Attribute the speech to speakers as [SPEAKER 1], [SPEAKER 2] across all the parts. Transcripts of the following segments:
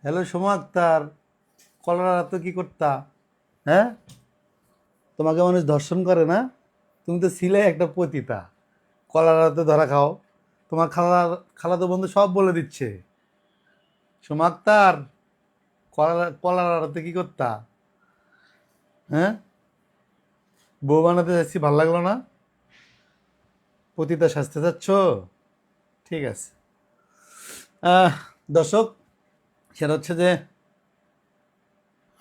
[SPEAKER 1] Hello Soma Akter, কলরা তো কি করতা? হ্যাঁ, তোমাকে মানুষ ধর্ষণ করে না? তুমি তো ছিলে একটা পতিতা। কলরাতে ধরা খাও। তোমার খালাতো বন্ধু সব বলে দিচ্ছে। সোমা আক্তার, কলরাতে কি করতা? হ্যাঁ, বউ বানাতে যাচ্ছি, ভাল লাগলো না? পতিতা সাজতে চাচ্ছ? ঠিক আছে। আহ, দর্শক, সেটা হচ্ছে যে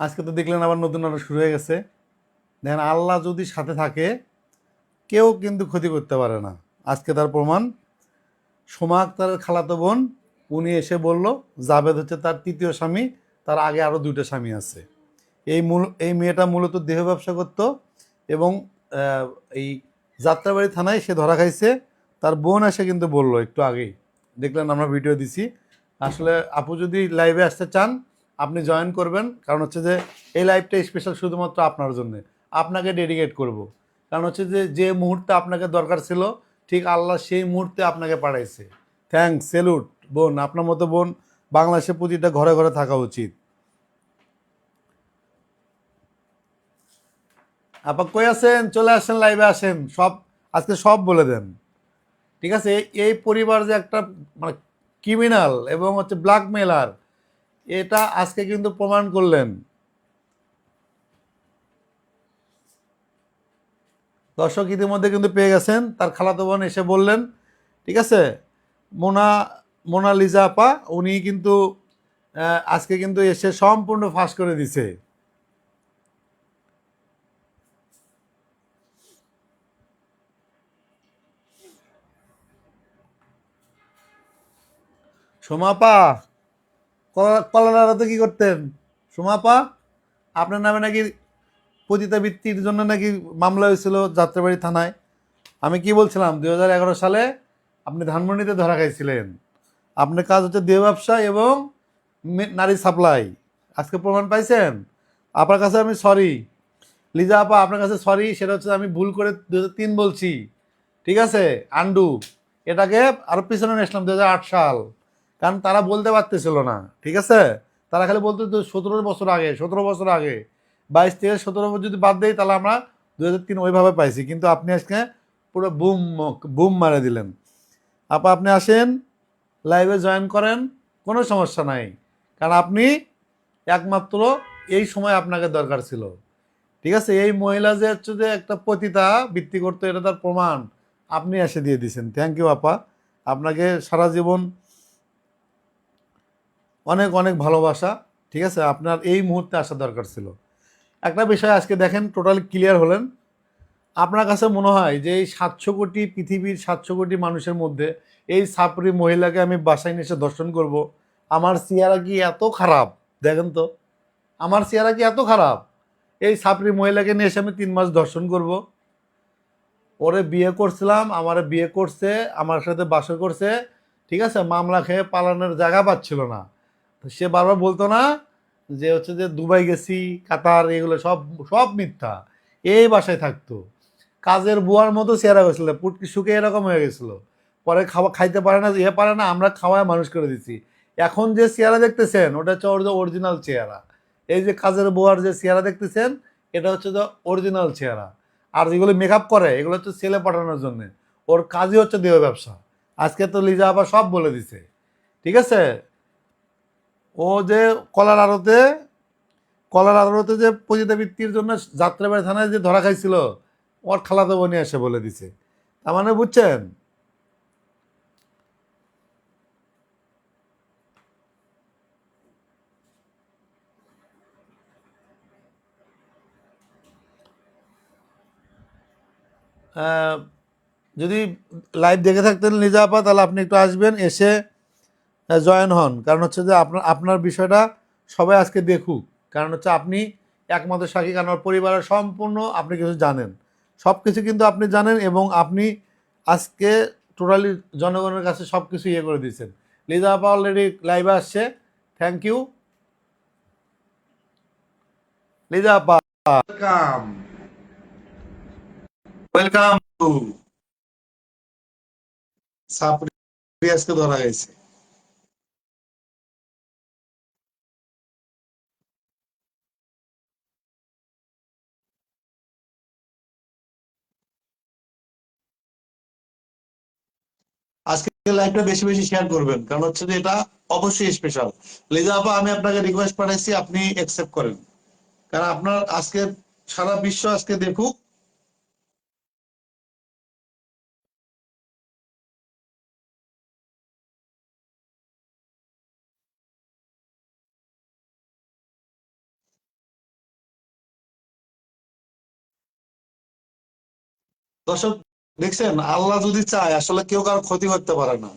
[SPEAKER 1] আজকে তো দেখলেন আবার নতুন নাটক শুরু হয়ে গেছে। দেখেন, আল্লাহ যদি সাথে থাকে কেউ কিন্তু ক্ষতি করতে পারে না। আজকে তার প্রমাণ। সোমা আক্তারের খালাতো বোন, উনি এসে বলল জাভেদ হচ্ছে তার তৃতীয় স্বামী, তার আগে আরও দুইটা স্বামী আছে। এই মেয়েটা মূলত দেহ ব্যবসা করত এবং এই যাত্রাবাড়ি থানায় সে ধরা খাইছে। তার বোন এসে কিন্তু বলল একটু আগেই, দেখলেন আমরা ভিডিও দিছি। আসলে আপু যদি লাইভে আসতে চান আপনি জয়েন করবেন, কারণ হচ্ছে যে এই লাইভটা স্পেশাল শুধুমাত্র আপনার জন্য। আপনাকে ডেডিকেট করব, কারণ হচ্ছে যে যে মুহূর্তে আপনাকে দরকার ছিল ঠিক আল্লাহ সেই মুহূর্তে আপনাকে পাঠাইছে। থ্যাঙ্কস, সেলুট বোন। আপনার মতো বোন বাংলাদেশে প্রতিটা ঘরে ঘরে থাকা উচিত। আপা কই আছেন? চলে আসেন, লাইভে আসেন, সব আজকে সব বলে দেন। ঠিক আছে? এই পরিবার যে একটা মানে ক্রিমিনাল এবং হচ্ছে ব্ল্যাকমেলার, এটা আজকে কিন্তু প্রমাণ করলেন। দর্শক ইতিমধ্যে কিন্তু পেয়ে গেছেন, তার খালাতো বোন এসে বললেন। ঠিক আছে? মোনা মোনালিজা আপা, উনি কিন্তু আজকে কিন্তু এসে সম্পূর্ণ ফাঁস করে দিছে। সোমাপা, কলারাতে কি করতেন? সোমাপা, আপনার নামে নাকি পতিতাবৃত্তির জন্য নাকি মামলা হয়েছিল যাত্রাবাড়ি থানায়। আমি কি বলছিলাম, 2011 সালে আপনি ধানমন্ডিতে ধরা খাইছিলেন। আপনার কাজ হচ্ছে দেহ ব্যবসা এবং নারী সাপ্লাই। আজকে প্রমাণ পাইছেন। আপনার কাছে আমি সরি। লিজা আপা, আপনার কাছে সরি। সেটা হচ্ছে আমি ভুল করে 2003 বলছি। ঠিক আছে? আন্ডু এটাকে আরো পিছনে নিয়ে আসলাম 2008 সাল, কারণ তারা বলতে পারতেছিল না। ঠিক আছে? তারা খালি বলতো 17 বছর আগে, 17 বছর আগে। 22 থেকে 17 বছর যদি বাদ দেই তাহলে আমরা 2003 ওইভাবে পাইছি, কিন্তু আপনি আজকে পুরো বুম বুম মারে দিলেন। আপা আপনি আসেন, লাইভে জয়েন করেন, কোনো সমস্যা নাই। কারণ আপনি একমাত্র এই সময় আপনাকে দরকার ছিল। ঠিক আছে? এই মহিলা যে হচ্ছে যে একটা পতিতা বৃত্তি করতো, এটা তার প্রমাণ আপনি এসে দিয়ে দিয়েছেন। থ্যাংক ইউ আপা। আপনাকে সারা জীবন অনেক অনেক ভালোবাসা। ঠিক আছে? আপনার এই মুহূর্তে আসা দরকার ছিল। একটা বিষয় আজকে দেখেন, টোটালি ক্লিয়ার হলেন। আপনার কাছে মনে হয় যে এই 700 কোটি, পৃথিবীর 700 কোটি মানুষের মধ্যে এই সাপরি মহিলাকে আমি বাসায় নিয়ে এসে দর্শন করব? আমার চেহারা কি এত খারাপ? দেখেন তো, আমার চেহারা কি এত খারাপ? এই সাপরি মহিলাকে নিয়ে এসে আমি 3 মাস দর্শন করব? ওরে বিয়ে করছিলাম, আমারে বিয়ে করছে, আমার সাথে বাসর করছে। ঠিক আছে? মামলা খেয়ে পালানোর জায়গা পাচ্ছিল না। তো সে বারবার বলতো না যে হচ্ছে যে দুবাই গেছি, কাতার, এগুলো সব সব মিথ্যা। এই বাসায় থাকতো, কাজের বুয়ার মতো চেহারা হয়েছিল, পুটকি শুকে এরকম হয়ে গেছিল। পরে খাওয়া খাইতে পারে না, পারে না, আমরা খাওয়ায় মানুষ করে দিছি। এখন যে চেহারা দেখতেছেন ওটা হচ্ছে ওর যে অরিজিনাল চেহারা। এই যে কাজের বুয়ার যে চেহারা দেখতেছেন, এটা হচ্ছে যে অরিজিনাল চেহারা। আর যেগুলো মেকআপ করে এগুলো হচ্ছে ছেলে পাঠানোর জন্য। ওর কাজই হচ্ছে দেহ ব্যবসা। আজকে তো লিজা আবার সব বলে দিছে। ঠিক আছে? ও যে কলার আড়তে কলার আড়তে যে পতিতাবৃত্তির জন্য যাত্রাবাড়ি থানায় যে ধরা খাইছিল, ওর খালাতো বোনই এসে বলে দিছে। তার মানে বুঝছেন? আহ, যদি লাইভ দেখে থাকতেন লিজা আপা, তাহলে আপনি একটু আসবেন, এসে জয়েন হন। কারণ হচ্ছে যে আপনার আপনার বিষয়টা সবাই আজকে দেখুক। কারণ হচ্ছে আপনি একমাত্র সাক্ষী, কারণ আমার পরিবারের সম্পূর্ণ আপনি কিছু জানেন। সব কিছু কিন্তু আপনি জানেন এবং আপনি আজকে টোটালি জনগণের কাছে সব কিছু ইয়ে করে দিয়েছেন। লিজা আপা অলরেডি লাইভে আসছে। থ্যাংক ইউ লিজা আপা। ওয়েলকাম, ওয়েলকাম টু সাপড়ি। আজকে ধরা গেছে।
[SPEAKER 2] লাইভটা বেশি বেশি শেয়ার করবেন, কারণ হচ্ছে যে এটা অবশ্যই স্পেশাল। লিজা আপা, আমি আপনাকে রিকোয়েস্ট পাঠাইছি, আপনি অ্যাকসেপ্ট করেন, কারণ আপনার আজকে সারা বিশ্ব আজকে দেখুক। দর্শক দেখছেন, আল্লাহ যদি চায় আসলে কেউ কারো ক্ষতি করতে পারে না।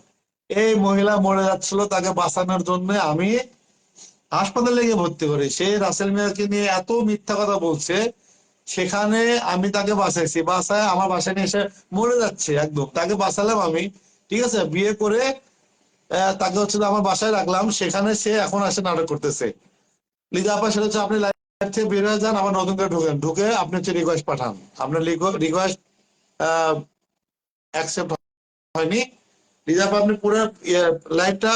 [SPEAKER 2] এই মহিলা মরে যাচ্ছিল, তাকে বাঁচানোর জন্য আমি হাসপাতালে গিয়ে ভর্তি করি। সে রাসেল মিয়াকে নিয়ে এত মিথ্যা কথা বলছে, সেখানে আমি তাকে বাঁচাইছি, বাঁচায় আমার বাসায় নিয়ে এসে মরে যাচ্ছে একদম, তাকে বাঁচালাম আমি। ঠিক আছে, বিয়ে করে তাকে হচ্ছে যে আমার বাসায় রাখলাম, সেখানে সে এখন আসে নাটক করতেছে। লিজা আপা, সেটা হচ্ছে আপনি লাইভ থেকে বের হয়ে যান, আবার নতুন করে ঢুকেন, ঢুকে আপনি হচ্ছে রিকোয়েস্ট পাঠান। আপনার রিকোয়েস্ট অ্যাকসেপ্ট হয়নি। লিজা আপা, আপনি পুরো লাইভটা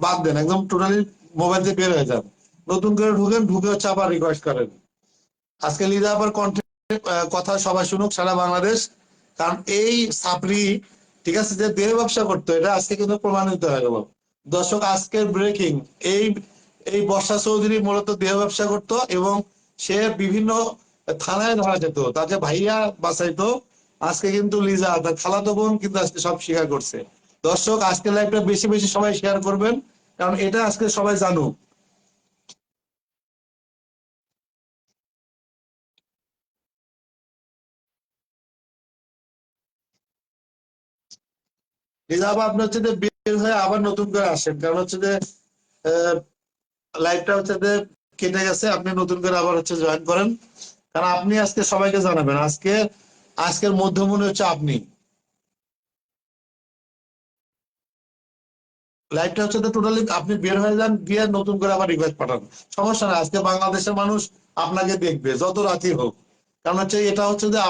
[SPEAKER 2] বাদ দেন, একদম টোটালি মোবাইল থেকে বের হয়ে যান, নতুন করে ঢুকেন, ঢুকে হচ্ছে আবার রিকোয়েস্ট করেন। আজকে লিজা আপার কণ্ঠে কথা সবাই শুনুক, সারা বাংলাদেশ। কারণ এই সাপরি, ঠিক আছে, যে দেহ ব্যবসা করতো, এটা আজকে কিন্তু প্রমাণিত হয়ে গেল। দর্শক, আজকের ব্রেকিং, এই এই বর্ষা চৌধুরী মূলত দেহ ব্যবসা করত এবং সে বিভিন্ন থানায় ধরা যেত, তাকে ভাইয়া বাঁচাইতো। আজকে কিন্তু লিজা তার খালাতো বোন কিন্তু আজকে সব স্বীকার করছে। দর্শক, আজকে লাইভটা বেশি বেশি সবাই শেয়ার করবেন, কারণ এটা আজকে সবাই জানুক। লিজা আপা, আপনি হচ্ছে যে বের হয়ে আবার নতুন করে আসেন, কারণ হচ্ছে যে লাইভটা হচ্ছে যে কেটে গেছে, আপনি নতুন করে আবার হচ্ছে জয়েন করেন, কারণ আপনি আজকে সবাইকে জানাবেন। আজকের মধ্যমণি হচ্ছে আপনি। লাইভটা হচ্ছে যে টোটালি আপনি বের হয়ে যান, গিয়ে নতুন করে আবার রিকোয়েস্ট পাঠান, সমস্যা নাই। আজকে বাংলাদেশের মানুষ আপনাকে দেখবে যত রাতই হোক, কারণ হচ্ছে এটা হচ্ছে যে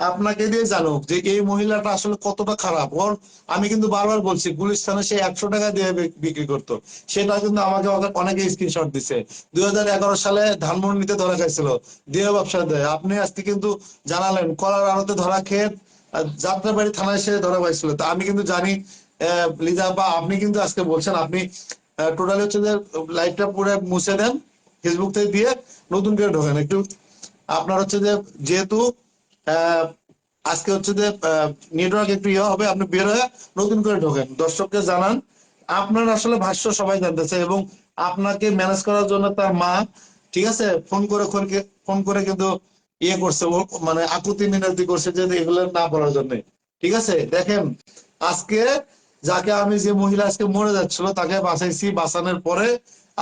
[SPEAKER 2] আপনাকে দিয়ে জানুক যে এই মহিলাটা আসলে কতটা খারাপ। ওর আমি কিন্তু বারবার বলছি, গুলিস্তানে সে 100 টাকা দিয়ে বিক্রি করতো, সেটা কিন্তু আমাকে অনেকে স্ক্রিনশট দিছে। 2011 সালে ধানমন্ডিতে ধরা খাইছিল দেহ ব্যবসা দেয়, আপনি আজকে কিন্তু জানালেন কলার আড়তে ধরা খেয়ে যাত্রাবাড়ি থানায় সে ধরা পাইছিল। তা আমি কিন্তু জানি লিজা আপা, আপনি কিন্তু আজকে বলছেন আপনি টোটালি হচ্ছে যে লাইভটা পুরো মুছে দেন, ফেসবুক থেকে দিয়ে নতুন করে ঢোকেন একটু। আপনার হচ্ছে যে যেহেতু আজকে হচ্ছে যে নেটওয়ার্ক একটু ইয়ে হবে, আপনি বের হয়ে নতুন করে ঢোকেন, দর্শককে জানান আপনার আসলে ভাষ্য সবাই জানতেছে, এবং আপনাকে ম্যানেজ করার জন্য তার মা, ঠিক আছে, ফোন করে কিন্তু ইয়ে করছে, মানে আকুতি মিনতি করছে যে এগুলো না বলার জন্য। ঠিক আছে, দেখেন আজকে যাকে আমি, যে মহিলা আজকে মরে যাচ্ছিল তাকে বাঁচাইছি, বাঁচানোর পরে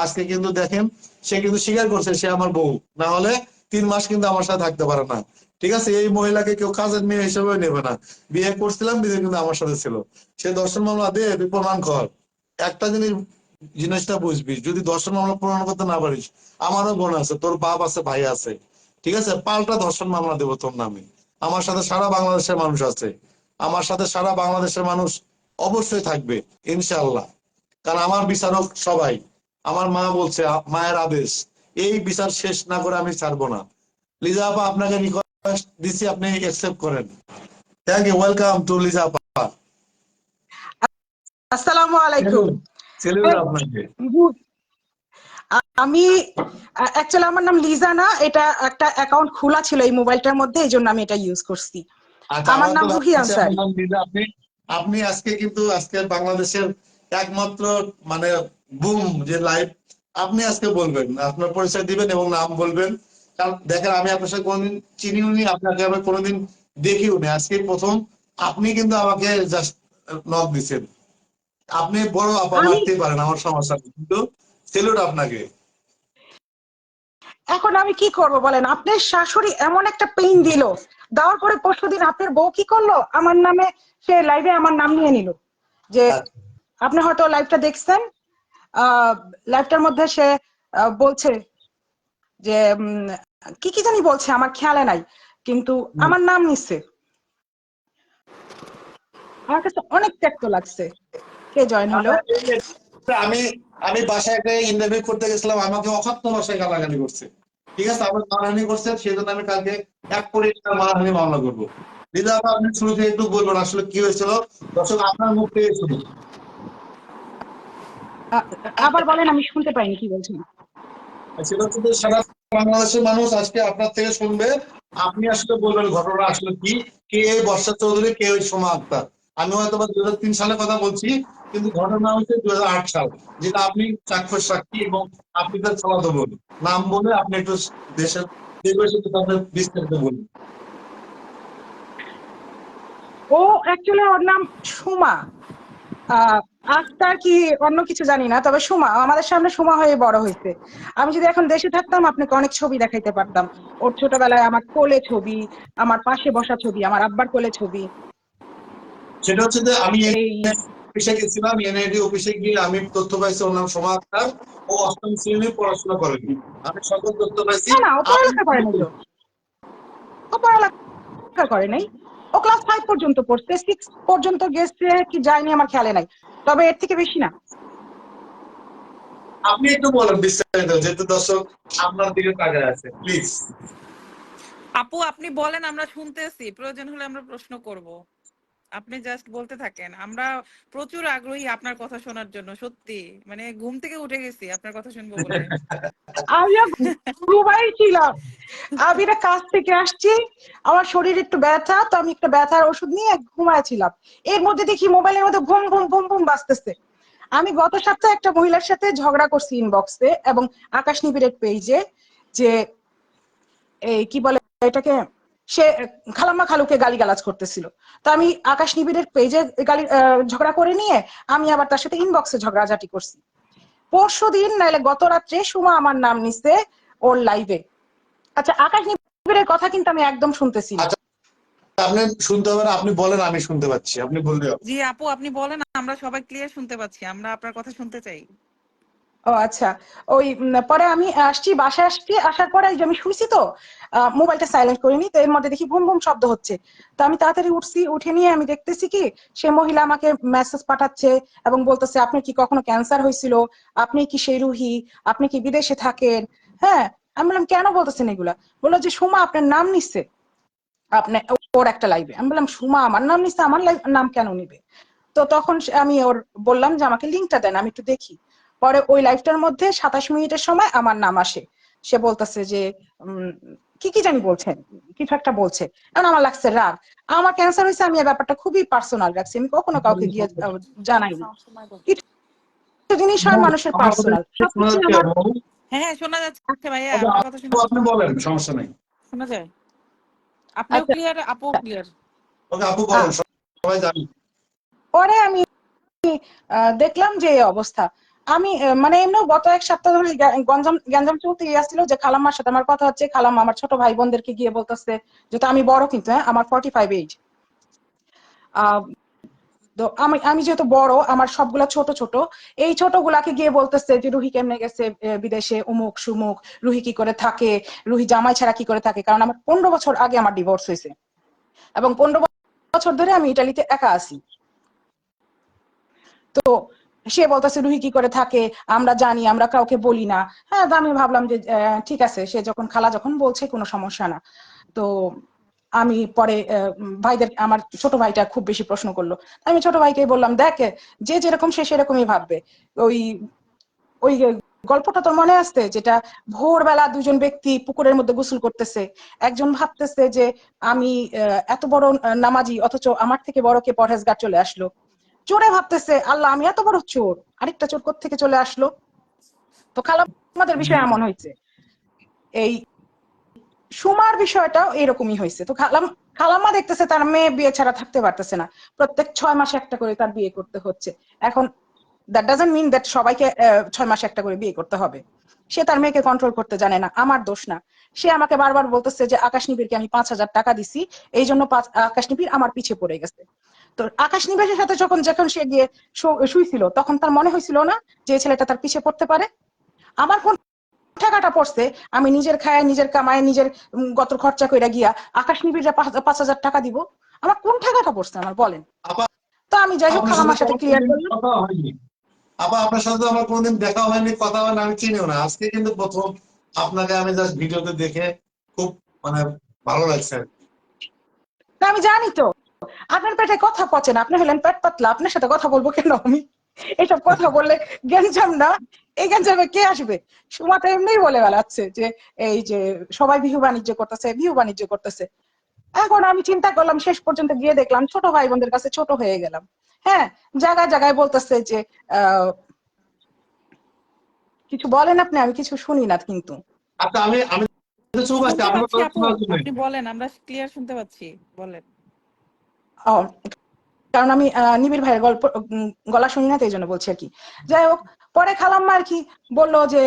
[SPEAKER 2] আজকে কিন্তু দেখেন সে কিন্তু স্বীকার করছে সে আমার বউ, না হলে 3 মাস কিন্তু আমার সাথে থাকতে পারে না। ঠিক আছে, এই মহিলাকে কেউ কাজের মেয়ে হিসেবে নেবে না, বিয়ে করছিলাম বিয়ে কিন্তু আমার সাথে ছিল। সে দর্শন মামলা দে, তুই প্রমাণ কর। একটা জিনিসটা বুঝবি, যদি ধর্ষণ মামলা প্রমাণ করতে না পারিস, আমারও বোন আছে, তোর বাপ আছে, ভাই আছে, ঠিক আছে, পাল্টা ধর্ষণ মামলা দেবো তোর নামে। আমার সাথে সারা বাংলাদেশের মানুষ আছে, আমার সাথে সারা বাংলাদেশের মানুষ অবশ্যই থাকবে ইনশাআল্লাহ, কারণ আমার বিচারক সবাই। আমার মা বলছে, মায়ের আদেশ, এই বিচার শেষ না করে আমি ছাড়বো না। লিজা আপা, আপনাকে রিকোয়েস্ট দিচ্ছি, আপনি অ্যাকসেপ্ট করেন। Thank you, welcome to Liza আপা।
[SPEAKER 3] আসসালামু আলাইকুম।
[SPEAKER 2] সেলিউট আপনাকে।
[SPEAKER 3] আমি অ্যাকচুয়ালি আমার নাম লিজা না, এটা একটা অ্যাকাউন্ট খোলা ছিল এই মোবাইলটার মধ্যে, এই জন্য আমি এটা ইউজ করছি।
[SPEAKER 2] আচ্ছা,
[SPEAKER 3] আমার নাম রুহি আনসারি।
[SPEAKER 2] আপনি আপনি আজকে কিন্তু আজকে বাংলাদেশের একমাত্র মানে বুম যে লাইভ, আপনি আজকে বলবেন, আপনার পরিচয় দিবেন এবং নাম বলবেন। কারণ দেখেন, আমি আপনার সাথে কোনোদিন চিনিও নি, আপনাকে আমি কোনোদিন দেখিও নি, আজকে প্রথম আপনি কিন্তু আমাকে জাস্ট নক দিচ্ছেন। আপনি বড় আপা
[SPEAKER 3] আমি
[SPEAKER 2] মারতেই পারেন, আমার সমস্যা নেই, কিন্তু সেলুট আপনাকে।
[SPEAKER 3] এখন আমি কি করব বলেন, আপনার শাশুড়ি এমন একটা পেইন দিল, দেওয়ার পরে পরশুদিন আপনার বউ কি করলো, আমার নামে সে লাইভে আমার নাম নিয়ে নিল। যে আপনি হয়তো লাইভটা দেখছেন, লাইভটার মধ্যে সে বলছে যে কি কি জানি বলছে, আমার খেয়ালে নাই, কিন্তু আমার নাম নিচ্ছে। আমার কাছে অনেক ত্যাক্ত লাগছে। কে জয়েন হলো?
[SPEAKER 2] আমি আমি বাসায় একটা ইন্টারভিউ করতে গেছিলাম, আমাকে অকথ্য ভাষায় গালাগালি করছে। ঠিক আছে, আমার মানহানি করছে, সেই জন্য আমি কালকে 1 কোটি টাকার মানহানি মামলা করবো। দিদা আপনি শুরুতে একটু বলবেন আসলে কি হয়েছিল, দর্শক আপনার মুখ থেকে শুনুন।
[SPEAKER 3] আবার বলেন, আমি শুনতে পাইনি কি বলছেন।
[SPEAKER 2] সেটা হচ্ছে যে সারা বাংলাদেশের মানুষ আজকে আপনার থেকে শুনবে, আপনি আসলে বলবেন ঘটনা আসলে কি, কে এই বর্ষা চৌধুরী, কে ওই সোমা আক্তার। আমি হয়তো বা 2003 সালে কথা বলছি, কিন্তু ঘটনা হচ্ছে 2008 সাল, যেটা আপনি চাক্ষুষ সাক্ষী এবং আপনি তার চালাতো বোন। নাম বলে আপনি একটু দেশের দেশবাসীর সাথে বিস্তারিত বলুন।
[SPEAKER 3] ও অ্যাকচুয়ালি ওর নাম সুমা। আহ আক্তার কি অন্য কিছু জানি না, তবে সুমা আমাদের সামনে সুমা হয়ে বড় হয়েছে। আমি যদি এখন দেশে থাকতাম আপনাকে অনেক ছবি দেখাইতে পারতাম। ওর ছোটবেলায় আমার কোলে ছবি, আমার পাশে বসা ছবি, আমার আব্বার কোলে ছবি।
[SPEAKER 2] সেটা হচ্ছে যে আমি
[SPEAKER 3] এই
[SPEAKER 2] অফিসে গেছিলাম, এনআইডি অফিসে গিয়ে আমি তথ্য পাইছি ওর নাম সোমা আক্তার। ও 8ম শ্রেণী পড়াশোনা করেনি, আমি সকল তথ্য পাইছি।
[SPEAKER 3] না না, ও পড়ালেখা করে নাই তো। ও পড়ালেখা করে নাই। ও ক্লাস 5 পর্যন্ত পড়ছে, 6 পর্যন্ত গেছে কি যায়নি আমার খেয়ালে নাই, তবে এর থেকে বেশি না।
[SPEAKER 2] আপনি একটু বলেন বিস্তারিত, যেহেতু দর্শক আপনার দিকে তাকায় আছে, প্লিজ।
[SPEAKER 4] আপু আপনি বলেন, আমরা শুনতেছি, প্রয়োজন হলে আমরা প্রশ্ন করব। আপনি জাস্ট বলতে থাকেন, আমরা প্রচুর আগ্রহী আপনার কথা শোনার জন্য। সত্যি মানে ঘুম থেকে উঠে গেছি আপনার কথা শুনবো বলে।
[SPEAKER 3] আমিও ঘুমাই ছিলাম। আমি একটা কাজ থেকে আসছি, আমার শরীরে একটু ব্যথা, তো আমি একটা ব্যথার ওষুধ নিয়ে ঘুমাইছিলাম। এর মধ্যে দেখি মোবাইলের মধ্যে ঘুম ঘুম ঘুম ঘুম বাজতেছে। আমি গত সপ্তাহে একটা মহিলার সাথে ঝগড়া করছি ইনবক্সে এবং আকাশ নিবিড়ের পেজে, যে এই কি বলে এটাকে, সে খালাম্মা খালুকে গালিগালাজ করতেছিল। তো আমি আকাশ নিবিড়ের পেজে ঝগড়া করে নিয়ে আমি আবার তার সাথে ইনবক্সে ঝগড়াঝাটি করছি। পরশুদিন নাইলে গত রাত্রে সুমা আমার নাম নিছে ওর লাইভে। আচ্ছা, আকাশ নিবিড়ের কথা কিন্তু আমি একদম শুনতেছি না।
[SPEAKER 2] আচ্ছা, আপনি শুনতে হবে না, আপনি বলেন, আমি শুনতে পাচ্ছি, আপনি বললে হবে।
[SPEAKER 4] জি আপু আপনি বলেন, আমরা সবাই ক্লিয়ার শুনতে পাচ্ছি, আমরা আপনার কথা শুনতে চাই।
[SPEAKER 3] ও আচ্ছা, ওই পরে আমি আসছি, বাসায় আসছি, আসার পরে যে আমি শুইছি তো মোবাইলটা সাইলেন্ট করিনি, তো এর মধ্যে দেখি বুম বুম শব্দ হচ্ছে। তো আমি তাড়াতাড়ি উঠছি, উঠে নিয়ে আমি দেখতেছি কি সে মহিলা আমাকে মেসেজ পাঠাচ্ছে এবং বলতেছে, আপনার কি কখনো ক্যান্সার হয়েছিল, আপনি কি সেই রুহি, আপনি কি বিদেশে থাকেন। হ্যাঁ, আমি বললাম কেন বলতেছেন এগুলা। বললো যে সুমা আপনার নাম নিচ্ছে আপনি ওর একটা লাইভে। আমি বললাম সুমা আমার নাম নিচ্ছে, আমার নাম কেন নিবে। তো তখন আমি ওর বললাম যে আমাকে লিঙ্কটা দেন, আমি একটু দেখি। পরে ওই লাইভটার মধ্যে 27 মিনিটের সময় আমার নাম আসে। সে বলতেছে যে কি কি জানি বলছেন, কিছু একটা বলছে। এখন আমার লাগছে রাগ। আমার ক্যান্সার হয়েছে, আমি এই ব্যাপারটা খুবই পার্সোনাল রাখছি, আমি কখনো কাউকে গিয়ে জানাইনি। কিছু জিনিস হয় মানুষের পার্সোনাল, সবকিছু আমার।
[SPEAKER 4] হ্যাঁ হ্যাঁ শোনা যাচ্ছে ভাইয়া, আপনার কথা শুনতে
[SPEAKER 2] আপনি বলেন, সমস্যা নেই।
[SPEAKER 4] শোনা যায়। আপনিও
[SPEAKER 3] আচ্ছা,
[SPEAKER 4] ক্লিয়ার, আপুও ক্লিয়ার।
[SPEAKER 2] ওকে আপু বলেন, সবাই জানি।
[SPEAKER 3] পরে আমি দেখলাম যে এই অবস্থা। আমি মানে এমনিও গত এক সপ্তাহ ধরে গ্যাঞ্জাম চলতে আসছিল যে খালাম্মার সাথে আমার কথা হচ্ছে, খালাম্মা আমার ছোট ভাই বোনদেরকে গিয়ে বলতেছে, যেটা আমি বড় কিন্তু, হ্যাঁ আমার 45 এজ। তো আমি যেহেতু বড়, আমার সবগুলা ছোট ছোট, এই ছোটগুলাকে গিয়ে বলতেছে যে রুহি কেমনে গেছে বিদেশে, অমুক সুমুক, রুহি কি করে থাকে, রুহি জামাই ছাড়া কি করে থাকে। কারণ আমার 15 বছর আগে আমার ডিভোর্স হয়েছে এবং 15 বছর ধরে আমি ইটালিতে একা আছি। তো সে বলতেছে রুহি কি করে থাকে, আমরা জানি, আমরা কাউকে বলি না। হ্যাঁ, আমি ভাবলাম যে ঠিক আছে, সে যখন খালা যখন বলছে কোনো সমস্যা না। তো আমি পরে ভাইদের, আমার ছোট ভাইটা খুব বেশি প্রশ্ন করলো। আমি ছোট ভাইকে বললাম, দেখ যে যেরকম সে সেরকমই ভাববে। ওই ওই গল্পটা তোর মনে আসছে, যেটা ভোরবেলা দুজন ব্যক্তি পুকুরের মধ্যে গোসল করতেছে, একজন ভাবতেছে যে আমি এত বড় নামাজি, অথচ আমার থেকে বড় কে পরহেজগার চলে আসলো। চোরে ভাবতেছে আল্লাহ আমি এত বড় চোর, আরেকটা চোর কোত্থেকে চলে আসলো। তো আমাদের বিষয় এমন হয়েছে। এই সুমার বিষয়টাও এরকমই হয়েছে। তো খালাম্মা দেখতেছে তার মেয়ে বিয়ে ছাড়া থাকতে পারতেছে না, প্রত্যেক 6 মাসে একটা করে তার বিয়ে করতে হচ্ছে। এখন দ্যাট ডাজন্ট মিন দ্যাট সবাইকে 6 মাসে একটা করে বিয়ে করতে হবে। সে তার মেয়েকে কন্ট্রোল করতে জানে না, আমার দোষ না। সে আমাকে বারবার বলতেছে যে আকাশ নিবিড়কে আমি 5,000 টাকা দিছি, এই জন্য আকাশ নিবিড় আমার পিছে পড়ে গেছে। তো আকাশ নিবাসের সাথে যখন সে গিয়ে শুইছিল, তখন তার মনে হয়েছিল না যে ছেলেটা তার পিছে পড়তে পারে। আমার কোন টাকাটা পড়ছে, আমি নিজের খায়, নিজের কামায়, নিজের গত খরচা কইরা গিয়া আকাশ নিবিড়রা 5,000 টাকা দিব। আমার কোন টাকাটা পড়ছে আমার বলেন।
[SPEAKER 2] আপা
[SPEAKER 3] তো আমি যাই হোক
[SPEAKER 2] আপনার সাথে
[SPEAKER 3] খালামার সাথে ক্লিয়ার করলাম।
[SPEAKER 2] কথা হয়নি, আপা আপনার সাথে আমার কোনোদিন দেখা হয়নি, কথা হয়নি, আমি চিনিও না, আজকে কিন্তু প্রথম আপনাকে আমি জাস্ট ভিডিওতে দেখে খুব মানে ভালো লাগছে।
[SPEAKER 3] না আমি জানি তো আপনার পেটে কথা পচে না, আপনি হলেন পেট পাতলা, আপনার সাথে কথা বলবো কেন আমি? এসব কথা বললে গ্যাঞ্জাম না, এই গ্যাঞ্জামে কে আসবে? সুমা তো এমনিই বলে বেড়াচ্ছে যে এই যে সবাই বিহু বাণিজ্য করতেছে, বিহু বাণিজ্য করতেছে। এখন আমি চিন্তা করলাম, শেষ পর্যন্ত গিয়ে দেখলাম ছোট ভাই বোনদের কাছে ছোট হয়ে গেলাম। হ্যাঁ, জায়গায় জায়গায় বলতেছে যে কিছু বলেন আপনি, আমি কিছু শুনি না কিন্তু।
[SPEAKER 2] আচ্ছা আমি আমি চুপ আছি,
[SPEAKER 4] শুনতে
[SPEAKER 2] আপনার
[SPEAKER 4] পাচ্ছি
[SPEAKER 2] কথা
[SPEAKER 4] আপু,
[SPEAKER 2] শোনার জন্য।
[SPEAKER 4] আপনি বলেন, আমরা ক্লিয়ার শুনতে পাচ্ছি, বলেন।
[SPEAKER 3] ও, কারণ আমি নিবিড় ভাইয়ের গল্প গলা শুনি না, তো এই জন্য বলছি আর কি। যাই হোক, পরে খালাম্মা আর কি বললো যে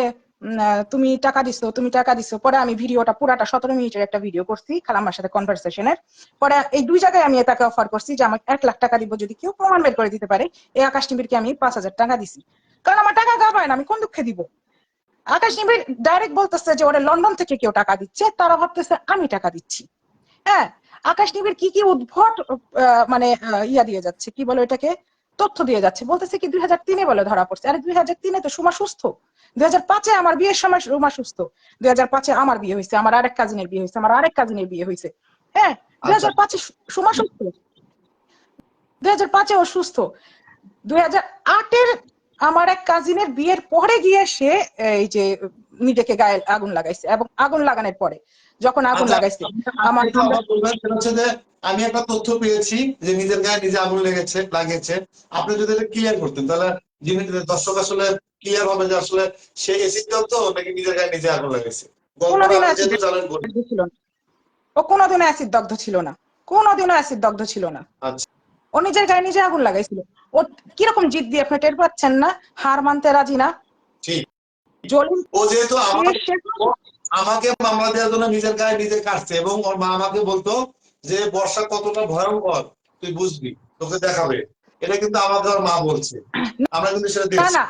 [SPEAKER 3] তুমি টাকা দিছো, তুমি টাকা দিছো। পরে আমি ভিডিওটা পুরাটা 17 মিনিটের একটা ভিডিও করছি খালাম্মার সাথে কনভারসেশনের। পরে এই 2 জায়গায় আমি তাকে অফার করছি যে আমাকে 1 লাখ টাকা দিব যদি কেউ প্রমাণ বের করে দিতে পারে। এই আকাশ নিবিড়কে আমি 5,000 টাকা দিছি, কারণ আমার টাকা গাবায় না, আমি কোন দুঃখে দিব? আকাশ নিবিড় ডাইরেক্ট বলতেছে যে ওরে লন্ডন থেকে কেউ টাকা দিচ্ছে, তারা ভাবতেছে আমি টাকা দিচ্ছি। হ্যাঁ, আকাশ নিবিড় কি কি উদ্ভট মানে ইয়া দিয়ে যাচ্ছে, কি বলে এটাকে, তথ্য দিয়ে যাচ্ছে। বলতেছে কি 2003-এ বলে ধরা পড়ছে। আরে 2003-এ তো সুমা সুস্থ, 2005-এ আমার বিয়ের সময় সুমা সুস্থ, 2005-এ আমার বিয়ে হয়েছে, আমার আরেক কাজিনের বিয়ে হয়েছে, আমার আরেক কাজিনের বিয়ে হয়েছে। হ্যাঁ,
[SPEAKER 2] আচ্ছা
[SPEAKER 3] 2005-এ সুমা সুস্থ, 2005-এ ও সুস্থ। 2008-এর আমার এক কাজিনের বিয়ের পরে গিয়ে সে এই যে নিজেকে গায়ে আগুন লাগাইছে, এবং আগুন লাগানোর পরে যখন আগুন
[SPEAKER 2] আচ্ছা
[SPEAKER 3] লাগাইছে
[SPEAKER 2] আপনি একটু
[SPEAKER 3] আমরা
[SPEAKER 2] আবার বলবেন, সেটা হচ্ছে যে আমি একটা তথ্য পেয়েছি যে নিজের গায়ে নিজে আগুন লাগিয়েছে। আপনি যদি এটা ক্লিয়ার করতেন তাহলে যিনি দর্শক আসলে ক্লিয়ার হবে যে আসলে সে এসিড দগ্ধ নাকি নিজের গায়ে নিজে আগুন লেগেছে। গল্পটা
[SPEAKER 3] কোনোদিনও
[SPEAKER 2] আপনি
[SPEAKER 3] অ্যাসিড
[SPEAKER 2] যেহেতু জানেন বলি।
[SPEAKER 3] দগ্ধ ছিল না, ও কোনোদিনও অ্যাসিড দগ্ধ ছিল না, কোনোদিনও অ্যাসিড দগ্ধ ছিল না।
[SPEAKER 2] আচ্ছা
[SPEAKER 3] ও নিজের গায়ে নিজে আগুন লাগাইছিল। ও কিরকম জিদ দিয়ে আপনি টের পাচ্ছেন না? হার মানতে রাজি না।
[SPEAKER 2] ঠিক।
[SPEAKER 3] জলিল
[SPEAKER 2] ও যেহেতু
[SPEAKER 3] ও
[SPEAKER 2] আমাকে মামলা দেওয়ার জন্য নিজের গায়ে নিজে কাটছে, এবং ওর মা আমাকে বলতো যে বর্ষা কতটা ভয়ঙ্কর তুই বুঝবি, তোকে দেখাবে। এটা কিন্তু আমাকে ওর মা বলছে, আমরা কিন্তু সেটা
[SPEAKER 3] না
[SPEAKER 2] দেখছি।
[SPEAKER 3] না,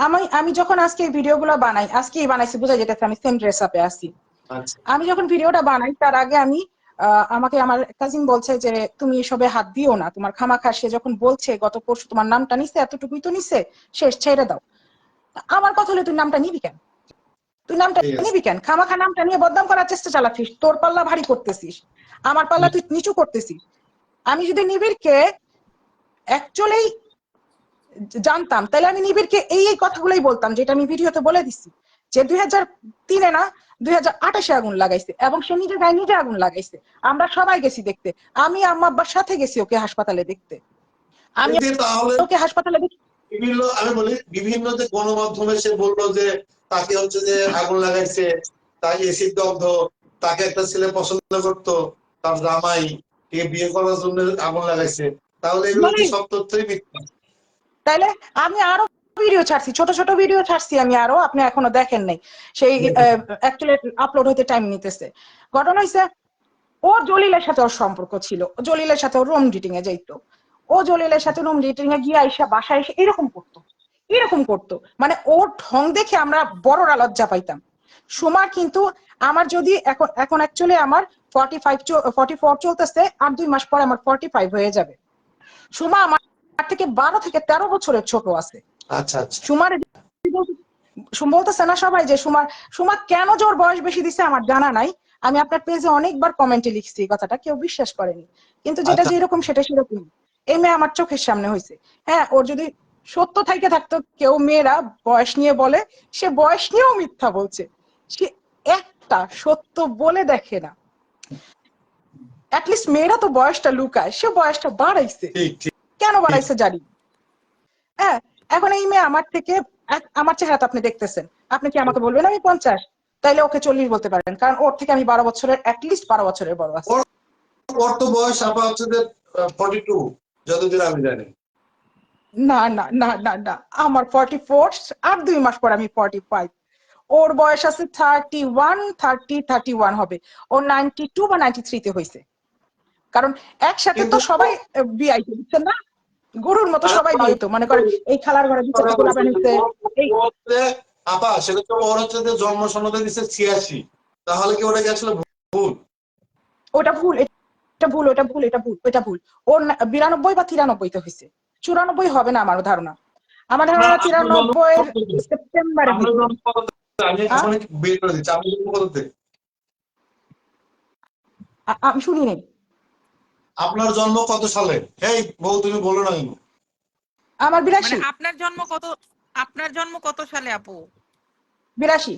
[SPEAKER 3] আমি আমি যখন আজকে এই ভিডিওগুলো বানাই, আজকেই বানাইছি, বোঝা যেতেছে আমি সেম ড্রেস আপে আছি।
[SPEAKER 2] আচ্ছা
[SPEAKER 3] আমি যখন ভিডিওটা বানাই তার আগে আমি আমাকে আমার কাজিন বলছে যে তুমি এসবে হাত দিও না, তোমার খামাখা, সে যখন বলছে গত পরশু তোমার নামটা নিছে, এতটুকুই তো নিছে, শেষ, ছেড়ে দাও। আমার কথা হলো তুই নামটা নিবি কেন? তুই নামটা
[SPEAKER 2] ঠিক আছে।
[SPEAKER 3] নিবি কেন? খামাখা নামটা নিয়ে বদনাম করার চেষ্টা চালাচ্ছিস, তোর পাল্লা ভারী করতেছিস, আমার পাল্লা তুই নিচু করতেছিস। আমি যদি নিবিড়কে অ্যাকচুয়ালি জানতাম তাহলে আমি নিবিড়কে এই কথাগুলোই বলতাম, যেটা আমি ভিডিওতে বলে দিচ্ছি, যে 2003-এ না 2028-এ আগুন লাগাইছে, এবং সে নিজের গায়ে নিজে আগুন লাগাইছে। আমরা সবাই গেছি দেখতে, আমি আম্মা আব্বার সাথে গেছি ওকে হাসপাতালে দেখতে, আমি
[SPEAKER 2] তাহলে
[SPEAKER 3] ওকে হাসপাতালে দেখি।
[SPEAKER 2] বিভিন্ন, আমি বলি বিভিন্ন যে গণমাধ্যমে সে বললো যে তাকে হচ্ছে যে আগুন লাগাইছে, তাই এসিড দগ্ধ, তাকে একটা ছেলে পছন্দ করতো, তার জামাই, কে বিয়ে করার জন্য আগুন লাগাইছে, তাহলে এগুলো কি সব তথ্যই মিথ্যা?
[SPEAKER 3] তাইলে আমি আরো ভিডিও ছাড়ছি, ছোট ছোট ভিডিও ছাড়ছি আমি আরো, আপনি এখনো দেখেন নাই, সেই অ্যাকচুয়ালি আপলোড হইতে টাইম নিতেছে। ঘটনা হইছে, ও জলিলের সাথে ওর সম্পর্ক ছিল, জলিলের সাথে ওর রুম ডিটিং এ যাইতো, ও জলিলের সাথে রুম ডিটিং এ গিয়ে আইসা বাসায় এসে এরকম করতো, এরকম করতো, মানে ওর ঢং দেখে আমরা বড়রা লজ্জা পাইতাম। সুমার কিন্তু, আমার যদি এখন এখন অ্যাকচুয়ালি আমার 44 চলতেছে, আর 2 মাস পরে আমার 45 হয়ে যাবে। সুমা আমার থেকে 12 থেকে 13 বছরের ছোট আছে।
[SPEAKER 2] আচ্ছা আচ্ছা।
[SPEAKER 3] সুমার বলতেছে না সবাই যে সুমা কেন যে ওর বয়স বেশি দিছে আমার জানা নাই। আমি আপনার পেজে অনেকবার কমেন্টে লিখছি এই কথাটা, কেউ বিশ্বাস করেনি, কিন্তু যেটা
[SPEAKER 2] আচ্ছা
[SPEAKER 3] যেরকম সেটা সেরকম। এই মেয়ে আমার চোখের সামনে হয়েছে। হ্যাঁ, ওর যদি সত্য থাইকে থাকতো, কেউ মেয়েরা বয়স নিয়ে বলে, সে বয়স নিয়েও মিথ্যা বলছে, সে একটা সত্য বলে দেখে না। অ্যাটলিস্ট মেয়েরা তো বয়সটা লুকায়, সে বয়সটা বাড়াইছে।
[SPEAKER 2] ঠিক ঠিক।
[SPEAKER 3] কেন বাড়াইছে জানি। হ্যাঁ, এখন এই মেয়ে আমার থেকে, আমার চেহারা তো আপনি দেখতেছেন, আপনি কি আমাকে বলবেন আমি 50? তাইলে ওকে 40 বলতে পারেন, কারণ ওর থেকে আমি 12 বছরের, অ্যাটলিস্ট 12 বছরের বড় আছি।
[SPEAKER 2] ওর তো বয়স আপা হচ্ছে যে 42, যতদূর আমি জানি।
[SPEAKER 3] না না না না না, আমার 44, আর 2 মাস পর আমি 45। ওর বয়স আছে 31 হবে। ও 92 বা 93 তে হয়েছে, কারণ একসাথে তো
[SPEAKER 2] কিন্তু
[SPEAKER 3] সবাই বিয়ে আইতে বুঝছেন না, গরুর মতো সবাই বিয়ে হইতো, মনে করেন এই খালার ঘরে 2-4টা পোলা বানাইছে। এই
[SPEAKER 2] আপা সেটা তো ওর হচ্ছে যে জন্ম সনদে দিচ্ছে 86, তাহলে কি ওটা কি আসলে ভুল?
[SPEAKER 3] ওটা ভুল, এটা ভুল, ওটা ভুল, এটা ভুল, ওটা ভুল। ওর 92 বা 93 তে হয়েছে, 94 হবে না আমার ধারণা। আমার ধারণা 93 সেপ্টেম্বরে
[SPEAKER 2] আপনার
[SPEAKER 3] হয়েছে।
[SPEAKER 2] জন্ম কততে? আমি এখন বের করে দিচ্ছি, আপনি জন্ম কততে?
[SPEAKER 3] আমি শুনি নাই।
[SPEAKER 2] আপনার জন্ম কত সালে? এই বউ তুমি বলো না কেন?
[SPEAKER 3] আমার
[SPEAKER 4] মানে
[SPEAKER 3] 82।
[SPEAKER 4] আপনার জন্ম কত সালে আপু?
[SPEAKER 3] 82।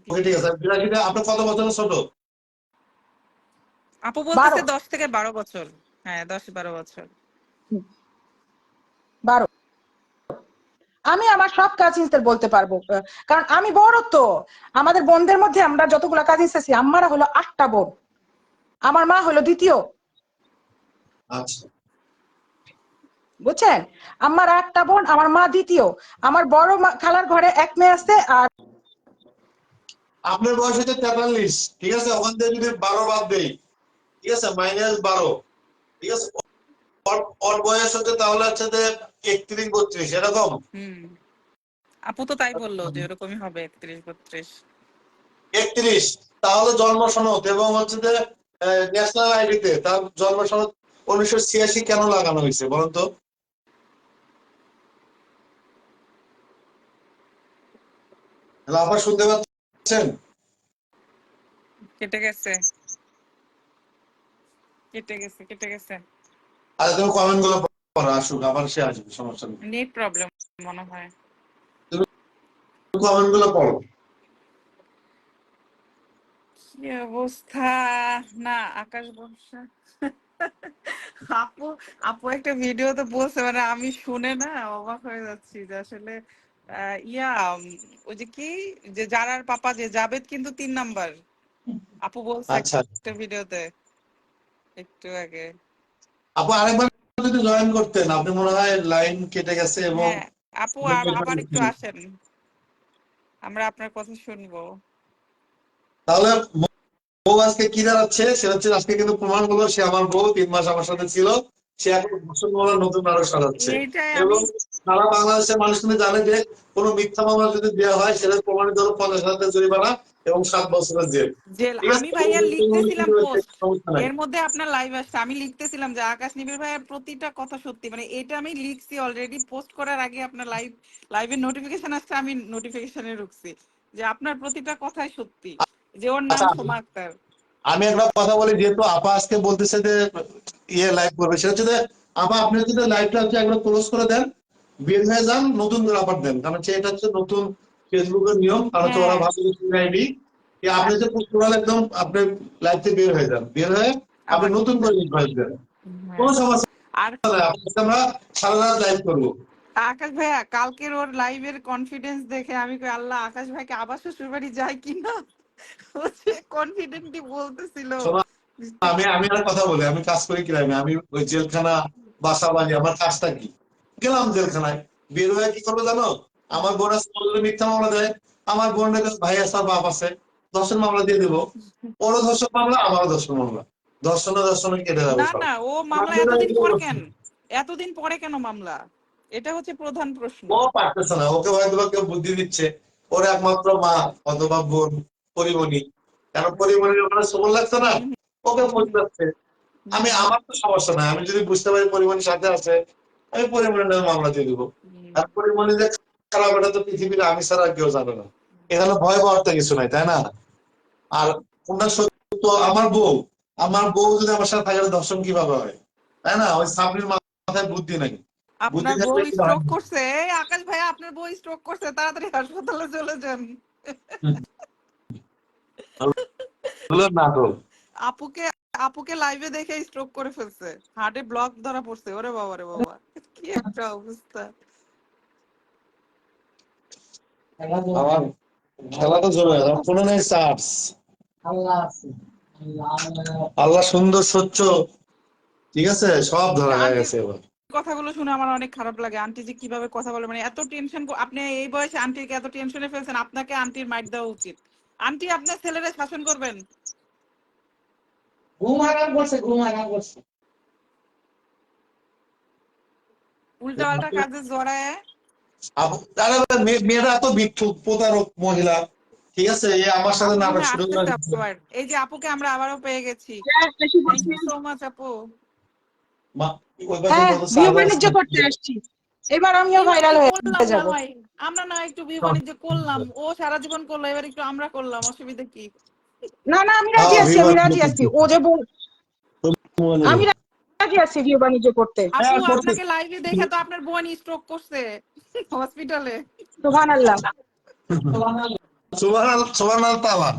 [SPEAKER 2] ওকে ঠিক আছে, বিরাশিতে আপনি কত বছরের ছোট?
[SPEAKER 4] আপু
[SPEAKER 3] 12।
[SPEAKER 4] বলতেছে 10 থেকে 12 বছর। হ্যাঁ 10-12 বছর।
[SPEAKER 3] 12। আমি আমার সব কাজিনসদের বলতে পারবো, কারণ আমি বড় তো। আমাদের বোনদের মধ্যে আমরা যতগুলো কাজিনস আছি, আমারা হলো 8টা বোন, আমার মা হলো দ্বিতীয়,
[SPEAKER 2] আচ্ছা,
[SPEAKER 3] বুঝছেন? আমার 8টা বোন, আমার মা দ্বিতীয়। আমার বড় খালার ঘরে এক মেয়ে আছে, আর
[SPEAKER 2] আপনার বয়স হচ্ছে 43, ঠিক আছে? ওখান থেকে যদি 12 বাদ দেই, ঠিক আছে, -12, ঠিক আছে, ওর বয়স হচ্ছে তাহলে হচ্ছে যে 31-32 এরকম।
[SPEAKER 4] হুম, আপু তো তাই বললো যে এরকমই হবে 31-32।
[SPEAKER 2] 31, তাহলে জন্ম সনদ এবং হচ্ছে যে ন্যাশনাল আইডিতে তার জন্ম সনদ 1986 কেন লাগানো হয়েছে বলুন তো? হ্যালো, আবার শুনতে পাচ্ছেন?
[SPEAKER 4] কেটে গেছে কেটে গেছে।
[SPEAKER 2] আরে তুমি কমেন্ট গুলো পড়ো, আসুক, আবার সে আসবে, সমস্যা নেই।
[SPEAKER 4] নেট প্রবলেম মনে হয়।
[SPEAKER 2] তুমি কমেন্ট গুলো পড়ো।
[SPEAKER 4] কি অবস্থা! না, আকাশ বর্ষা। আপু আপু একটা ভিডিওতে বলছে, মানে আমি শুনে না অবাক হয়ে যাচ্ছি যে আসলে ওই যে কি, যে জারার পাপা যে জাবেদ কিন্তু 3 নাম্বার। আপু বলছে
[SPEAKER 2] আচ্ছা,
[SPEAKER 4] একটা ভিডিওতে একটু আগে।
[SPEAKER 2] আপু আরেকবার যদি জয়েন করতেন, আপনি মনে হয় লাইন কেটে গেছে এবং
[SPEAKER 4] হ্যাঁ আপু আবার একটু আসেন, আমরা আপনার কথা শুনবো।
[SPEAKER 2] তাহলে বউ আজকে কি দাঁড়াচ্ছে, সে হচ্ছে আজকে কিন্তু প্রমাণ হলো সে আমার বউ, 3 মাস আমার সাথে ছিল, সে এখন ধর্ষণ মামলা নতুন আরো সাজাচ্ছে।
[SPEAKER 4] এইটাই আমি
[SPEAKER 2] এবং সারা বাংলাদেশের মানুষ কিন্তু জানে যে কোনো মিথ্যা মামলা যদি দেওয়া হয় সেটা প্রমাণিত হলো 50,000 জরিমানা এবং 7 বছরের জেল।
[SPEAKER 4] জেল।
[SPEAKER 2] ঠিক আছে,
[SPEAKER 4] আমি ভাইয়া লিখতেছিলাম পোস্ট,
[SPEAKER 2] সমস্যা নাই।
[SPEAKER 4] এর মধ্যে আপনার লাইভ আসছে, আমি লিখতেছিলাম যে আকাশ নিবিড় ভাইয়ের প্রতিটা কথা সত্যি, মানে এটা আমি লিখছি অলরেডি, পোস্ট করার আগে আপনার লাইভের নোটিফিকেশন আসছে, আমি নোটিফিকেশনে ঢুকছি যে আপনার প্রতিটা কথাই সত্যি, যে ওর নাম
[SPEAKER 2] আচ্ছা,
[SPEAKER 4] সোমা আক্তার।
[SPEAKER 2] আমি একটা কথা বলি, যেহেতু আপা আজকে বলতেছে যে লাইভ করবে, সেটা হচ্ছে যে আপা আপনি যদি লাইভটা হচ্ছে একবার ক্লোজ করে দেন, বের হয়ে যান, নতুন করে আবার দেন, কারণ হচ্ছে এটা হচ্ছে নতুন ফেসবুকের নিয়ম, কারণ হচ্ছে ওরা
[SPEAKER 4] হ্যাঁ
[SPEAKER 2] ভাবে আইডি। আপনি যে পুরো একদম আপনি লাইভ থেকে বের হয়ে যান, বের হয়ে আপনি
[SPEAKER 4] আবার
[SPEAKER 2] নতুন করে ইনভাইট দেন,
[SPEAKER 4] হ্যাঁ।
[SPEAKER 2] কোনো সমস্যা
[SPEAKER 4] আর
[SPEAKER 2] নাই, আমরা সারা রাত লাইভ করবো।
[SPEAKER 4] আকাশ ভাইয়া কালকের ওর লাইভের কনফিডেন্স দেখে আমি কই আল্লাহ, আকাশ ভাইকে আবার শ্বশুর বাড়ি যায় কিনা। ও যে কনফিডেন্টলি বলতেছিল।
[SPEAKER 2] শোনো, আমি আমি আর কথা বলি, আমি কাজ করি কিরামে, আমি ওই জেলখানা, বাসা বাড়ি, আমার কাজটা কি? গেলাম জেলখানায়, বের হয়ে কি করবো জানো? আমার বোন আছে, ওর যদি মিথ্যা মামলা দেয়, আমার বোনের কাছে ভাই আছে আর বাপ আছে, ধর্ষণ মামলা দিয়ে দেবো। ওরও ধর্ষণ মামলা, আমারও ধর্ষণ মামলা, ধর্ষণে কেটে যাবো
[SPEAKER 4] না
[SPEAKER 2] সব।
[SPEAKER 4] না, ও মামলা এতদিন পরে কেন মামলা? এটা হচ্ছে প্রধান প্রশ্ন।
[SPEAKER 2] ও পারতেছে না, ওকে হয়তো বা কেউ বুদ্ধি দিচ্ছে, ওর একমাত্র মা অথবা বোন পরিমণি, কারণ পরিমণির ওখানে সবল লাগছে না,
[SPEAKER 4] হুম,
[SPEAKER 2] ওকে বুঝতে পারছে।
[SPEAKER 4] হুম,
[SPEAKER 2] আমার তো সমস্যা নাই, আমি যদি বুঝতে পারি পরিমণির সাথে আছে, আমি পরিমণির নামে মামলা দিয়ে দিব।
[SPEAKER 4] হুম,
[SPEAKER 2] আর পরিমণি যে খারাপ, এটা তো পৃথিবীর আমি ছাড়া আর কেউ জানে না। এখানে ভয় পাওয়ার তো কিছু নাই, তাই না? আর কোনটা সত্য, আমার বউ যদি আমার সাথে থাকে, ধর্ষণ কিভাবে হয়, তাই না? ওই সাবরির মাথায় বুদ্ধি নাই, বুদ্ধি
[SPEAKER 4] আপনার বউ
[SPEAKER 2] থাকলে কি হয়
[SPEAKER 4] স্ট্রোক করছে। এই আকাশ ভাই, আপনার বউ স্ট্রোক করছে, তাড়াতাড়ি হাসপাতালে চলে যান।
[SPEAKER 2] না তো।
[SPEAKER 4] আপুকে আপুকে লাইভে দেখে স্ট্রোক করে ফেলছে, হার্টে ব্লক ধরা পড়ছে। ওরে বাবা রে বাবা, কি একটা অবস্থা!
[SPEAKER 2] আমার খেলা তো জমে, আমার ফোনে নেই চার্জ। আল্লাহ সুন্দর স্বচ্ছ, ঠিক আছে, সব ধরা হয়ে
[SPEAKER 4] আন্টির
[SPEAKER 2] গেছে এবার।
[SPEAKER 4] কথাগুলো শুনে আমার অনেক খারাপ লাগে। আন্টি যে কিভাবে কথা বলে, মানে এত টেনশন, আপনি এই বয়সে আন্টিকে এত টেনশনে ফেলছেন, আপনাকে আন্টির মাইর দেওয়া উচিত। আন্টি আপনার ছেলেরা শাসন করবেন।
[SPEAKER 5] ঘুম আরাম করছে।
[SPEAKER 4] উল্টা পাল্টা কাজে জড়ায়।
[SPEAKER 2] আরে মেয়েরা এত ভিক্ষুক প্রতারক মহিলা, ঠিক আছে, এ আমার সাথে
[SPEAKER 4] আপু মনে
[SPEAKER 2] নাটক
[SPEAKER 4] হয়
[SPEAKER 2] শুরু করে
[SPEAKER 4] আসতেছে
[SPEAKER 2] দিচ্ছে।
[SPEAKER 4] আবার। এই যে আপুকে আমরা আবারও পেয়ে গেছি। থ্যাংক ইউ সো মাচ আপু।
[SPEAKER 2] ওই পাশে
[SPEAKER 3] হ্যাঁ,
[SPEAKER 2] কত
[SPEAKER 3] বিয়ে
[SPEAKER 2] চার্জ
[SPEAKER 3] বাণিজ্য
[SPEAKER 2] আছে?
[SPEAKER 3] করতে আসছি, এবার আমিও
[SPEAKER 4] এবার
[SPEAKER 3] ভাইরাল
[SPEAKER 4] কি করলাম
[SPEAKER 3] হয়ে
[SPEAKER 4] না
[SPEAKER 3] যাব।
[SPEAKER 4] হয়, আমরা না একটু বিয়ে বাণিজ্য করলাম, ও সারা জীবন করলো, এবার একটু আমরা করলাম, অসুবিধা কি?
[SPEAKER 3] না না, আমি রাজি
[SPEAKER 2] হ্যাঁ,
[SPEAKER 3] আছি, আমি
[SPEAKER 2] বিবাহ
[SPEAKER 3] রাজি আছি। ও যে আমি রাজি আছি বিয়ে বাণিজ্য করতে।
[SPEAKER 4] আপু
[SPEAKER 2] করতেছি।
[SPEAKER 4] আপনাকে লাইভে দেখে তো আপনার বোন স্ট্রোক করছে হসপিটালে।
[SPEAKER 3] সুবহানাল্লাহ।
[SPEAKER 2] সুবহানাল্লাহ তাআলা।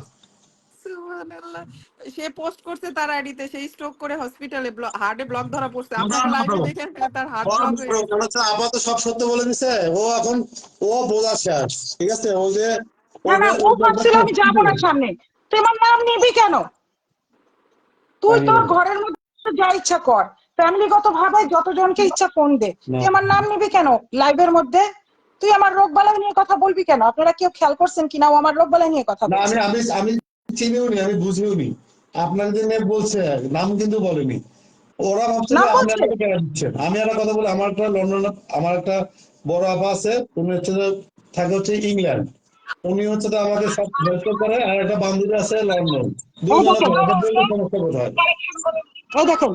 [SPEAKER 4] সুবহানাল্লাহ। সে পোস্ট করছে তার আইডিতে, সেই স্ট্রোক করে হসপিটালে, হার্টে ব্লক ধরা পড়ছে। আপনাকে লাইভে দেখে তার হার্ট ব্লক হয়ে গেছে।
[SPEAKER 2] আপাতত সব সত্য বলে দিছে। ও এখন ও বোঝা শেষ, ঠিক আছে? ও যে
[SPEAKER 3] না না, ও ভাবছিল আমি যাবো না সামনে। তুই আমার নাম নিবি কেন? তুই তোর ঘরের মধ্যে যা ইচ্ছা কর, ফ্যামিলিগত ভাবে যতজনকে ইচ্ছা ফোন দে, তুই আমার নাম নিবি কেন লাইভের মধ্যে? তুই আমার রোগ বালাই নিয়ে কথা বলবি কেন? আপনারা কেউ খেয়াল করছেন কিনা ও আমার রোগ বালাই নিয়ে কথা
[SPEAKER 2] না,
[SPEAKER 3] বলছে?
[SPEAKER 2] আমি আমি চিনিও নি, আমি বুঝিও নি। আপনার যে মেয়ে বলছে, নাম কিন্তু বলেনি। ওরা ভাবছে যে
[SPEAKER 3] নাম
[SPEAKER 2] আপনি
[SPEAKER 3] বলছে?
[SPEAKER 2] আমাকে কেন দিচ্ছেন। আমি একটা কথা বলি, আমার একটা লন্ডনে আমার একটা বড় আপা আছে, উনি হচ্ছে যে থাকে হচ্ছে ইংল্যান্ড। উনি হচ্ছে তো আমাকে সব হেল্প করে, আর একটা বান্ধবী আছে লন্ডন।
[SPEAKER 3] এই
[SPEAKER 2] দুইজনে
[SPEAKER 3] দেখেন,
[SPEAKER 2] করে, এটা বললে সমস্যা কোথায়?
[SPEAKER 3] এই দেখেন,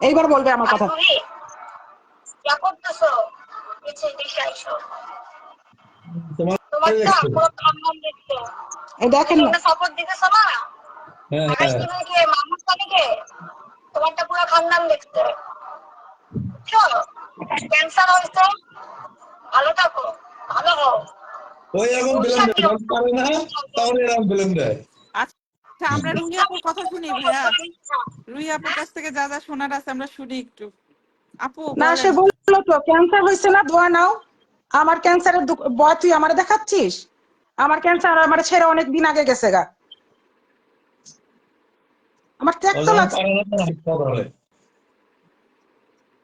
[SPEAKER 3] এইবার বলবে আমার কথা।
[SPEAKER 2] তোমার দেখছে?
[SPEAKER 3] এই দেখেন না,
[SPEAKER 2] হ্যাঁ, হ্যাঁ। ওই এখন ব্লেম দেয়, যখন পারে না তখন এরকম ব্লেম দেয়।
[SPEAKER 4] আচ্ছা, আমরা রুহি আপুর কথা শুনি ভাইয়া। রুহি আপুর কাছ থেকে যা যা শোনার আছে আমরা শুনি একটু। আপু
[SPEAKER 3] না সে
[SPEAKER 4] বলেন।
[SPEAKER 3] বললো তো ক্যান্সার হয়েছে না, দোয়া নাও। আমার ক্যান্সারের ভয় তুই আমার দেখাচ্ছিস? আমার ক্যান্সার আমার ছেড়ে অনেক দিন আগে গেছে গা। আমার
[SPEAKER 2] ও
[SPEAKER 3] ত্যাক্ত
[SPEAKER 2] যখন
[SPEAKER 3] লাগছে,
[SPEAKER 2] পারে না তখন কথা বলে।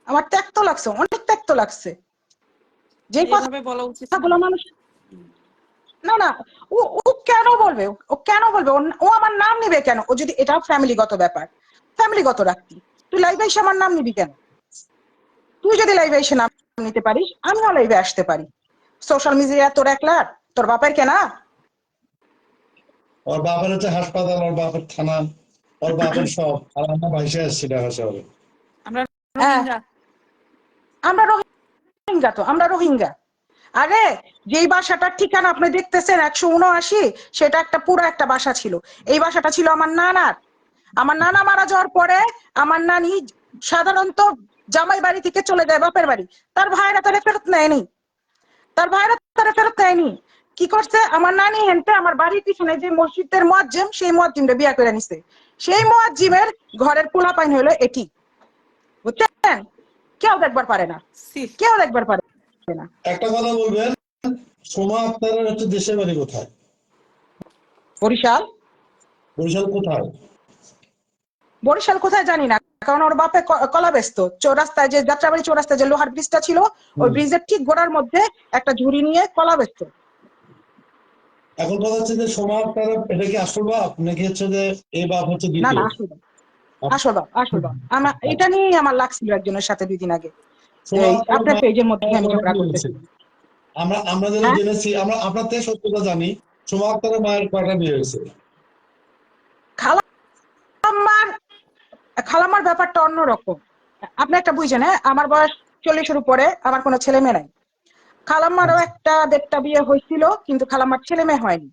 [SPEAKER 3] আমার ত্যাক্ত লাগছে, অনেক ত্যাক্ত লাগছে। যে
[SPEAKER 4] এইভাবে বলা উচিত না।
[SPEAKER 3] কথাগুলো মানুষ, না না, ও ও কেন বলবে? ও কেন বলবে? ও আমার নাম নিবে কেন? ও যদি এটাও ফ্যামিলিগত ব্যাপার, ফ্যামিলিগত রাখতি, তুই লাইভে এসে আমার নাম নিবি কেন? তুই যদি লাইভে এসে নাম নিতে পারিস, আমিও লাইভে আসতে পারি। সোশ্যাল মিডিয়া তোর একলা, তোর বাপের কেনা?
[SPEAKER 2] ওর বাপের হচ্ছে হাসপাতাল, ওর বাপের থানা, ওর বাপের সব। আর আমরা ভাইসে আসছি ঢাকা শহরে।
[SPEAKER 4] আমরা
[SPEAKER 3] হ্যাঁ,
[SPEAKER 4] রোহিঙ্গা।
[SPEAKER 3] আমরা রোহিঙ্গা, তো আমরা রোহিঙ্গা। আরে যেই বাসাটার ঠিকানা আপনি দেখতেছেন 179, সেটা একটা পুরো একটা বাসা ছিল। এই বাসাটা ছিল আমার নানার। আমার নানা মারা যাওয়ার পরে আমার নানি সাধারণত জামাই বাড়ি থেকে চলে যায় বাপের বাড়ি। তার ভাইরা তারা ফেরত নেয়নি, তার ভাইরা তারা ফেরত নেয়নি। কি করছে আমার নানি? হেনতে আমার বাড়ির পিছনে যে মসজিদের মুয়াজ্জিম, সেই মুয়াজ্জিমটা বিয়া করে নিছে। সেই মুয়াজ্জিমের ঘরের পোলা পাইন হলো এটি, বুঝছেন? কেউ দেখবার পারে না,
[SPEAKER 4] সি।
[SPEAKER 3] কেউ দেখবার পারে না।
[SPEAKER 2] একটা কথা বলবেন, সোমা আক্তারের হচ্ছে দেশের বাড়ি কোথায়?
[SPEAKER 3] বরিশাল।
[SPEAKER 2] বরিশাল কোথায়?
[SPEAKER 3] বরিশাল কোথায় জানি না, কারণ ওর বাপে কলা ব্যস্ত। চৌরাস্তায় যে যাত্রাবাড়ি চৌরাস্তায় যে লোহার ব্রিজটা ছিল, ওই ব্রিজের ঠিক গোড়ার মধ্যে একটা ঝুড়ি নিয়ে কলা ব্যস্ত।
[SPEAKER 2] এখন কথা হচ্ছে যে সোমা আক্তার এটা কি আসল বাপ, নাকি হচ্ছে যে এই বাপ হচ্ছে
[SPEAKER 3] না
[SPEAKER 2] দ্বিতীয়?
[SPEAKER 3] না, আসল বাপ, আসল বাপ, আসল বাপ। আমার এটা নিয়ে আমার লাগছিল একজনের সাথে 2 দিন আগে,
[SPEAKER 2] সোমা
[SPEAKER 3] এই
[SPEAKER 2] আক্তারের
[SPEAKER 3] আপনার পেজের মধ্যে
[SPEAKER 2] মায়ের
[SPEAKER 3] আমি
[SPEAKER 2] কয়টা
[SPEAKER 3] ঝগড়া
[SPEAKER 2] বিয়ে হয়েছে?
[SPEAKER 3] করতেছি।
[SPEAKER 2] আমরা যেটা
[SPEAKER 3] হ্যাঁ,
[SPEAKER 2] জেনেছি, আমরা আপনার থেকে সত্যতা জানি, সোমা আক্তারের মায়ের কয়টা বিয়ে হয়েছে?
[SPEAKER 3] খালাম্মার, খালাম্মার ব্যাপারটা অন্যরকম। আপনি একটা বুঝছেন, হ্যাঁ, আমার বয়স 40-এর উপরে, আমার কোনো ছেলে মেয়ে নাই। খালাম্মারও একটা 1.5টা বিয়ে হয়েছিল, কিন্তু খালাম্মার ছেলে মেয়ে হয়নি।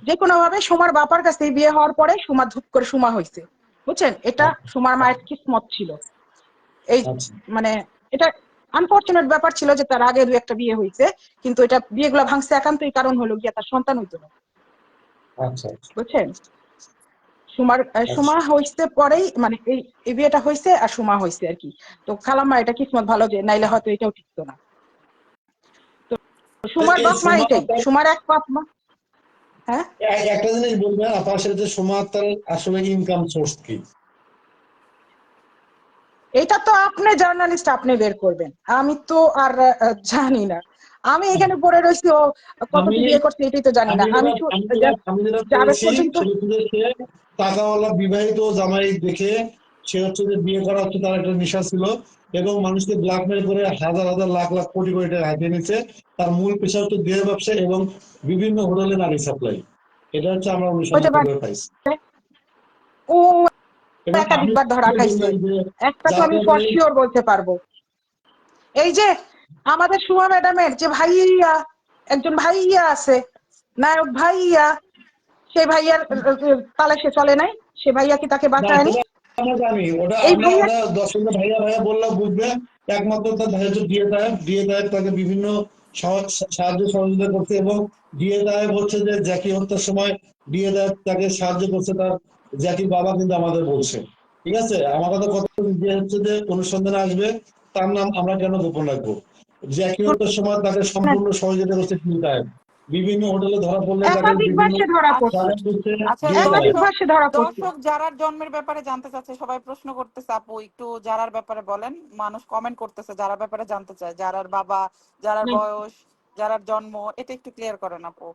[SPEAKER 3] যে কোনো ভাবে সুমার বাবার কাছ থেকে বিয়ে হওয়ার পরে সুমা ধুপ করে সুমা হয়েছে, বুঝছেন? এটা সুমার মায়ের কিসমত ছিল। এই
[SPEAKER 2] আচ্ছা
[SPEAKER 3] মানে এটা আনফরচুনেট ব্যাপার ছিল যে তার আগে 2-একটা বিয়ে হয়েছে, কিন্তু এটা বিয়েগুলো ভাঙছে একান্তই কারণ হলো গিয়া তার সন্তান হইতো না,
[SPEAKER 2] আচ্ছা
[SPEAKER 3] বুঝছেন? সুমার
[SPEAKER 2] আচ্ছা।
[SPEAKER 3] সুমা হইছে পরেই, মানে এই বিয়েটা হয়েছে আর সুমা হয়েছে আর কি। তো খালাম্মা এটা কিসমত ভালো, যে নাইলে হয়তো এটাও ঠিকতো না। তো সুমার
[SPEAKER 2] এই
[SPEAKER 3] বাপ মা
[SPEAKER 2] সোমা
[SPEAKER 3] এটাই,
[SPEAKER 2] আক্তার,
[SPEAKER 3] সুমার এক বাপ মা। হ্যাঁ,
[SPEAKER 2] একটা জিনিস বলবেন আপনার সাথে, যে সোমা আক্তারের আসলে ইনকাম সোর্স কি?
[SPEAKER 3] এটা তো আপনি জার্নালিস্ট, আপনি বের করবেন, আমি তো আর জানি না। আমি এখানে পড়ে রয়েছি ও
[SPEAKER 2] আমি
[SPEAKER 3] কতটি বিয়ে করছে এটাই তো জানি না। আমি
[SPEAKER 2] আমি যেটা
[SPEAKER 3] যাবে
[SPEAKER 2] পড়েছি
[SPEAKER 3] পর্যন্ত।
[SPEAKER 2] সেটা হচ্ছে যে সে টাকাওয়ালা বিবাহিত জামাই দেখে সে হচ্ছে যে বিয়ে করা হচ্ছে তার একটা নেশা ছিল, এবং মানুষকে ব্ল্যাকমেল করে হাজার হাজার লাখ লাখ কোটি কোটি টাকা হাতিয়ে নিচ্ছে। তার মূল পেশা হচ্ছে দেহ ব্যবসা এবং বিভিন্ন হোটেলে নারী সাপ্লাই। এটা হচ্ছে আমরা
[SPEAKER 3] হইতে
[SPEAKER 2] অনুসন্ধান
[SPEAKER 3] পারে,
[SPEAKER 2] করে পাইছি।
[SPEAKER 3] ও
[SPEAKER 2] এবং আপনি
[SPEAKER 3] একাধিকবার ধরা খাইছে।
[SPEAKER 2] বলবেন যে
[SPEAKER 3] একটা তো আমি
[SPEAKER 2] যাদের
[SPEAKER 3] ফর
[SPEAKER 2] এই
[SPEAKER 3] শিওর বলতে পারবো, এই যে আমাদের সুমা ম্যাডামের যে ভাইয়া, একজন ভাইয়া আছে, নায়ক ভাইয়া, সে ভাইয়ার তালে সে চলে নাই, সে ভাইয়া কি তাকে
[SPEAKER 2] না
[SPEAKER 3] বাঁচায়নি?
[SPEAKER 2] সেটা আমরা জানি, ওটা
[SPEAKER 3] এই
[SPEAKER 2] আমরা
[SPEAKER 3] ভাইয়া
[SPEAKER 2] ওটা দর্শকদের ভাইয়া ভাইয়া বললে বুঝবে। একমাত্র তার ভাই হচ্ছে ডিএ সাহেব তাকে বিভিন্ন সাহায্য সহযোগিতা করছে, এবং ডিএ সাহেব হচ্ছে যে জ্যাকি হত্যার সময় ডিএ সাহেব তাকে সাহায্য করছে, তার জ্যাকির বাবা কিন্তু আমাদের বলছে। ঠিক আছে, আমার কথা যে হচ্ছে যে অনুসন্ধানে আসবে, তার নাম আমরা কেন গোপন রাখবো? জ্যাকি হত্যার সময় তাকে
[SPEAKER 3] শুনেন,
[SPEAKER 2] সম্পূর্ণ সহযোগিতা করছে ডিএ সাহেব। বিভিন্ন হোটেলে ধরা পড়লে তাকে
[SPEAKER 3] একাধিকবার
[SPEAKER 2] বিভিন্ন
[SPEAKER 3] সে ধরা
[SPEAKER 4] আচ্ছা
[SPEAKER 3] পড়ছে,
[SPEAKER 2] সাহায্য করছে
[SPEAKER 4] আচ্ছা,
[SPEAKER 2] ডিএ সাহেব।
[SPEAKER 3] একাধিকবার সে ধরা পড়ছে।
[SPEAKER 4] দর্শক যারার জন্মের ব্যাপারে জানতে চাচ্ছে, সবাই প্রশ্ন করতেছে, আপু একটু যারার ব্যাপারে বলেন। মানুষ কমেন্ট করতেছে যারার ব্যাপারে জানতে চায়, যারার বাবা, যারার বয়স, যারার জন্ম, এটা একটু ক্লিয়ার করেন আপু।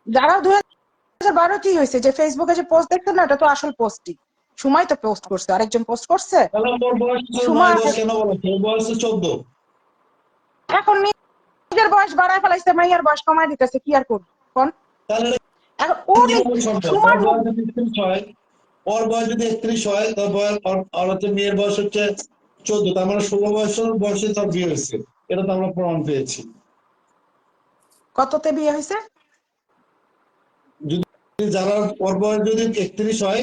[SPEAKER 3] যারা 2012 কি হয়েছে যে ফেসবুকে যে পোস্ট দেখছেন না, এটা তো আসল পোস্টই। সময় তো পোস্ট করছে, আরেকজন পোস্ট করছে।
[SPEAKER 2] তাহলে ওর বয়স
[SPEAKER 3] সুমা
[SPEAKER 2] 9 10 কেন বলেছে? ওর বয়স 14।
[SPEAKER 3] এখন নিজের বয়স বাড়ায় ফেলাইছে, মাইয়ার বয়স কমায় দিতেছে, কি আর করব কোন?
[SPEAKER 2] তাহলে
[SPEAKER 3] এখন ও
[SPEAKER 2] কিভাবে সম্ভব?
[SPEAKER 3] সুমার
[SPEAKER 2] ওর বয়স যদি 31 হয়, ওর বয়স যদি 31 হয়, তার বয়স আর হচ্ছে মেয়ের বয়স হচ্ছে 14, তার মানে 16 বয়সে তার বিয়ে হয়েছে। এটা তো আমরা প্রমাণ পেয়েছি।
[SPEAKER 3] কততে বিয়ে হয়েছে?
[SPEAKER 2] যদি যারা ওর বয়স যদি 31 হয়,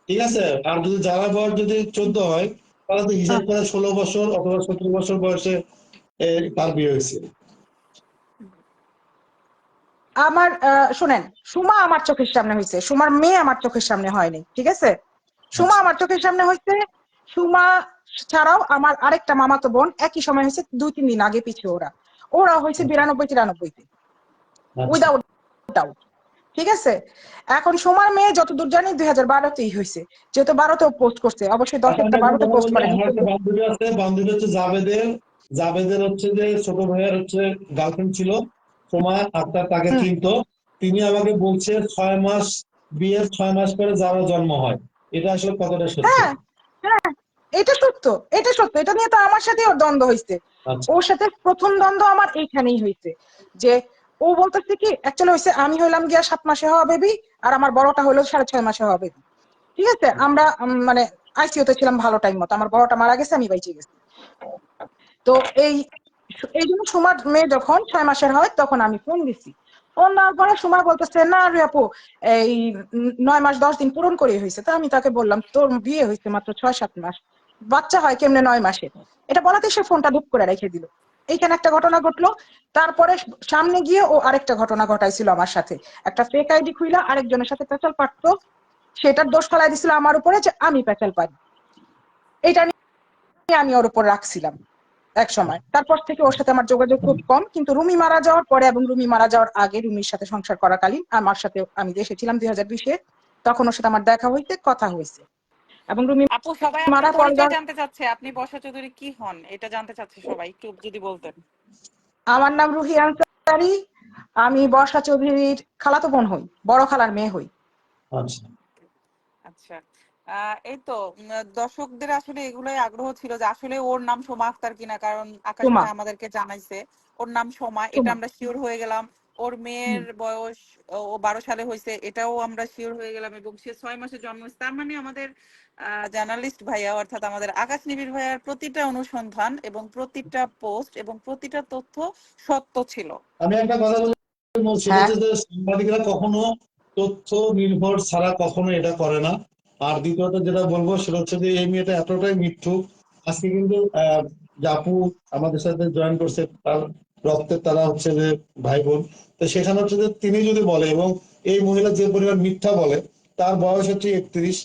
[SPEAKER 2] ঠিক আছে, আর যদি যারা বয়স যদি 14 হয়, তাহলে তো হিসাব করে 16 বছর অথবা 17 বছর বয়সে তার বিয়ে হয়েছে।
[SPEAKER 3] আমার শুনেন, সুমা আমার চোখের সামনে হয়েছে, সুমার মেয়ে আমার চোখের সামনে হয়নি, ঠিক আছে? সুমা
[SPEAKER 2] আচ্ছা
[SPEAKER 3] আমার চোখের সামনে হয়েছে। সুমা ছাড়াও আমার আরেকটা মামাতো বোন একই সময় হয়েছে, 2-3 দিন আগে পিছিয়ে ওরা হয়েছে 92-93-তে,
[SPEAKER 2] আচ্ছা
[SPEAKER 3] উইদাউট ডাউট। ঠিক আছে, এখন সুমার মেয়ে যতদূর জানি 2012-তেই হয়েছে, যেহেতু 12-তেও পোস্ট করছে, অবশ্যই
[SPEAKER 2] আচ্ছা, আমি
[SPEAKER 3] 10-একটা
[SPEAKER 2] একটা
[SPEAKER 3] 12-তে
[SPEAKER 2] কথা
[SPEAKER 3] পোস্ট
[SPEAKER 2] বলি,
[SPEAKER 3] করেনি
[SPEAKER 2] আমার একটা
[SPEAKER 3] কিন্তু।
[SPEAKER 2] বান্ধবী আছে, বান্ধবী হচ্ছে জাবেদের হচ্ছে যে ছোট ভাইয়ের হচ্ছে গার্লফ্রেন্ড ছিল সময় আক্তার, তাকে
[SPEAKER 3] হুম,
[SPEAKER 2] চিনতো। তিনি আমাকে বলছে 6 মাস, বিয়ের 6 মাস পরে যারা জন্ম হয়। এটা আসলে কতটা সত্য?
[SPEAKER 3] হ্যাঁ হ্যাঁ, এটা সত্য, এটা সত্য। এটা নিয়ে তো আমার সাথে ওর দ্বন্দ্ব হয়েছে।
[SPEAKER 2] আচ্ছা
[SPEAKER 3] ওর সাথে প্রথম দ্বন্দ্ব আমার এইখানেই হয়েছে, যে ও বলতেছে কি অ্যাকচুয়ালি হয়েছে, আমি হইলাম গিয়া 7 মাসে হওয়া বেবি, আর আমার বড়টা হলো 6.5 মাসে হওয়া বেবি। ঠিক আছে, আমরা মানে আইসিইউ তে ছিলাম ভালো টাইম মতো, আমার বড়টা মারা গেছে, আমি বাইচে গেছি। তো এই এই জন্য সুমার মেয়ে যখন 6 মাসের হয়, তখন আমি ফোন দিছি। ফোন দেওয়ার পরে সুমা বলতেছে, না রে আপু, এই 9 মাস 10 দিন পূরণ করে হয়েছে। তো আমি তাকে বললাম, তোর বিয়ে হয়েছে মাত্র 6-7 মাস, বাচ্চা হয় কেমনে 9 মাসে? এটা বলাতে সে ফোনটা ধুপ করে রেখে দিল। এইখানে একটা ঘটনা ঘটলো। তারপরে সামনে গিয়ে ও আরেকটা ঘটনা ঘটাইছিল আমার সাথে, একটা ফেক আইডি খুইলা আরেকজনের সাথে পেঁচাল পারতো, সেটার দোষ ফেলাই দিছিল আমার উপরে যে আমি পেঁচাল পারি। এটা নিয়ে আমি ওর উপর রাখছিলাম এক সময়। তারপর থেকে ওর সাথে আমার যোগাযোগ খুব কম, কিন্তু রুমি মারা যাওয়ার পরে এবং রুমি মারা যাওয়ার আগে, রুমির সাথে সংসার করাকালীন আমার সাথে, আমি দেশে ছিলাম 2020-এ, তখন ওর সাথে আমার দেখা হইতে কথা হয়েছে। এবং রুমি
[SPEAKER 4] আপু সবাই আপনার
[SPEAKER 3] মারা পরে
[SPEAKER 4] পরিচয় জানতে চাচ্ছে, আপনি বর্ষা চৌধুরী কি হন এটা জানতে চাচ্ছে সবাই, একটু যদি বলতেন।
[SPEAKER 3] আমার নাম রুহি আনসারী, আমি বর্ষা চৌধুরীর খালাতো বোন হই, বড় খালার মেয়ে হই।
[SPEAKER 2] আচ্ছা
[SPEAKER 4] আচ্ছা, এই তো দর্শকদের আসলে এগুলোই আগ্রহ ছিল যে আসলে ওর নাম সোমা আক্তার কিনা, কারণ আকাশ
[SPEAKER 3] সুমা,
[SPEAKER 4] ভাই আমাদেরকে জানাইছে ওর নাম সোমা, এটা
[SPEAKER 3] সুমা।
[SPEAKER 4] আমরা শিওর হয়ে গেলাম। ওর মেয়ের বয়স ও 12 সালে হয়েছে, এটাও আমরা শিওর হয়ে গেলাম, এবং সে 6 মাসে জন্ম হয়েছে। তার মানে আমাদের জার্নালিস্ট ভাইয়া অর্থাৎ আমাদের আকাশ নিবিড় ভাইয়ার প্রতিটা অনুসন্ধান এবং প্রতিটা পোস্ট এবং প্রতিটা তথ্য সত্য ছিল।
[SPEAKER 2] আমি একটা কথা বলি, সেটা
[SPEAKER 3] হ্যাঁ,
[SPEAKER 2] হচ্ছে যে সাংবাদিকরা কখনো তথ্য নির্ভর ছাড়া কখনো এটা করে না। আর দ্বিতীয়ত যেটা বলবো সেটা হচ্ছে যে এই মেয়েটা এতটাই মিথ্যুক। আজকে কিন্তু যে আপু আমাদের সাথে জয়েন করছে, তার রক্তের তারা হচ্ছে যে ভাই বোন। তো সেখানে হচ্ছে যে তিনি যদি বলে, এবং এই মহিলা যে পরিমাণ মিথ্যা বলে, তার বয়স হচ্ছে 31,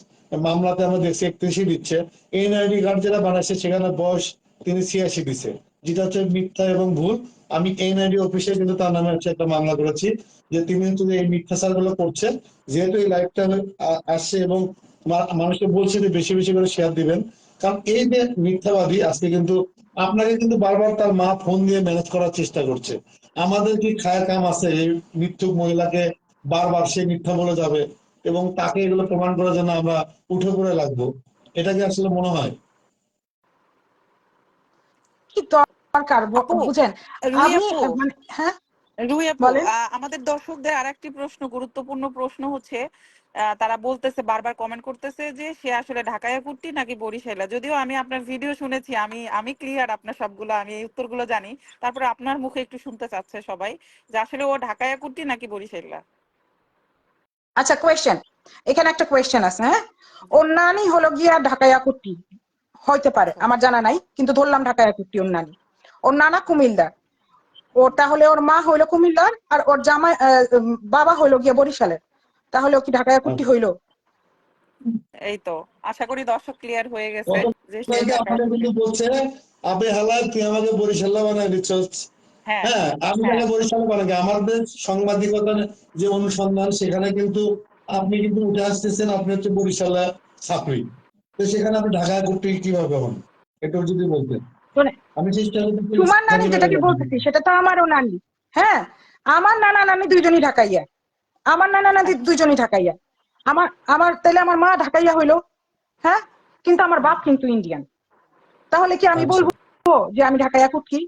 [SPEAKER 2] মামলাতে আমরা দেখছি 31ই দিচ্ছে। এনআইডি কার্ড যেটা বানাইছে সেখানে বয়স তিনি 86 দিচ্ছে, যেটা হচ্ছে মিথ্যা এবং ভুল। আমি এনআইডি অফিসে কিন্তু তার নামে হচ্ছে একটা মামলা করেছি, যে তিনি হচ্ছে যে এই মিথ্যাচার গুলো করছেন। যেহেতু এই লাইভটা আসছে এবং মানুষকে বলছে যে বেশি বেশি করে শেয়ার দিবেন, কারণ এই যে মিথ্যাবাদী আজকে কিন্তু আপনাকে কিন্তু বারবার তার মা ফোন দিয়ে ম্যানেজ করার চেষ্টা করছে। আমাদের কি খায়ের কাম আছে এই মিথ্যুক মহিলাকে বারবার সে মিথ্যা বলে যাবে এবং তাকে এগুলো প্রমাণ করার জন্য আমরা উঠে পড়ে লাগবো? এটা কি আসলে মনে হয়?
[SPEAKER 3] কি দরকার
[SPEAKER 4] আপু,
[SPEAKER 3] বুঝেন?
[SPEAKER 4] রুহি
[SPEAKER 3] আমি
[SPEAKER 4] আপু,
[SPEAKER 3] মানে হ্যাঁ,
[SPEAKER 4] রুহি আপু,
[SPEAKER 3] বলেন।
[SPEAKER 4] আমাদের দর্শকদের আরেকটি প্রশ্ন, গুরুত্বপূর্ণ প্রশ্ন হচ্ছে, তারা বলতেছে, বারবার কমেন্ট করতেছে যে সে আসলে ঢাকায় কুর্তি নাকি বরিশালা। যদিও আমি আপনার ভিডিও শুনেছি, আমি আমি ক্লিয়ার আপনার সবগুলো, আমি এই উত্তরগুলো জানি। তারপরে আপনার মুখে একটু শুনতে চাচ্ছে সবাই যে আসলে ও ঢাকায় কুর্তি নাকি বরিশালা।
[SPEAKER 3] আচ্ছা কোয়েশ্চেন, এখানে একটা কোয়েশ্চেন আছে, হ্যাঁ। ওর নানি হলো গিয়া ঢাকাইয়া কুট্টি, হইতে পারে
[SPEAKER 4] আচ্ছা
[SPEAKER 3] আমার জানা নাই, কিন্তু ধরলাম ঢাকাইয়া কুট্টি ওর নানি। ওর নানা কুমিল্লার, ওর তাহলে ওর মা হইলো কুমিল্লার, আর ওর জামাই বাবা হইলো গিয়া বরিশালের, তাহলে ও কি ঢাকাইয়া কুট্টি হইলো?
[SPEAKER 4] এই তো, আশা করি দর্শক ক্লিয়ার হয়ে গেছে যে সে
[SPEAKER 2] গতকালকে
[SPEAKER 4] ঢাকায়
[SPEAKER 2] আমাকে কিন্তু বলছে, আপনি হালাল তুই আমাকে বরিশালে বানায় দিচ্ছ।
[SPEAKER 4] হ্যাঁ
[SPEAKER 2] হ্যাঁ, আমি
[SPEAKER 4] হ্যাঁ
[SPEAKER 2] তাকে বরিশালে বানাই, আমাদের সাংবাদিকতার যে অনুসন্ধান সেখানে কিন্তু আপনি কিন্তু উঠে আসতেছেন আপনি হচ্ছে বরিশালে ছাত্রী, তো সেখানে আপনি ঢাকায় করতে কিভাবে হন একটু যদি বলতেন।
[SPEAKER 3] শোনে,
[SPEAKER 2] আমি চেষ্টা
[SPEAKER 3] তোমার নানি
[SPEAKER 2] করতে
[SPEAKER 3] যেটাকে বলতেছি সেটা তো আমারও নানি। হ্যাঁ, আমার নানা নানি দুইজনই ঢাকাইয়া, আমার নানা নানি
[SPEAKER 4] আচ্ছা
[SPEAKER 3] দুইজনই ঢাকাইয়া। আমার আমার তাহলে আমার মা ঢাকাইয়া হইলো, হ্যাঁ, কিন্তু আমার বাপ কিন্তু ইন্ডিয়ান। তাহলে কি আমি
[SPEAKER 2] আচ্ছা
[SPEAKER 3] বলবো যে আমি ঢাকাইয়া কুটকি?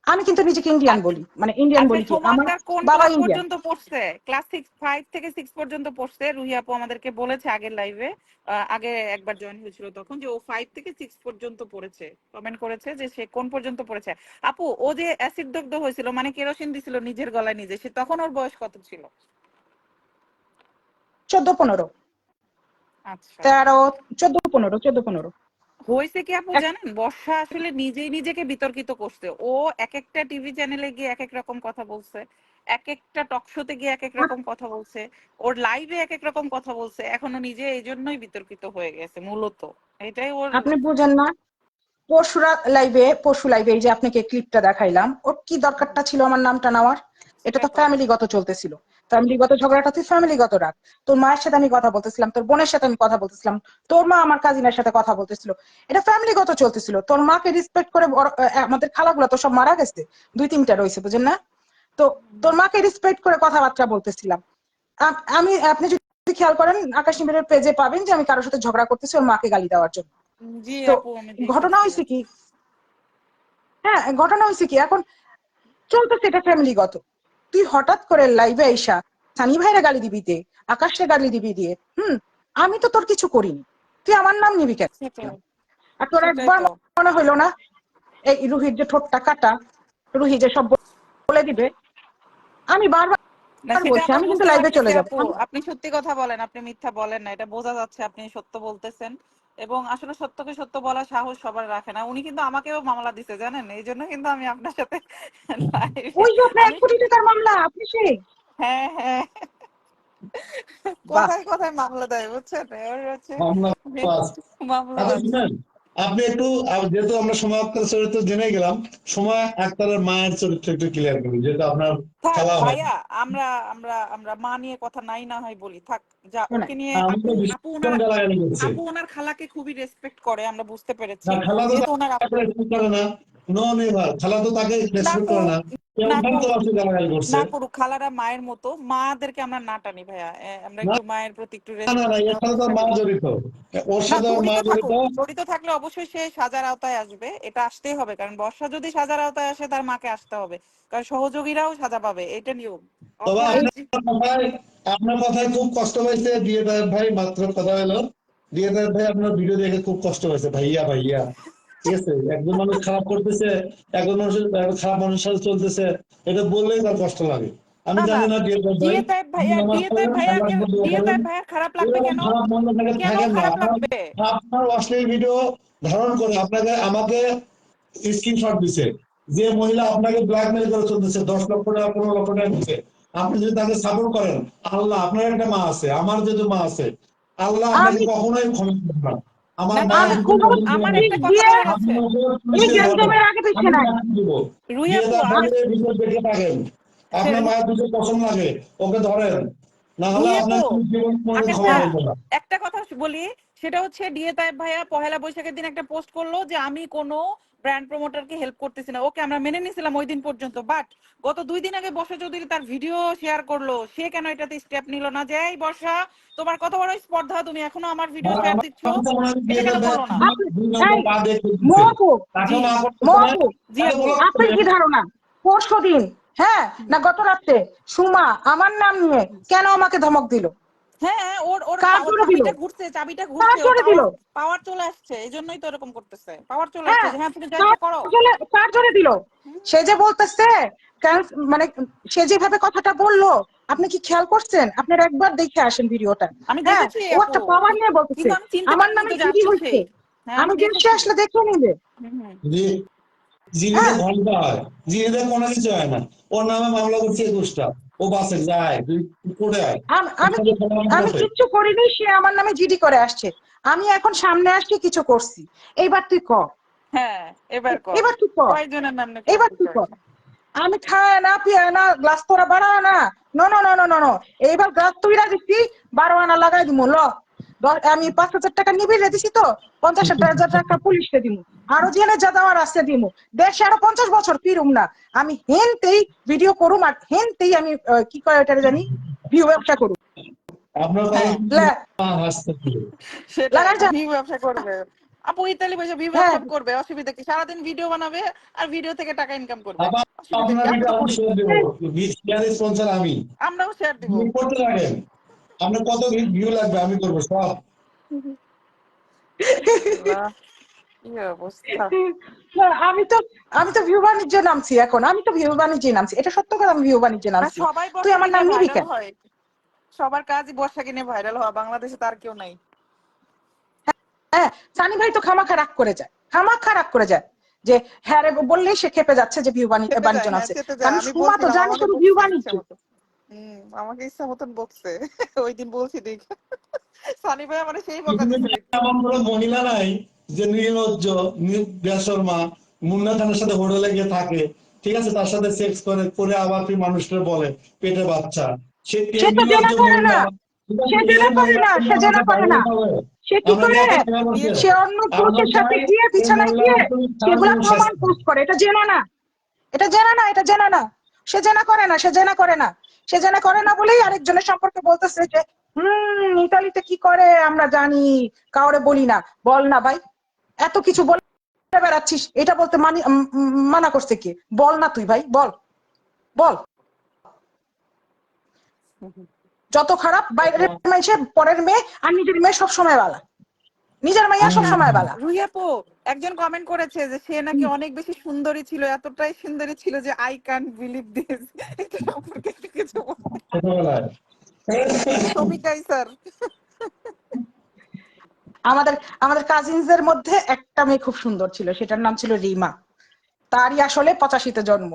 [SPEAKER 3] আমি কিন্তু নিজেকে ইন্ডিয়ান
[SPEAKER 4] আচ্ছা
[SPEAKER 3] বলি, মানে ইন্ডিয়ান
[SPEAKER 4] আচ্ছা
[SPEAKER 3] বলি কি, আমার
[SPEAKER 4] সোমানদার কোন
[SPEAKER 3] বাবা
[SPEAKER 4] ক্লাস
[SPEAKER 3] ইন্ডিয়ান।
[SPEAKER 4] পর্যন্ত পড়ছে? ক্লাস 5 থেকে 6 পর্যন্ত পড়ছে। রুহি আপু আমাদেরকে বলেছে আগের লাইভে, আগে একবার জয়েন হয়েছিল তখন, যে ও 5 থেকে 6 পর্যন্ত পড়েছে। কমেন্ট করেছে যে সে কোন পর্যন্ত পড়েছে। আপু ও যে অ্যাসিড দগ্ধ হয়েছিল, মানে কেরোসিন দিছিল নিজের গলায় নিজে, সে তখন ওর বয়স কত ছিল?
[SPEAKER 3] 14-15,
[SPEAKER 4] আচ্ছা
[SPEAKER 3] 13, 14-15, 14-15।
[SPEAKER 4] হয়েছে কি আপু জানেন, বর্ষা আসলে নিজেই নিজেকে বিতর্কিত করছে। ও এক একটা টিভি চ্যানেলে গিয়ে এক এক রকম কথা বলছে, এক একটা টক শোতে গিয়ে এক এক রকম কথা বলছে, ওর লাইভে এক এক রকম কথা বলছে, এখনো নিজে এই জন্যই বিতর্কিত হয়ে গেছে মূলত। এটাই ওর।
[SPEAKER 3] আপনি বুঝেন না, পরশু লাইভে এই যে আপনাকে ক্লিপটা দেখাইলাম, ওর কি দরকারটা ছিল আমার নামটা নেওয়ার? এটা
[SPEAKER 4] সেটাই
[SPEAKER 3] তো
[SPEAKER 4] তো।
[SPEAKER 3] ফ্যামিলিগত চলতেছিল, ফ্যামিলিগত ঝগড়াটা তুই ফ্যামিলিগত রাখ। তোর মায়ের সাথে আমি কথা বলতেছিলাম, তোর বোনের সাথে আমি কথা বলতেছিলাম, তোর মা আমার কাজিনের সাথে কথা বলতেছিল, এটা ফ্যামিলিগত চলতেছিল। তোর মাকে রেসপেক্ট করে আমাদের খালাগুলো তো সব মারা গেছে, 2-3টা রয়েছে, বুঝেন না? তো তোর মাকে রেসপেক্ট করে কথাবার্তা বলতেছিলাম। আমি, আপনি যদি খেয়াল করেন আকাশ নিবিড়ের পেজে পাবেন যে আমি কারোর সাথে ঝগড়া করতেছি ওর মাকে গালি দেওয়ার জন্য।
[SPEAKER 4] জি
[SPEAKER 3] তো
[SPEAKER 4] আপু আমি
[SPEAKER 3] ঘটনা
[SPEAKER 4] দেখেছি।
[SPEAKER 3] হয়েছে কি, হ্যাঁ ঘটনা হয়েছে কি, এখন চলতেছে এটা ফ্যামিলিগত। তুই হঠাৎ করে লাইভে আইসা সানি ভাইরা গালি দিবি দে, আকাশে গালি দিবি দিয়ে, আমি তো তোর কিছু করিনি, তুই আমার নাম নিবি কেন?
[SPEAKER 4] সেটাই
[SPEAKER 3] আর তোর
[SPEAKER 4] সেটাই
[SPEAKER 3] একবার
[SPEAKER 4] তো।
[SPEAKER 3] মনে হইলো না এই রুহির যে ঠোঁটটা কাটা, রুহি যে সব বলে দিবে? আমি বারবার
[SPEAKER 4] না সেটা
[SPEAKER 3] বলছি,
[SPEAKER 4] আমরা
[SPEAKER 3] আমি কিন্তু
[SPEAKER 4] বুঝতে
[SPEAKER 3] লাইভে
[SPEAKER 4] পারতেছি
[SPEAKER 3] চলে যাবো।
[SPEAKER 4] আপু, আপনি সত্যি কথা বলেন, আপনি মিথ্যা বলেন না, এটা বোঝা যাচ্ছে আপনি সত্য বলতেছেন। এবং আসলে সত্যকে সত্য বলার সাহস সবার রাখে না। উনি কিন্তু আমাকেও মামলা দিছে জানেন, এই জন্য কিন্তু আমি আপনার সাথে লাইভে
[SPEAKER 3] ওই যে আপনার
[SPEAKER 4] আমি
[SPEAKER 3] 1 কোটি টাকার মামলা, আপনি সেই
[SPEAKER 4] হ্যাঁ হ্যাঁ
[SPEAKER 3] বাহ।
[SPEAKER 4] কথায় কথায় মামলা দেয় বুঝছেন, ওর হচ্ছে
[SPEAKER 2] মামলা আছে।
[SPEAKER 4] মামলা
[SPEAKER 2] আচ্ছা
[SPEAKER 4] আছে।
[SPEAKER 2] শুনেন, আপনি একটু যেহেতু আমরা সময় আক্তার চরিত্র জেনে গেলাম, সময় আক্তারের মায়ের চরিত্র একটু ক্লিয়ার করুন, যেহেতু আপনার
[SPEAKER 4] থাক
[SPEAKER 2] খেলা হয়।
[SPEAKER 4] ভাইয়া, আমরা আমরা আমরা মা নিয়ে কথা নাই না হয় বলি, থাক যা
[SPEAKER 3] শোনেন,
[SPEAKER 4] ওকে নিয়ে।
[SPEAKER 2] আমি
[SPEAKER 4] আপু
[SPEAKER 2] তো
[SPEAKER 4] আপু ওনার
[SPEAKER 2] ভীষণ গালাগালি করছে।
[SPEAKER 4] আপু ওনার খালাকে খুবই রেসপেক্ট করে, আমরা বুঝতে পেরেছি।
[SPEAKER 2] না, খালা তো
[SPEAKER 4] যেহেতু ওনার
[SPEAKER 2] তাকে রেসপেক্ট করে না, নো নেভার, খালা তো তাকে
[SPEAKER 4] না
[SPEAKER 2] রেসপেক্ট করে না,
[SPEAKER 4] করুক, না
[SPEAKER 2] কেমন তো
[SPEAKER 4] করুক,
[SPEAKER 2] আপনি গালাগালি করছে।
[SPEAKER 4] না করুক, খালারা মায়ের মতো, মাদেরকে আমরা না টানি ভাইয়া, আমরা
[SPEAKER 2] না
[SPEAKER 4] একটু মায়ের প্রতি একটু
[SPEAKER 2] না না
[SPEAKER 4] রেসপেক্ট
[SPEAKER 2] না, এর
[SPEAKER 4] দেওয়ার
[SPEAKER 2] সাথে তো
[SPEAKER 4] চেষ্টা
[SPEAKER 2] মা
[SPEAKER 4] করি।
[SPEAKER 2] জড়িত, ওর
[SPEAKER 4] না
[SPEAKER 2] সাথে ওর মা
[SPEAKER 4] জড়িত
[SPEAKER 2] জড়িত।
[SPEAKER 4] থাকুক, জড়িত থাকলে অবশ্যই সে সাজার আওতায় আসবে, এটা আসতেই হবে, কারণ বর্ষা যদি সাজার আওতায় আসে তার মাকে আসতে হবে, কারণ সহযোগীরাও সাজা পাবে, এটা নিয়ম।
[SPEAKER 2] তবে
[SPEAKER 4] অথবা
[SPEAKER 3] এই
[SPEAKER 2] আপনার কথায় খুব কষ্ট হয়েছে দিয়ে ভাই, মাত্র কথা হলো দিয়ে ভাই, আপনার ভিডিও দেখে খুব কষ্ট হয়েছে ভাইয়া ভাইয়া, ঠিক আছে, একজন মানুষ খারাপ করতেছে, একজন মানুষের খারাপ মানুষের সাথে চলতেছে, এটা বললেই তার কষ্ট লাগে। আমি
[SPEAKER 4] না না
[SPEAKER 2] জানি না ডিএ ভাই,
[SPEAKER 4] ডিএ তাইব
[SPEAKER 2] আপনি
[SPEAKER 4] ভাইয়া,
[SPEAKER 2] নামাজ
[SPEAKER 4] ডিএ তাইব
[SPEAKER 2] পড়েন,
[SPEAKER 4] ভাইয়া,
[SPEAKER 2] আল্লাহ দোয়া
[SPEAKER 4] ডিএ
[SPEAKER 2] করেন,
[SPEAKER 4] তাইব ভাইয়ার খারাপ লাগবে
[SPEAKER 2] এরকম
[SPEAKER 4] কেন?
[SPEAKER 2] খারাপ মন থেকে
[SPEAKER 4] কেন
[SPEAKER 2] থাকেন না।
[SPEAKER 4] খারাপ লাগবে?
[SPEAKER 2] আপনার অশ্লীল ভিডিও ধারণ করে আপনাকে আমাকে স্ক্রিনশট দিছে, যে মহিলা আপনাকে ব্ল্যাকমেল করে চলতেছে 10 লক্ষ টাকা 15 লক্ষ টাকা দিচ্ছে, আপনি যদি তাকে সাপোর্ট করেন, আল্লাহ, আপনার একটা মা আছে, আমার যেহেতু মা আছে, আল্লাহ আপনাকে
[SPEAKER 3] আমি
[SPEAKER 2] কখনোই ক্ষমা করবেন না। আমার
[SPEAKER 4] না না
[SPEAKER 2] মায়ের
[SPEAKER 4] না,
[SPEAKER 3] আমি
[SPEAKER 2] যদি
[SPEAKER 3] কোনো
[SPEAKER 2] কখনো
[SPEAKER 4] আমার
[SPEAKER 3] দিক
[SPEAKER 4] একটা কথা
[SPEAKER 3] দিয়ে
[SPEAKER 4] বলার
[SPEAKER 2] আপনি
[SPEAKER 4] আছে।
[SPEAKER 2] ওকে
[SPEAKER 3] এই
[SPEAKER 2] পুলিশে ধরেন,
[SPEAKER 3] গ্যাঞ্জামের আগে পিছিয়ে
[SPEAKER 2] আমি
[SPEAKER 3] নাই।
[SPEAKER 2] চাকরি দিব,
[SPEAKER 4] রুহি
[SPEAKER 2] দিয়ে
[SPEAKER 4] আপু
[SPEAKER 2] তার
[SPEAKER 4] আর
[SPEAKER 2] ভাইয়ের ভিডিও দেখে থাকেন, আপনার মায়ের দুটো পছন্দ লাগে, ওকে ধরেন, না হলে
[SPEAKER 4] রুহি আপু
[SPEAKER 2] আপনার জীবন কোনোদিন
[SPEAKER 4] আমি
[SPEAKER 2] ক্ষমা
[SPEAKER 4] একটা
[SPEAKER 2] করবো না।
[SPEAKER 4] একটা কথা বলি, সেটা হচ্ছে ডিএ তাইব ভাইয়া পহেলা বৈশাখের দিন একটা পোস্ট করলো যে আমি কোনো ব্র্যান্ড প্রমোটারকে হেল্প করতেছি না। ওকে আমরা মেনে নিয়েছিলাম ওই দিন পর্যন্ত, বাট গত 2 দিন আগে বর্ষা চৌধুরী তার ভিডিও শেয়ার করলো, সে কেন এটাতে স্টেপ নিল না? যে এই বর্ষা, তোমার কত বড় স্পর্ধা, তুমি এখনো আমার ভিডিও শেয়ার
[SPEAKER 2] আমার
[SPEAKER 4] দিচ্ছ,
[SPEAKER 2] কথা মনে হয়
[SPEAKER 4] এটা
[SPEAKER 2] দিয়ে
[SPEAKER 4] কেন
[SPEAKER 2] দেবে,
[SPEAKER 4] করলো না?
[SPEAKER 3] আপনি,
[SPEAKER 2] দুই নম্বর
[SPEAKER 3] এই
[SPEAKER 2] পা দিয়ে খুলতেছে,
[SPEAKER 3] মহকু,
[SPEAKER 2] তাকে
[SPEAKER 4] জি
[SPEAKER 2] না করতেছে না,
[SPEAKER 3] মহকু,
[SPEAKER 4] জি
[SPEAKER 2] তাকে
[SPEAKER 4] আপু।
[SPEAKER 2] বলো
[SPEAKER 3] আপনার কি ধারণা পরশুদিন, হ্যাঁ না গত রাত্রে সুমা আমার নাম নিয়ে কেন আমাকে ধমক দিল?
[SPEAKER 4] হ্যাঁ ওর ওর
[SPEAKER 3] কার
[SPEAKER 4] ওর
[SPEAKER 3] জোরে দিল?
[SPEAKER 4] চাবিটা ঘুরছে, চাবিটা
[SPEAKER 3] কার
[SPEAKER 4] ঘুরছে, ওর
[SPEAKER 3] জোরে দিল?
[SPEAKER 4] পাওয়ার পাওয়ার চলে আসছে, এই জন্যই তো এরকম করতেছে, পাওয়ার চলে আসছে
[SPEAKER 3] হ্যাঁ,
[SPEAKER 4] যে হ্যাঁ তুমি যা ইচ্ছা করো।
[SPEAKER 3] কার জোরে দিল? সে যে বলতেছে মানে সে যেভাবে কথাটা বললো, আপনি কি খেয়াল করছেন? আপনারা একবার দেখে আসেন ভিডিওটা।
[SPEAKER 4] আমি
[SPEAKER 3] হ্যাঁ,
[SPEAKER 4] দেখেছি
[SPEAKER 3] ও
[SPEAKER 4] আপু,
[SPEAKER 3] একটা পাওয়ার নিয়ে বলতেছে
[SPEAKER 4] কিন্তু আমি চিনতে
[SPEAKER 3] আমার
[SPEAKER 4] পারিনি
[SPEAKER 3] নামে
[SPEAKER 4] তো যে
[SPEAKER 3] জিডি
[SPEAKER 4] আপনি
[SPEAKER 3] হয়েছে।
[SPEAKER 4] সেই। হ্যাঁ
[SPEAKER 3] আমি
[SPEAKER 4] আমি
[SPEAKER 3] দেশে
[SPEAKER 4] দেখেছি।
[SPEAKER 3] আসলে দেখে নিবে।
[SPEAKER 4] হুম হুম।
[SPEAKER 2] জি, জিনিসে
[SPEAKER 3] হ্যাঁ
[SPEAKER 2] ঘন্টা হয়, জিনিসে কোনো কিছু হয় না। ওর নামে মামলা করছে 21টা, ও বাসে যায়, তুই কোর্টে আয়,
[SPEAKER 3] আম-
[SPEAKER 2] ওর
[SPEAKER 3] আমি
[SPEAKER 2] সাথে
[SPEAKER 3] কি-
[SPEAKER 2] সমাধান
[SPEAKER 3] আমি
[SPEAKER 2] করতে।
[SPEAKER 3] কিচ্ছু করিনি, সে আমার নামে জিডি করে আসছে। আমি এখন সামনে আসছি কিছু করছি। এইবার তুই ক,
[SPEAKER 4] হ্যাঁ এবার কর,
[SPEAKER 3] এবার তুই ক,
[SPEAKER 4] কয়জনের নাম নাকি
[SPEAKER 3] এবার
[SPEAKER 4] আপনি
[SPEAKER 3] তুই ক।
[SPEAKER 4] করেন?
[SPEAKER 3] আমি খায় না পিয়ে না গ্লাস তোরা বাড়া না। No no no no no no, এইবার গ্লাস তুইরা দিচ্ছি, 12 আনা লাগাই দিমু ল। আমি 5,000 টাকা নিবিড়ে দিছি তো, 50,000 টাকা পুলিশকে দিমু, আরো জেনে যা দেওয়ার আছে দিমু। দেশে আরো 50 বছর ফিরুম না। আমি হেনতেই ভিডিও করুম, আর হেনতেই আমি কি কয় ওটারে জানি, ভিউ ব্যবসা করুম।
[SPEAKER 2] আপনার কথা
[SPEAKER 4] হ্যাঁ
[SPEAKER 2] শুনে হাসতেছে।
[SPEAKER 4] সেটাই,
[SPEAKER 3] লাগাই যা।
[SPEAKER 4] ভিউ ব্যবসা করবে আপু, ইতালি বসে ভিউ
[SPEAKER 3] হ্যাঁ
[SPEAKER 4] ব্যবসা করবে, অসুবিধা কি? সারাদিন ভিডিও বানাবে আর ভিডিও থেকে টাকা ইনকাম করবে,
[SPEAKER 2] আবার
[SPEAKER 4] অসুবিধা
[SPEAKER 2] আপনার
[SPEAKER 4] কি? আমরা
[SPEAKER 2] ভিডিও
[SPEAKER 4] তো
[SPEAKER 2] আমি
[SPEAKER 4] করি,
[SPEAKER 2] শেয়ার দেবো, স্পন্সর আমি।
[SPEAKER 4] আমরাও শেয়ার দিব।
[SPEAKER 2] আপনি করতে লাগেন, আপনার কত ভিউ লাগবে আমি করবো সব।
[SPEAKER 4] আল্লাহ, কি অবস্থা!
[SPEAKER 3] না, আমি তো ভিউ বাণিজ্যে নামছি এখন, আমি তো ভিউ বাণিজ্যে নামছি, এটা সত্য কথা, আমি ভিউ বাণিজ্যে
[SPEAKER 4] না
[SPEAKER 3] নামছি।
[SPEAKER 4] সবাই
[SPEAKER 3] তুই
[SPEAKER 4] বর্ষা
[SPEAKER 3] আমার
[SPEAKER 4] কিনে
[SPEAKER 3] নাম নিবি
[SPEAKER 4] ভাইরাল
[SPEAKER 3] কেন?
[SPEAKER 4] হয়, সবার কাজই বর্ষা কিনে ভাইরাল হওয়া, বাংলাদেশে তার কেউ নাই।
[SPEAKER 3] হ্যাঁ, সানি ভাই তো খামাখা রাগ করে যায়, খামাখা রাগ করে যায় যে হ্যাঁ রে বললেই সে খেপে যাচ্ছে যে ভিউ
[SPEAKER 4] চেপে
[SPEAKER 3] বাণিজ্য
[SPEAKER 4] যায়, হ্যাঁ
[SPEAKER 3] নামছে।
[SPEAKER 4] চেপে যায়।
[SPEAKER 3] কারণ
[SPEAKER 4] আমি
[SPEAKER 3] সুমা তো
[SPEAKER 4] বলছিলাম,
[SPEAKER 3] জানে
[SPEAKER 4] আমাকে
[SPEAKER 3] শুধু ভিউ
[SPEAKER 4] বকছে ইচ্ছা
[SPEAKER 3] বাণিজ্য।
[SPEAKER 4] মতো। আমাকে ইচ্ছা মতন বকছে। ওই দিন বলছি দেখ, সানি ভাই মানে সেই বকা
[SPEAKER 2] পৃথিবীতে
[SPEAKER 4] দিছে ওই দিন।
[SPEAKER 2] এমন কোনো মহিলা নাই যে নির্লজ্জ, বেশর্মা, মুন্না খানের সাথে হোটেলে গিয়ে থাকে, ঠিক আছে, তার সাথে সেক্স করে করে আবার তুই মানুষকে বলে পেটে বাচ্চা। সে
[SPEAKER 3] সে
[SPEAKER 2] এই
[SPEAKER 3] তো জেনা
[SPEAKER 2] নির্লজ্জ
[SPEAKER 3] করে
[SPEAKER 2] মহিলা,
[SPEAKER 3] না,
[SPEAKER 2] ঠিক
[SPEAKER 3] সে
[SPEAKER 2] আছে, এই
[SPEAKER 3] জেনা করে
[SPEAKER 2] মহিলা
[SPEAKER 3] না,
[SPEAKER 2] কিন্তু
[SPEAKER 3] সে জেনা
[SPEAKER 2] আমাকে
[SPEAKER 3] করে
[SPEAKER 2] ভাইরাল
[SPEAKER 3] না।
[SPEAKER 2] হবে।
[SPEAKER 3] সে কি
[SPEAKER 2] আমরা
[SPEAKER 3] করে?
[SPEAKER 2] নিয়ে কথা
[SPEAKER 4] বিয়ে
[SPEAKER 2] বলছেন,
[SPEAKER 3] সে
[SPEAKER 4] করছে।
[SPEAKER 3] অন্য
[SPEAKER 2] আমরা
[SPEAKER 3] পুরুষের সাথে
[SPEAKER 2] চাই
[SPEAKER 3] গিয়ে
[SPEAKER 2] এই
[SPEAKER 3] বিছানায়
[SPEAKER 2] মহিলা
[SPEAKER 3] গিয়ে
[SPEAKER 2] তুমি
[SPEAKER 3] সেগুলা
[SPEAKER 2] সারাজীবন
[SPEAKER 3] প্রমাণ
[SPEAKER 2] শাস্তি।
[SPEAKER 3] পোস্ট করে। এটা জেনা না, এটা জেনা না, এটা জেনা না। সে জেনা করে না, সে জেনা করে না, সে জেনা করে না বলেই আরেকজনের সম্পর্কে বলতেছে যে ইতালিতে কি করে আমরা জানি, কাউরে বলি না। বল না ভাই, এত কিছু বলে বেড়াচ্ছিস, এটা বলতে মানা করছে কি? বল না তুই ভাই, বল বল। যত খারাপ বাইরের মেয়ে, পরের মেয়ে, আর নিজের মেয়ে সব সময় বালা, নিজের মেয়ে সব
[SPEAKER 4] আচ্ছা
[SPEAKER 3] সময় বালা।
[SPEAKER 4] রুহি আপু, একজন কমেন্ট করেছে যে সে নাকি অনেক বেশি সুন্দরী ছিল, এতটাই সুন্দরী ছিল যে আই ক্যান্ট বিলিভ দিস। এটা সম্পর্কে একটু কিছু বল।
[SPEAKER 2] ছোটবেলায়
[SPEAKER 4] শমিকাই স্যার।
[SPEAKER 3] আমাদের আমাদের কাজিনদের মধ্যে একটা মেয়ে খুব সুন্দর ছিল, সেটার নাম ছিল রিমা। তারই আসলে 85-তে জন্ম।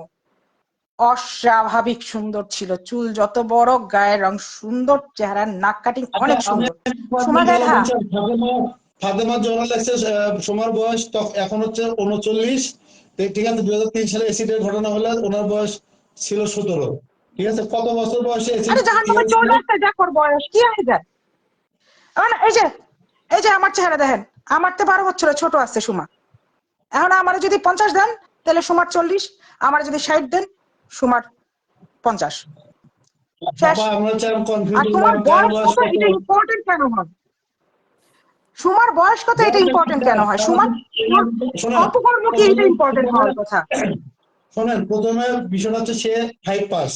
[SPEAKER 3] অস্বাভাবিক সুন্দর ছিল, চুল যত বড়, গায়ের রং সুন্দর, চেহারা, নাক কাটিং
[SPEAKER 2] আচ্ছা,
[SPEAKER 3] অনেক
[SPEAKER 2] আমি
[SPEAKER 3] সুন্দর।
[SPEAKER 2] আপনি
[SPEAKER 3] সুমা
[SPEAKER 2] ভালো
[SPEAKER 3] গাধা।
[SPEAKER 2] বলছেন, ফাতেমা জোনাল এক্সেস সময়ের বয়স এখন হচ্ছে 39। ঠিক আছে, 2003 সালে অ্যাসিডের ঘটনা হলে ওনার বয়স ছিল 17। ঠিক আছে, কত বছর বয়সে অ্যাসিড
[SPEAKER 3] আরে জাহান নামে চলে আসতে যা কর, বয়স কি হয়ে যায়? এই যে আমার চেহারা দেখেন, আমার তো 12 বছরের ছোট আছে সুমা। এখন আমার যদি 50 দেন তাহলে সুমার 40, আমার যদি 60 দেন সুমার 50। শেষ।
[SPEAKER 2] বাবা, আমরা হচ্ছে
[SPEAKER 3] আর
[SPEAKER 2] কনফিউজ
[SPEAKER 3] তোমার
[SPEAKER 2] কার
[SPEAKER 3] বয়স
[SPEAKER 2] বয়স
[SPEAKER 3] কত
[SPEAKER 2] কত।
[SPEAKER 3] এটা ইম্পর্টেন্ট কেন হয়? সুমার বয়স কত এটা
[SPEAKER 2] বয়সের
[SPEAKER 3] ইম্পর্টেন্ট
[SPEAKER 2] কথা,
[SPEAKER 3] কেন হয়?
[SPEAKER 2] কারণ
[SPEAKER 3] সুমার
[SPEAKER 2] শোনেন,
[SPEAKER 3] অপকর্ম কি এটা ইম্পর্টেন্ট হওয়ার কথা?
[SPEAKER 2] শোনেন, প্রথমে বিষয়টা হচ্ছে সে 5 পাস,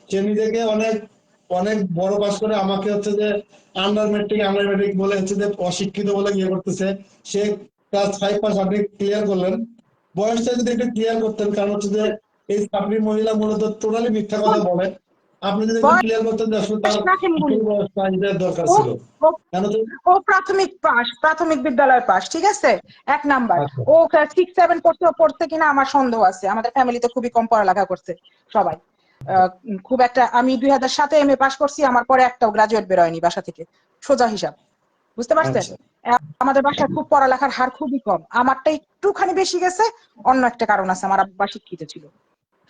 [SPEAKER 2] সে নিজেকে অনেক অনেক বড় পাস করে আমাকে হচ্ছে যে আন্ডার মেট্রিক বলে হচ্ছে যে অশিক্ষিত বলে ইয়ে করতেছে। সে ক্লাস 5 পাস, আপনি ক্লিয়ার করলেন, বয়সটা যদি একটু ক্লিয়ার করতেন, কারণ হচ্ছে যে এই সাপ্লি মহিলা মূলত টোটালি মিথ্যা কথা বলে। আপনি যদি একটু ক্লিয়ার করতেন যে আসলে তার
[SPEAKER 3] বয়স রাখেন
[SPEAKER 2] আসল
[SPEAKER 3] বলি।
[SPEAKER 2] বয়সটা এটার দরকার
[SPEAKER 3] ও
[SPEAKER 2] ছিল।
[SPEAKER 3] ও
[SPEAKER 2] কেন তো
[SPEAKER 3] ও প্রাথমিক বিদ্যালয় পাস, ঠিক আছে, 1 নাম্বার।
[SPEAKER 2] আচ্ছা,
[SPEAKER 3] ও 6-7 পড়তে কিনা আমার সন্দেহ আছে। আমাদের ফ্যামিলিতে খুবই কম পড়ালেখা করছে সবাই। খুব একটা, আমি 2007-এ এমএ পাস করছি, আমার পরে একটাও গ্রাজুয়েট বেরোয়নি বাসা থেকে, সোজা হিসাব। বুঝতে পারছেন?
[SPEAKER 2] আচ্ছা,
[SPEAKER 3] আমাদের বাসায় খুব পড়ালেখার হার খুবই কম, আমারটা একটুখানি বেশি গেছে। অন্য একটা কারণ আছে, আমার আব্বা শিক্ষিত ছিল।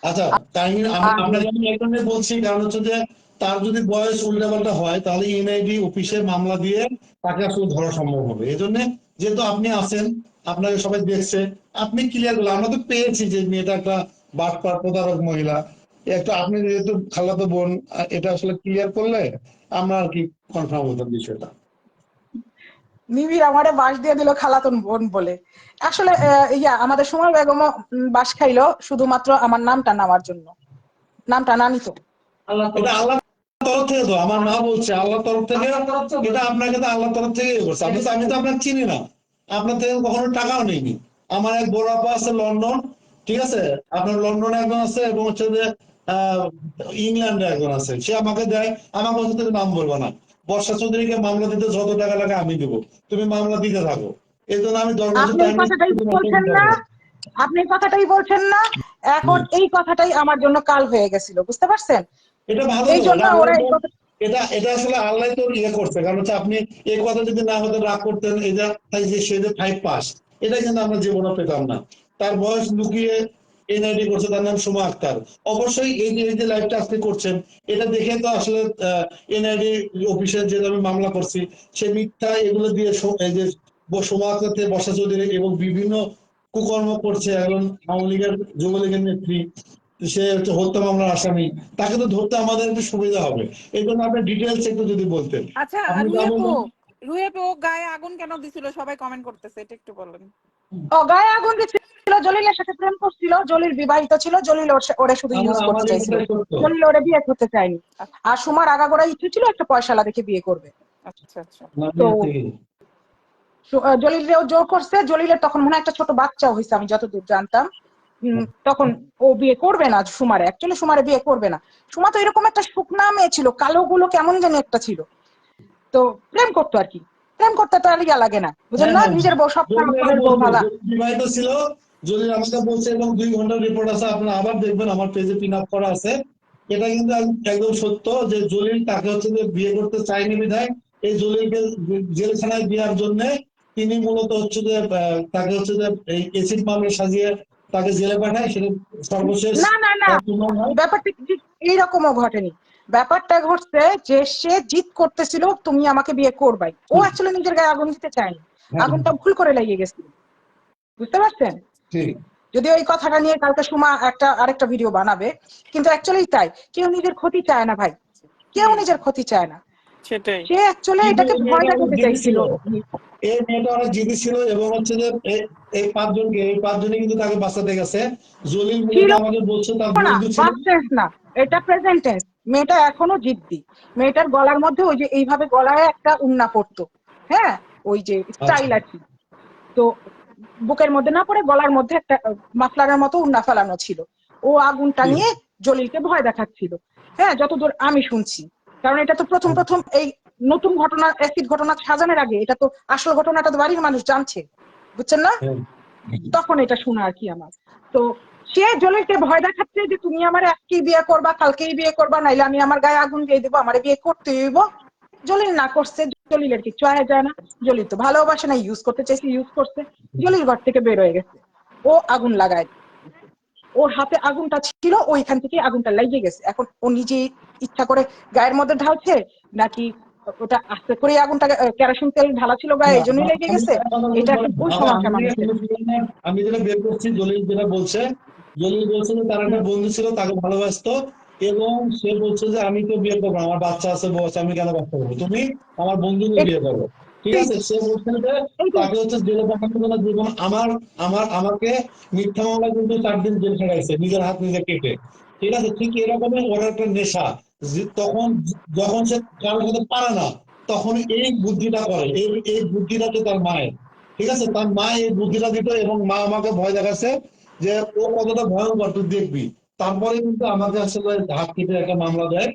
[SPEAKER 2] আচ্ছা, তাই আপনাকে আমি এই জন্য বলছি, কারণ হচ্ছে যে তার যদি বয়স উল্টাপাল্টা হয় তাহলে এনআইডি অফিসে মামলা দিয়ে তাকে আসলে ধরা সম্ভব হবে। এই জন্য, যেহেতু আপনি আছেন, আপনাকে সবাই দেখছে, আপনি ক্লিয়ার করলেন, আমরা তো পেয়েছি যে মেয়েটা একটা বাটপার প্রতারক মহিলা। একটা আপনি যেহেতু খালাতো বোন, এটা আসলে ক্লিয়ার করলে আমরা আর কি কনফার্ম হতাম বিষয়টা।
[SPEAKER 3] নিবিড় আমারে বাস দিয়ে দিল খালাতন বোন বলে। আসলে আমাদের সময় বেগমও বাস খাইলো শুধুমাত্র আমার নামটা নেওয়ার জন্য, নামটা না নিত।
[SPEAKER 2] এটা আল্লাহ তরফ থেকে, তো আমার মা বলছে আল্লাহ তরফ থেকে, এটা আপনাকে তো আল্লাহ তরফ থেকে করছে। আমি তো আপনাকে চিনি না, আপনার থেকে কখনো টাকাও নেইনি। আমার এক বড় আপা আছে লন্ডন, ঠিক আছে, আপনার লন্ডনে একজন আছে এবং হচ্ছে যে আহ, ইংল্যান্ডে একজন আছে, সে আমাকে দেয়, আমাকে হচ্ছে তুমি নাম বলবো না, বর্ষা চৌধুরীকে মামলা দিতে যত টাকা লাগে আমি দিব, তুমি মামলা দিতে থাকো। এই জন্য আমি 10 বছর
[SPEAKER 3] আপনি এই
[SPEAKER 2] টাইম
[SPEAKER 3] কথাটাই বলছেন না,
[SPEAKER 2] নিচ্ছি।
[SPEAKER 3] আপনি এই কথাটাই বলছেন না, এখন এই কথাটাই আমার জন্য কাল হয়ে গেছিল, বুঝতে পারছেন?
[SPEAKER 2] এটা ভালো
[SPEAKER 3] এই
[SPEAKER 2] তো,
[SPEAKER 3] জন্য
[SPEAKER 2] এটা আল্লাহ
[SPEAKER 3] ওরা এই
[SPEAKER 2] তো,
[SPEAKER 3] কথা,
[SPEAKER 2] এটা এটা আসলে আল্লাহ তো ইয়ে করছে, কারণ হচ্ছে আপনি এই কথা যদি না হতে রাগ করতেন, এটা তাই যে সে যে 5 পাস, এটা কিন্তু আমরা জীবনে পেতাম না। তার বয়স লুকিয়ে এনআইডি করছে, তার নাম সুমা আক্তার। অবশ্যই এই যে লাইভটা আপনি করছেন, এটা দেখে তো আসলে এনআইডি অফিসে যে আমি মামলা করছি, সে মিথ্যা এগুলো দিয়ে এই যে সুমা আক্তার থেকে বর্ষা চৌধুরী এবং বিভিন্ন কুকর্ম করছে একজন আওয়ামী লীগের, যুবলীগের নেত্রী, সে হচ্ছে হত্যা মামলার আসামি, তাকে তো ধরতে আমাদের একটু সুবিধা হবে। এই জন্য আপনি ডিটেলস একটু যদি বলতেন।
[SPEAKER 4] আচ্ছা,
[SPEAKER 2] আপনি যা
[SPEAKER 4] রুয়েপো,
[SPEAKER 2] বললেন,
[SPEAKER 4] রুয়েপো ও গায়ে আগুন কেন দিছিল সবাই কমেন্ট করতেছে, এটা একটু বলেন।
[SPEAKER 3] ও গায়ে আগুন দিচ্ছিল, জলিলের সাথে প্রেম করছিল, জলিল বিবাহিত ছিল, জলিল ওরে শুধু ইউজ
[SPEAKER 2] আমার
[SPEAKER 3] করতে চাইছিল,
[SPEAKER 2] এটাই সত্য।
[SPEAKER 3] জলিল ওরে বিয়ে করতে চায়নি। আর সুমার আগাগোড়া ইচ্ছে ছিল একটা পয়সালা দেখে বিয়ে করবে।
[SPEAKER 4] আচ্ছা আচ্ছা।
[SPEAKER 3] তো জলিলেও জোর করছে, জলিলের তখন মনে হয় একটা ছোট বাচ্চাও হয়েছে আমি যতদূর জানতাম। তখন ও বিয়ে করবে না সুমারে, অ্যাকচুয়ালি সুমারে বিয়ে করবে না। সুমা তো এরকম একটা শুকনা মেয়ে ছিল, কালো গুলো কেমন জানি একটা ছিল, তো প্রেম করতো আর কি, প্রেম করতে তো আর ইয়া লাগে না, বুঝেন
[SPEAKER 2] হ্যাঁ
[SPEAKER 3] না,
[SPEAKER 2] হ্যাঁ,
[SPEAKER 3] নিজের বউ সব
[SPEAKER 2] জলিল এটা
[SPEAKER 3] পরের বউ
[SPEAKER 2] বলছে,
[SPEAKER 3] ভালা।
[SPEAKER 2] জলিল বিবাহিত ছিল, জলিল আমাকে বলছে এবং 2 ঘন্টার রিপোর্ট আছে, আপনারা আবার দেখবেন, আমার পেজে পিন আপ করা আছে। এটা কিন্তু একদম সত্য যে জলিল তাকে হচ্ছে যে বিয়ে করতে চায়নি বিধায় এই জলিলকে জেলখানায় দেওয়ার জন্য তিনি মূলত হচ্ছে যে তাকে হচ্ছে যে এই এসিড মামলা সাজিয়ে তাকে জেলে পাঠায়, সেটা সর্বশেষ
[SPEAKER 3] না না না,
[SPEAKER 2] প্রমাণ হয়।
[SPEAKER 3] ব্যাপারটা ঠিক এইরকমও ঘটেনি। ব্যাপারটা ঘটছে যে সে জিদ করতেছিল তুমি আমাকে বিয়ে করবাই, ও অ্যাকচুয়ালি নিজের গায়ে আগুন দিতে চায়নি,
[SPEAKER 2] হ্যাঁ
[SPEAKER 3] আগুনটা ভুল করে লেগে গেছিল, বুঝতে পারছেন?
[SPEAKER 2] ঠিক।
[SPEAKER 3] যদি ওই কথাটা নিয়ে কালকে সুমা আরেকটা ভিডিও বানাবে, কিন্তু অ্যাকচুয়ালি তাই, কেউ নিজের ক্ষতি চায় না ভাই, কেউ নিজের ক্ষতি চায় না।
[SPEAKER 4] সেটাই।
[SPEAKER 3] সে অ্যাকচুয়ালি
[SPEAKER 2] কিন্তু
[SPEAKER 3] এটাকে
[SPEAKER 2] এই
[SPEAKER 3] ভয়
[SPEAKER 2] মেয়েটা অনেক
[SPEAKER 3] দেখাতে
[SPEAKER 2] জিদি ছিল,
[SPEAKER 3] চাইছিল।
[SPEAKER 2] এই মেয়েটা অনেক জিদি ছিল এবং হচ্ছে যে এই 5জনই কিন্তু তাকে বাঁচাতে গেছে। জলিল মূলত
[SPEAKER 3] ছিল
[SPEAKER 2] আমাকে বলছে তার
[SPEAKER 3] না,
[SPEAKER 2] বন্ধু ছিল।
[SPEAKER 3] পাস্ট টেন্স না, এটা প্রেজেন্ট টেন্স। মেয়েটা এখনো জিদ্দি, মেয়েটার গলার মধ্যে ওই যে এইভাবে গলায় একটা উন্না পড়তো, হ্যাঁ, ওই যে
[SPEAKER 2] আচ্ছা
[SPEAKER 3] স্টাইল আর কি। তো বুকের মধ্যে না পড়ে গলার মধ্যে একটা মাফলারের মতো উন্না ফেলানো ছিল। ও আগুনটা
[SPEAKER 2] ঠিক।
[SPEAKER 3] নিয়ে জলিলকে ভয় দেখাচ্ছিল, হ্যাঁ, যতদূর আমি শুনছি। কারণ এটা তো প্রথম প্রথম এই নতুন ঘটনা, অ্যাসিড ঘটনা সাজানোর আগে এটা তো আসল ঘটনাটা তো বাড়ির মানুষ জানছে, বুঝছেন না?
[SPEAKER 2] হ্যাঁ।
[SPEAKER 3] তখন এটা শোনা আর কি আমার। তো সে জলিলকে ভয় দেখাচ্ছে যে তুমি আমার আজকেই বিয়ে করবা, কালকেই বিয়ে করবা, নাইলে আমি আমার গায়ে আগুন দিয়ে দেবো, আমার বিয়ে করতে হইব। জলিল না করছে, জলিলের কিছু আয় যায় না, জলিল তো ভালোবাসে না, ইউজ করতে চাইছে, ইউজ করছে, জলিল ঘর থেকে বের হয়ে গেছে, ও আগুন লাগায়, ওর হাতে আগুনটা ছিল, ওইখান থেকে আগুনটা লেগে গেছে। এখন ও নিজে ইচ্ছা করে গায়ের মধ্যে ঢালছে নাকি ওটা আস্তে করে আগুনটা, কেরোসিন তেল ঢালা ছিল গায়ে
[SPEAKER 2] না,
[SPEAKER 3] এই জন্যই লেগে
[SPEAKER 2] আমি
[SPEAKER 3] গেছে,
[SPEAKER 2] একটা কথা
[SPEAKER 3] এটা
[SPEAKER 2] বলবো,
[SPEAKER 3] একটা ভুল
[SPEAKER 2] আবার
[SPEAKER 3] সমস্যা মানুষের।
[SPEAKER 2] আমি যেটা বের করছি, জলিল যেটা বলছে, জলিল বলছে যে তার একটা বন্ধু ছিল, তাকে ভালোবাসতো এবং সে বলছে যে আমি তো বিয়ে করবো না, আমার বাচ্চা আছে, বউ আছে, আমি কেন বাচ্চা করবো, তুমি আমার বন্ধুকে বিয়ে করো। ঠিক আছে, সে বলছে যে
[SPEAKER 3] এইটাই
[SPEAKER 2] তাকে হচ্ছে জেলে পাঠানোর জন্য জীবন আমাকে মিথ্যা মামলা কিন্তু 4 দিন জেল খাটাইছে, নিজের হাত নিজে কেটে। ঠিক আছে, ঠিক এরকমই ওর একটা নেশা, তখন যখন সে কারোর সাথে পারে না, তখন এই বুদ্ধিটা করে, এই বুদ্ধিটা তো তার মায়ের। ঠিক আছে, তার মা এই বুদ্ধিটা দিত এবং মা আমাকে ভয় দেখাচ্ছে যে ও কতটা ভয়ঙ্কর তুই দেখবি। তারপরে কিন্তু আমাকে আসলে হাত কেটে একটা মামলা দেয়।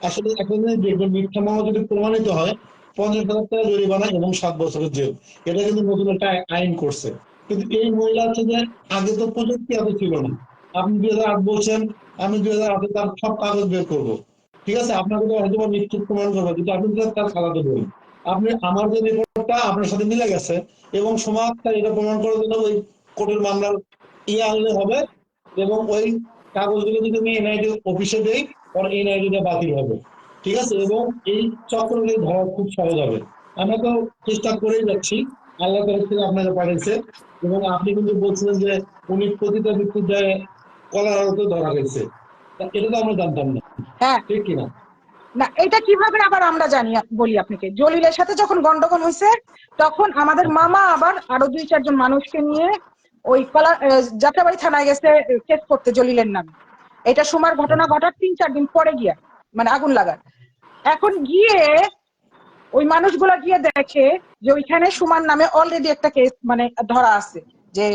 [SPEAKER 2] আসলে একটা জিনিস দেখবেন, মিথ্যা মামলা যদি প্রমাণিত হয়, 50,000 টাকা জরিমানা এবং 7 বছরের জেল। এটা কিন্তু নতুন একটা আইন করছে। কিন্তু এই মহিলা হচ্ছে যে আগে তো প্রযুক্তি এত ছিল না। আপনি 2008 বলছেন, আমি 2008 তার সব কাগজ বের করবো। ঠিক আছে, আপনাকে তো হয়তো মৃত্যু প্রমাণ করবো, কিন্তু আপনি তো তার খালাতো বোন। আপনি আমার যে রিপোর্টটা আপনার সাথে মিলে গেছে এবং সমাজ তার এটা প্রমাণ করার জন্য ওই কোর্টের মামলার আনলে হবে এবং ওই কাগজগুলো যদি আমি এনআইডি অফিসে দেই, ওর এনআইডিটা বাতিল হবে। ঠিক আছে, এবং এই চক্রকে ধরা খুব সহজ হবে। আমরা তো চেষ্টা করেই যাচ্ছি, আল্লাহ তরফ থেকে আপনাকে পাঠিয়েছে এবং আপনি কিন্তু বলছিলেন যে উনি প্রতিটা বিদ্যুৎ কলার আলোতে ধরা হয়েছে, এটা তো আমরা জানতাম না,
[SPEAKER 3] হ্যাঁ,
[SPEAKER 2] ঠিক কিনা?
[SPEAKER 3] না এটা কিভাবে আবার আমরা জানি, বলি আপনাকে, জলিলের সাথে যখন গন্ডগোল হয়েছে তখন আমাদের মামা আবার আরো 2-4 জন মানুষকে নিয়ে ওই যাত্রাবাড়ি থানায় গেছে কেস করতে জলিলের নামে। এটা সুমার ঘটনা ঘটার 3-4 দিন পরে গিয়া, মানে আগুন লাগার। এখন গিয়ে ওই মানুষগুলা গিয়ে দেখে যে ওইখানে সুমার নামে অলরেডি একটা কেস মানে ধরা আছে, যে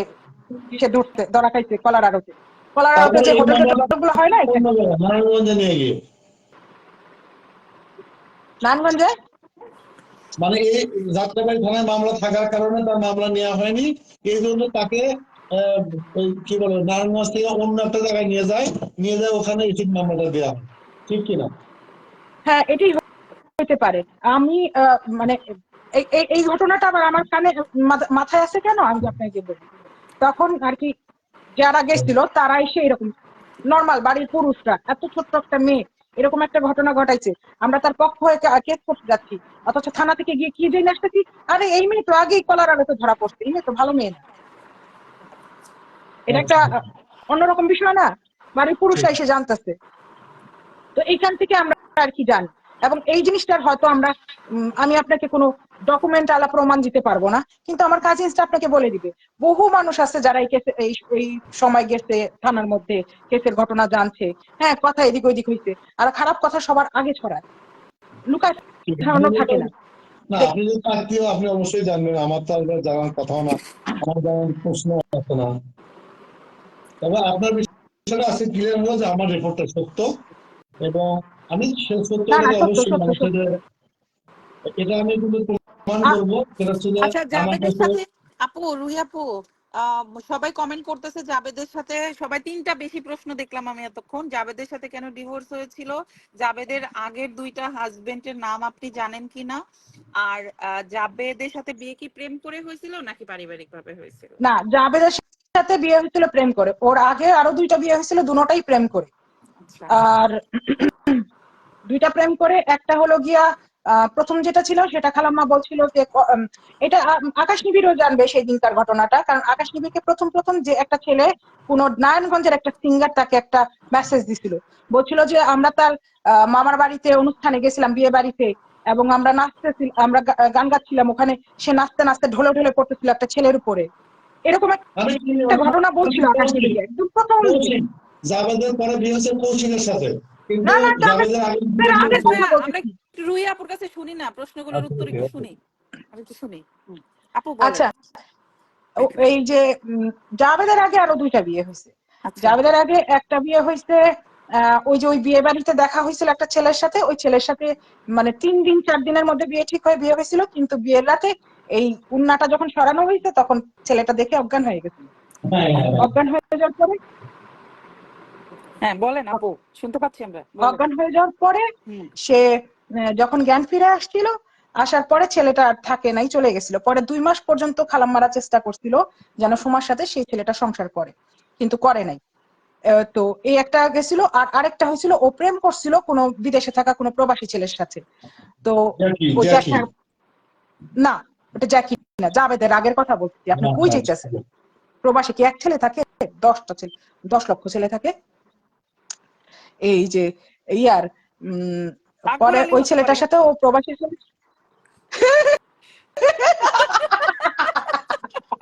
[SPEAKER 3] সে ধরা খাইছে কলারাডোতে
[SPEAKER 2] তারপরে
[SPEAKER 3] যে
[SPEAKER 2] এই
[SPEAKER 3] হোটেল
[SPEAKER 2] মামলাটা
[SPEAKER 3] গুলো হয় না
[SPEAKER 2] কোন জায়গায়? নারায়ণগঞ্জে নিয়ে গিয়ে,
[SPEAKER 3] নারায়ণগঞ্জে।
[SPEAKER 2] মানে এই যাত্রাবাড়ি থানায় মামলা থাকার কারণে তার মামলা নেওয়া হয়নি, এই জন্য তাকে ওই কি বলে নারায়ণগঞ্জ থেকে অন্য একটা জায়গায় নিয়ে যায় ওখানে ইসির মামলাটা দেওয়া হয়, ঠিক কিনা?
[SPEAKER 3] হ্যাঁ, এটাই হতে পারে। আমি মানে এই ঘটনাটা আবার আমার কানে মাথায় আছে কেন আমি আপনাকে বলি। তখন আর কি যারা গেছিল তারা এসে এরকম নর্মাল বাড়ির পুরুষরা, এত ছোট্ট একটা মেয়ে এরকম একটা ঘটনা ঘটাইছে, আমরা তার পক্ষ হয়ে কেস করতে যাচ্ছি, অথচ থানা থেকে গিয়ে কি জেনে আসতেছি, আরে এই মেয়ে তো আগেই কলার আলোতে ধরা পড়ছে, এই মেয়ে তো ভালো মেয়ে না। এটা একটা অন্যরকম বিষয় না, বাড়ির পুরুষরা এসে জানতেছে। তো এইখান থেকে আমরা আর কি জানি, এবং এই জিনিসটার হয়তো আমরা আমি আপনাকে কোনো ডকুমেন্ট আলা প্রমাণ দিতে পারবো না, কিন্তু আমার কাজিনসটা আপনাকে বলে দিবে। বহু মানুষ আছে যারা এই কেসে এই সময় গেছে থানার মধ্যে, কেসের ঘটনা জানছে, হ্যাঁ কথা এদিক ওইদিক হইছে, আর খারাপ কথা সবার আগে ছড়ায়, লুকায় ধারণা থাকে না।
[SPEAKER 2] না, আপনি যদি আত্মীয় আপনি অবশ্যই জানবেন, আমার তো আর জানার কথাও না, আমার জানার প্রশ্ন আছে না। তবে আপনার বিষয়টা আজকে ক্লিয়ার হলো যে আমার রিপোর্টটা সত্য, এবং আমি সে
[SPEAKER 3] না
[SPEAKER 2] সত্যটাকে
[SPEAKER 3] না, সত্য
[SPEAKER 2] অবশ্যই
[SPEAKER 3] সত্য
[SPEAKER 2] মানুষের,
[SPEAKER 3] সত্য।
[SPEAKER 2] এটা আমি কিন্তু প্রমাণ করবো, সেটা হচ্ছে যে
[SPEAKER 4] আচ্ছা,
[SPEAKER 2] আমার
[SPEAKER 4] জাবেদের
[SPEAKER 2] কাছে।
[SPEAKER 4] সাথে রুহি আপু, সবাই কমেন্ট করতেছে জাবেদের সাথে, সবাই তিনটা বেশি প্রশ্ন দেখলাম আমি এতক্ষণ। জাবেদের সাথে কেন ডিভোর্স হয়েছিল, জাবেদের আগের দুইটা হাজবেন্ডের নাম আপনি জানেন কিনা, আর জাবেদের সাথে বিয়ে কি প্রেম করে হয়েছিল নাকি পারিবারিক ভাবে হয়েছিল?
[SPEAKER 3] না, জাবেদের সাথে বিয়ে হয়েছিল প্রেম করে, ওর আগে আরো দুইটা বিয়ে হয়েছিল, দুটোটাই প্রেম করে।
[SPEAKER 4] আচ্ছা
[SPEAKER 3] আর দুইটা প্রেম করে, একটা হলো গিয়া প্রথম যেটা ছিল সেটা খালাম্মা বলছিল যে এটা আকাশ নিবিড়ও জানবে সেই দিনকার ঘটনাটা, কারণ আকাশ নিবিড়কে প্রথম যে একটা ছেলে কোন নারায়ণগঞ্জের একটা সিঙ্গার তাকে একটা মেসেজ দিছিল, বলছিল যে আমরা তার মামার বাড়িতে অনুষ্ঠানে গেছিলাম, বিয়ে বাড়িতে, এবং আমরা নাচতেছিলাম, আমরা গান গাচ্ছিলাম ওখানে, সে নাচতে নাচতে ঢলে ঢলে পড়তেছিল একটা ছেলের উপরে, এরকম
[SPEAKER 2] আমি
[SPEAKER 3] একটা ঘটনা বলছিল আকাশ নিবিড়কে একদম প্রথম দিকে।
[SPEAKER 2] কৌশিক, জাবেদের পরে বিয়ে হচ্ছে কৌশিকের সাথে, কিন্তু
[SPEAKER 3] না না,
[SPEAKER 2] জাবেদের আগে বিয়ে
[SPEAKER 3] আগের
[SPEAKER 2] হচ্ছে।
[SPEAKER 3] কথা
[SPEAKER 4] আমরা
[SPEAKER 3] বলতেছি।
[SPEAKER 4] একটু রুহি আপুর কাছে শুনি না, প্রশ্নগুলোর
[SPEAKER 2] আচ্ছা,
[SPEAKER 4] উত্তর
[SPEAKER 2] ওকে,
[SPEAKER 4] একটু
[SPEAKER 2] ওকে।
[SPEAKER 4] শুনি, আমি একটু শুনি। আপু বলেন।
[SPEAKER 3] আচ্ছা, এই যে জাবেদের আগে আরো দুইটা বিয়ে হয়েছে।
[SPEAKER 4] আচ্ছা
[SPEAKER 3] জাবেদের আগে একটা বিয়ে হয়েছে ওই যে ওই বিয়ে বাড়িতে দেখা হয়েছিল একটা ছেলের সাথে, ওই ছেলের সাথে মানে 3 দিন 4 দিনের মধ্যে বিয়ে ঠিক হয়ে বিয়ে হয়েছিল, কিন্তু বিয়ের রাতে এই উন্নাটা যখন সরানো হয়েছে তখন ছেলেটা দেখে অজ্ঞান হয়ে গেছিল।
[SPEAKER 2] হ্যাঁ, হ্যাঁ, হ্যাঁ।
[SPEAKER 3] অজ্ঞান হয়ে যাওয়ার পরে
[SPEAKER 4] হ্যাঁ বলেন আপু, শুনতে পাচ্ছি আমরা, বলেন।
[SPEAKER 3] অজ্ঞান হয়ে যাওয়ার পরে সে যখন জ্ঞান ফিরে আসছিল, আসার পরে ছেলেটা আর থাকে নাই, চলে গেছিল। পরে 2 মাস পর্যন্ত খালাম্মারা চেষ্টা করছিল যেন সুমার সাথে সেই ছেলেটা সংসার করে, কিন্তু করে নাই। তো এই একটা গেছিল, আর আরেকটা হয়েছিল ও প্রেম করছিল কোনো বিদেশে থাকা কোনো প্রবাসী ছেলের সাথে। তো
[SPEAKER 2] জ্যাকি,
[SPEAKER 3] ওইটা
[SPEAKER 2] জ্যাকি।
[SPEAKER 3] একটা, না ওটা জ্যাকি না, জাবেদের আগের কথা বলছি, আপনি কই
[SPEAKER 2] আচ্ছা,
[SPEAKER 3] যাইতেছেন?
[SPEAKER 2] আচ্ছা।
[SPEAKER 3] প্রবাসী কি এক ছেলে থাকে? 10টা ছেলে, 10 লক্ষ ছেলে থাকে। এই যে ইয়ার
[SPEAKER 4] আকবর
[SPEAKER 3] পরে
[SPEAKER 4] আলী
[SPEAKER 3] ওই
[SPEAKER 4] হতে পারে।
[SPEAKER 3] ছেলেটার সাথে ও প্রবাসী ছেলে।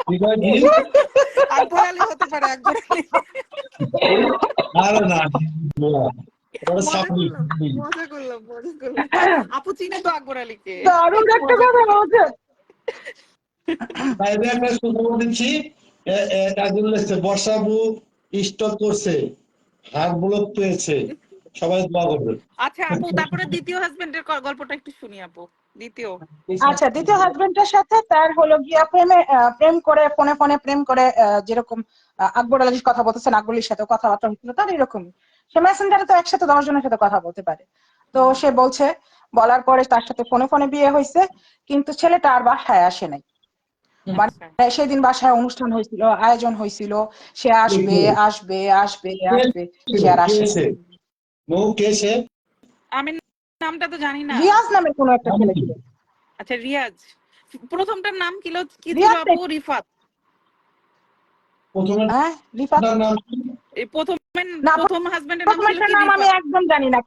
[SPEAKER 2] কি কয় কি?
[SPEAKER 4] আকবর আলী হতে পারে, আকবর আলী।
[SPEAKER 2] আরে না, ওটা
[SPEAKER 4] মজা
[SPEAKER 2] সাপড়ি।
[SPEAKER 4] করলাম, মজা করলাম, মজা করলাম। আপু চিনে তো আকবর আলীকে।
[SPEAKER 3] দারুণ একটা কথা বলছেন।
[SPEAKER 2] বাইরে একটা সুযোগ দিচ্ছি, কাজল এসছে, বর্ষাবু স্টক করছে, হার্ট ব্লক পেয়েছে, সবাই দোয়া করবে।
[SPEAKER 4] আচ্ছা আপু, তারপরে দ্বিতীয় হাজবেন্ডের গল্পটা একটু শুনি আপু। দ্বিতীয়।
[SPEAKER 3] আচ্ছা, দ্বিতীয় হাজবেন্ডের সাথে তার হলো গিয়া প্রেম করে, ফোনে ফোনে প্রেম করে, যেরকম আকবর আলীর কথা বলতেছেন, আকবর আলীর সাথে কথাবার্তা হচ্ছিল তার এরকম। সে মেসেঞ্জারে তো একসাথে 10 জনের সাথে কথা বলতে পারে। তো সে বলছে, বলার পরে তার সাথে ফোনে ফোনে বিয়ে হয়েছে, কিন্তু ছেলেটা আর বাসায় আসে নাই।
[SPEAKER 4] আচ্ছা
[SPEAKER 3] মানে সেদিন বাসায় অনুষ্ঠান হয়েছিল, আয়োজন হয়েছিল, সে আসবে আসবে আসবে আসবে, সে আর আসে না।
[SPEAKER 2] কেছে
[SPEAKER 4] আমি নামটা তো জানি না।
[SPEAKER 3] রিয়াজ নামের কোনো একটা
[SPEAKER 2] নাম
[SPEAKER 3] ছেলে
[SPEAKER 2] কি?
[SPEAKER 3] ছিল।
[SPEAKER 4] আচ্ছা রিয়াজ, প্রথমটার নাম কি ছিল
[SPEAKER 3] রিয়াজ
[SPEAKER 4] আপু? রিফাত।
[SPEAKER 2] প্রথমে
[SPEAKER 3] হ্যাঁ, রিফাত।
[SPEAKER 2] নাম কি?
[SPEAKER 4] এই প্রথম
[SPEAKER 3] না,
[SPEAKER 4] প্রথম হাজবেন্ডের নাম ছিল
[SPEAKER 3] প্রথমেরটার
[SPEAKER 4] কি?
[SPEAKER 3] নাম আমি
[SPEAKER 4] রিফাত।
[SPEAKER 3] একদম জানি না,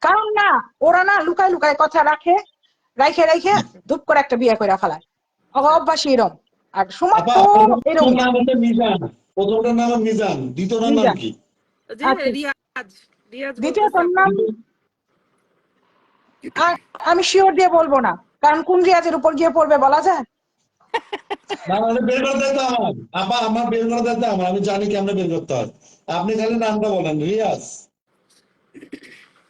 [SPEAKER 3] কারণ না ওরা না লুকায় লুকায় কথা রাখে, রাইখে রাইখে ধুপ করে একটা বিয়ে করে ফেলায়, অভ্যাসী এরম। আর সুমার
[SPEAKER 2] আপা,
[SPEAKER 3] তো
[SPEAKER 2] প্রথম
[SPEAKER 3] এরকমই।
[SPEAKER 2] নাম হচ্ছে মিজান, প্রথমটার নাম মিজান, দ্বিতীয়টার নাম
[SPEAKER 3] মিজান।
[SPEAKER 2] কি?
[SPEAKER 4] যে
[SPEAKER 3] আচ্ছা,
[SPEAKER 4] রিয়াজ, রিয়াজ বলতেছে
[SPEAKER 3] দ্বিতীয়টার
[SPEAKER 4] আপু।
[SPEAKER 3] নাম আমি শিওর দিয়ে বলবো না, কারণ কোন রিয়াজের উপর গিয়ে পড়বে বলা যায়।
[SPEAKER 2] না মানে বের করে দিতে আমার আমার বের করে দিতে আমার, আমি জানি কেমনে বের করতে হয়। আপনি খালি নামটা বলেন, রিয়াজ।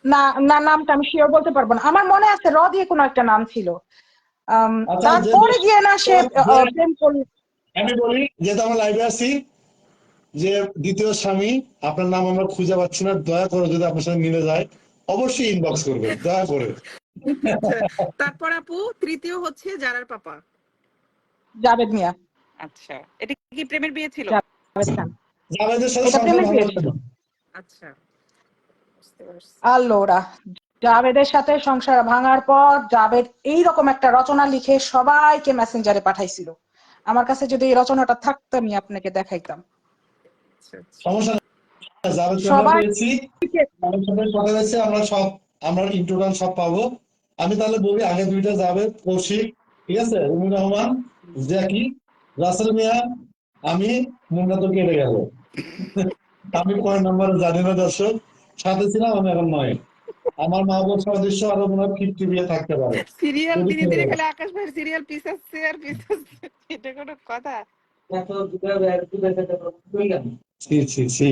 [SPEAKER 3] না না, নামটা আমি শিওর বলতে পারবো না, আমার মনে আছে র দিয়ে কোনো একটা নাম ছিল।
[SPEAKER 2] আচ্ছা
[SPEAKER 3] তারপরে গিয়ে না সে প্রেম করল।
[SPEAKER 2] আমি বলি, যেহেতু আমরা লাইভে আছি, যে দ্বিতীয় স্বামী আপনার নাম আমরা খুঁজে পাচ্ছি না, দয়া করে যদি আপনার সাথে মিলে যায় অবশ্যই ইনবক্স করবেন দয়া করে।
[SPEAKER 4] আচ্ছা, তারপর আপু তৃতীয় হচ্ছে জারার পাপা।
[SPEAKER 3] জাভেদ মিয়া।
[SPEAKER 4] আচ্ছা, এটা কি প্রেমের বিয়ে ছিল?
[SPEAKER 3] জাভেদ খান।
[SPEAKER 2] জাভেদের সাথে
[SPEAKER 3] এটা
[SPEAKER 2] সংসার
[SPEAKER 3] প্রেমের
[SPEAKER 2] ভালো
[SPEAKER 3] বিয়ে
[SPEAKER 2] হচ্ছে
[SPEAKER 3] ছিল।
[SPEAKER 2] না।
[SPEAKER 4] আচ্ছা, বুঝতে পারছি।
[SPEAKER 3] আল্লোরা, জাভেদের সাথে সংসার ভাঙার পর জাভেদ এইরকম একটা রচনা লিখে সবাইকে মেসেঞ্জারে পাঠাইছিল। আমার কাছে যদি এই রচনাটা থাকতো আমি আপনাকে দেখাইতাম।
[SPEAKER 4] আচ্ছা, আচ্ছা।
[SPEAKER 2] সমস্যা নেই, জাভেদকে আমরা
[SPEAKER 3] সবাই
[SPEAKER 2] পেয়েছি, আমাদের সাথে কথা হয়েছে, আমরা ইন্ট্রোডান সব পাবো। আমি তাহলে বলি আগে দুইটা জাভেদ, কৌশিক, ঠিক আছে, রুমি রহমান, জ্যাকি, রাসেল মিয়া, আমি, মুন্না তো কেটে গেল। আমি কয় নাম্বারে জানি না দর্শক, সাথে ছিলাম আমি, এখন নয়। আমার মা বোন সদস্য আরো মনে হয় 50 বিয়ে থাকতে পারে।
[SPEAKER 4] সিরিয়াল
[SPEAKER 2] যদি
[SPEAKER 4] ধীরে
[SPEAKER 2] কেউ
[SPEAKER 4] ধীরে
[SPEAKER 2] বলে।
[SPEAKER 4] খালি আকাশ ভাইয়ের সিরিয়াল পিছাচ্ছে আর পিছাচ্ছে, এটা কোনো কথা?
[SPEAKER 2] ছি ছি ছি।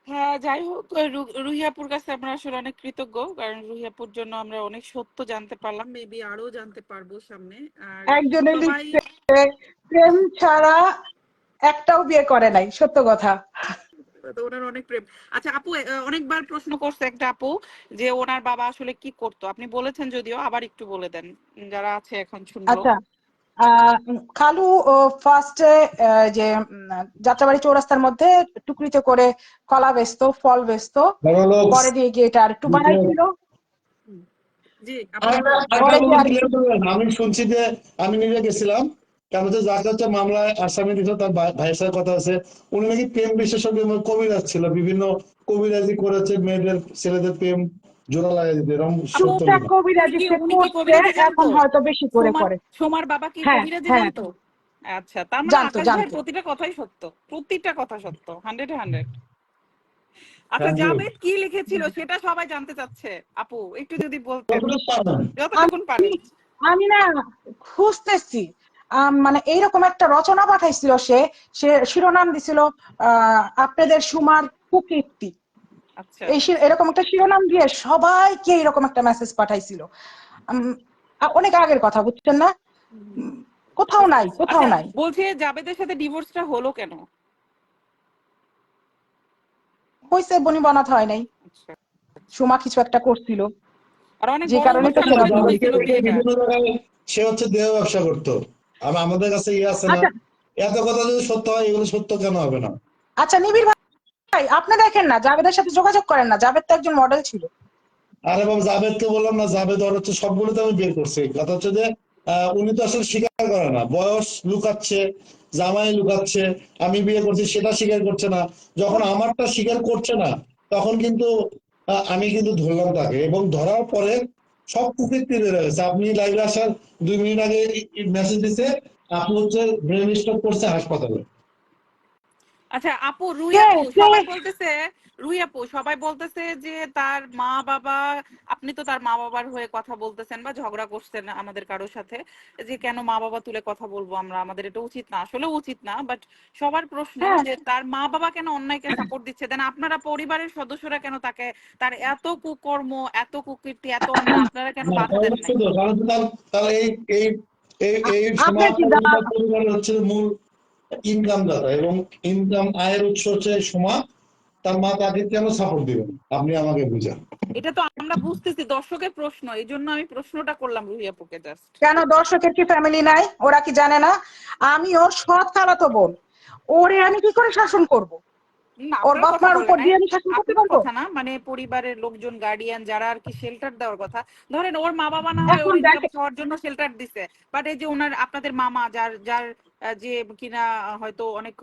[SPEAKER 4] হ্যাঁ, যাই হোক, রুহিয়াপুর কাছে আমরা আসলে অনেক কৃতজ্ঞ, কারণ রুহিয়াপুর জন্য আমরা অনেক সত্য জানতে পারলাম, মেবি আরো জানতে পারবো সামনে। আর
[SPEAKER 3] একজনে
[SPEAKER 4] সবাই
[SPEAKER 3] লিখছে প্রেম ছাড়া একটাও বিয়ে করে নাই, সত্য কথা।
[SPEAKER 4] তো ওনার অনেক প্রেম। আচ্ছা আপু, অনেকবার প্রশ্ন করছে একটা আপু যে ওনার বাবা আসলে কি করতো, আপনি বলেছেন যদিও, আবার একটু বলে দেন, যারা আছে এখন শুনলো।
[SPEAKER 3] আচ্ছা, খালু ফার্স্টে যে যাত্রাবাড়ি চৌরাস্তার মধ্যে টুকরিতে করে কলা বেচতো, ফল বেচতো।
[SPEAKER 2] বড় লোক।
[SPEAKER 3] পরে দিয়ে গিয়ে এটা আর একটু বাড়াইছিল।
[SPEAKER 4] জি আপনি বলেন।
[SPEAKER 3] পরে দিয়ে আর একটু,
[SPEAKER 2] আমি শুনছি যে আমি নিজে গেছিলাম, কেন যে যাকে হচ্ছে মামলায় আসামি দিত তার ভাইয়ের সাথে কথা আছে, উনি নাকি প্রেম বিশেষজ্ঞ এবং কবিরাজ ছিল, বিভিন্ন কবিরাজি করেছে, মেয়েদের ছেলেদের প্রেম জোড়া লাগাই দিতে, এরকম সত্য
[SPEAKER 3] টুকটাক
[SPEAKER 2] কিনা?
[SPEAKER 3] কবিরাজি সে
[SPEAKER 4] উনি কি
[SPEAKER 3] করছে,
[SPEAKER 4] কবিরাজি জানতো?
[SPEAKER 3] এখন হয়তো বেশি করে
[SPEAKER 4] সোমার
[SPEAKER 3] করে।
[SPEAKER 4] সোমার বাবা কি
[SPEAKER 3] হ্যাঁ
[SPEAKER 4] কবিরাজি
[SPEAKER 3] হ্যাঁ,
[SPEAKER 4] জানতো? আচ্ছা, তার মানে
[SPEAKER 3] জানতো
[SPEAKER 4] আকাশ ভাইয়ের
[SPEAKER 3] জানতো।
[SPEAKER 4] প্রতিটা কথাই সত্য, প্রতিটা কথা সত্য, 100-এ 100। আচ্ছা,
[SPEAKER 2] থ্যাংক ইউ।
[SPEAKER 4] জাভেদ কি লিখেছিল সেটা সবাই জানতে চাচ্ছে, আপু একটু যদি বলতেন,
[SPEAKER 2] কতটুকু পারেন?
[SPEAKER 4] যতটুকুন
[SPEAKER 3] আমি
[SPEAKER 4] পারেন।
[SPEAKER 3] আমি না খুঁজতেছি। মানে এইরকম একটা রচনা পাঠাইছিল সে। সে শিরোনাম দিছিল আপনাদের সুমার কুকীর্তি।
[SPEAKER 4] আচ্ছা,
[SPEAKER 3] এরকম একটা শিরোনাম দিয়ে সবাইকে এরকম একটা মেসেজ পাঠাইছিল। অনেক আগের কথা, বুঝছেন না? কোথাও
[SPEAKER 4] বুঝতে
[SPEAKER 3] নাই,
[SPEAKER 4] পারছি।
[SPEAKER 3] কোথাও
[SPEAKER 4] আচ্ছা,
[SPEAKER 3] নাই।
[SPEAKER 4] বলছে জাভেদের সাথে ডিভোর্সটা হলো কেন?
[SPEAKER 3] হয়েছে, বনি বানাতে হয় নাই।
[SPEAKER 4] আচ্ছা,
[SPEAKER 3] সুমা কিছু একটা করছিল,
[SPEAKER 4] আর অনেক
[SPEAKER 3] যে
[SPEAKER 4] বড়
[SPEAKER 3] কারণে তো
[SPEAKER 4] অনুষ্ঠান
[SPEAKER 3] সে
[SPEAKER 4] করে
[SPEAKER 3] নষ্ট
[SPEAKER 2] যাদেরকে
[SPEAKER 4] ফেলাইছিল
[SPEAKER 3] হয়েছিল।
[SPEAKER 2] দেখে
[SPEAKER 4] বিয়েটা।
[SPEAKER 2] বিভিন্ন জায়গায় সে হচ্ছে দেহ ব্যবসা করতো, আমাদের কাছে ইয়ে আছে না,
[SPEAKER 3] আচ্ছা
[SPEAKER 2] এত কথা যদি সত্য হয় এগুলো সত্য কেন হবে না?
[SPEAKER 3] আচ্ছা, নিবিড় ভাই আপনি দেখেন না, জাভেদের সাথে যোগাযোগ করেন না? জাভেদ তো একজন মডেল ছিল।
[SPEAKER 2] আরে বাবা, জাভেদকে বললাম না, জাভেদ ওর হচ্ছে সবগুলো তো আমি বের করছি, কথা হচ্ছে যে উনি তো আসলে স্বীকার করে না, বয়স লুকাচ্ছে, জামাই লুকাচ্ছে, আমি বিয়ে করছি সেটা স্বীকার করছে না। যখন আমারটা স্বীকার করছে না, তখন কিন্তু আমি কিন্তু ধরলাম তাকে, এবং ধরার পরে সব কুকীর্তি বের হয়েছে। আপনি লাইভে আসার 2 মিনিট আগে মেসেজ দিছে, আপনি হচ্ছে ব্রেন স্ট্রোক করছে হাসপাতালে।
[SPEAKER 4] আচ্ছা আপু,
[SPEAKER 3] কে কে
[SPEAKER 4] রুই আপু সবাই বলতেছে যে তার মা বাবা, আপনি তো তার মা বাবার হয়ে কথা বলতেছেন বা ঝগড়া করছেন আমাদের কারোর সাথে, যে কেন মা বাবা তুলে কথা বলবো আমরা, আমাদের এটা উচিত না, আসলে উচিত না, বাট সবার প্রশ্ন
[SPEAKER 3] হ্যাঁ,
[SPEAKER 4] যে তার মা বাবা কেন অন্যায়কে সাপোর্ট দিচ্ছে, দেন আপনারা পরিবারের সদস্যরা কেন তাকে, তার এত কুকর্ম, এত কুকীর্তি, এত অন্যায়, আপনারা কেন
[SPEAKER 2] না,
[SPEAKER 4] বাধা দেন নাই?
[SPEAKER 2] অবশ্যই তো, কারণ তো তার এই এই এই এই
[SPEAKER 3] আপনার
[SPEAKER 2] সমাজ
[SPEAKER 3] কি
[SPEAKER 2] পরিবারের হচ্ছে মূল ইনকাম দাতা, এবং ইনকাম আয়ের উৎস হচ্ছে সমাজ। তার মা তাকে কেন সাপোর্ট দিবেন, আপনি আমাকে বুঝান।
[SPEAKER 4] এটা তো আমরা বুঝতেছি, দর্শকের প্রশ্ন, এই জন্য আমি প্রশ্নটা করলাম রুই আপুকে জাস্ট।
[SPEAKER 3] কেন দর্শকের কি ফ্যামিলি নাই? ওরা কি জানে না আমি ওর সৎ খালাতো বোন? ওরে আমি কি করে শাসন করব?
[SPEAKER 4] না,
[SPEAKER 3] ওর
[SPEAKER 4] আপনার
[SPEAKER 3] বাপ
[SPEAKER 4] কথা
[SPEAKER 3] মার
[SPEAKER 4] বলে
[SPEAKER 3] উপর
[SPEAKER 4] নাই,
[SPEAKER 3] দিয়ে আমি শাসন করতে
[SPEAKER 4] আপনার
[SPEAKER 3] পারবো?
[SPEAKER 4] কথা না, মানে পরিবারের লোকজন, গার্ডিয়ান যারা আর কি শেল্টার দেওয়ার কথা, ধরেন ওর মা বাবা না হয়
[SPEAKER 3] এখন
[SPEAKER 4] ওর ইনকাম
[SPEAKER 3] দেখে,
[SPEAKER 4] খাওয়ার জন্য শেল্টার দিছে, বাট এই যে ওনার আপনাদের মামা, যার যার যে কিনা হয়তো অনেক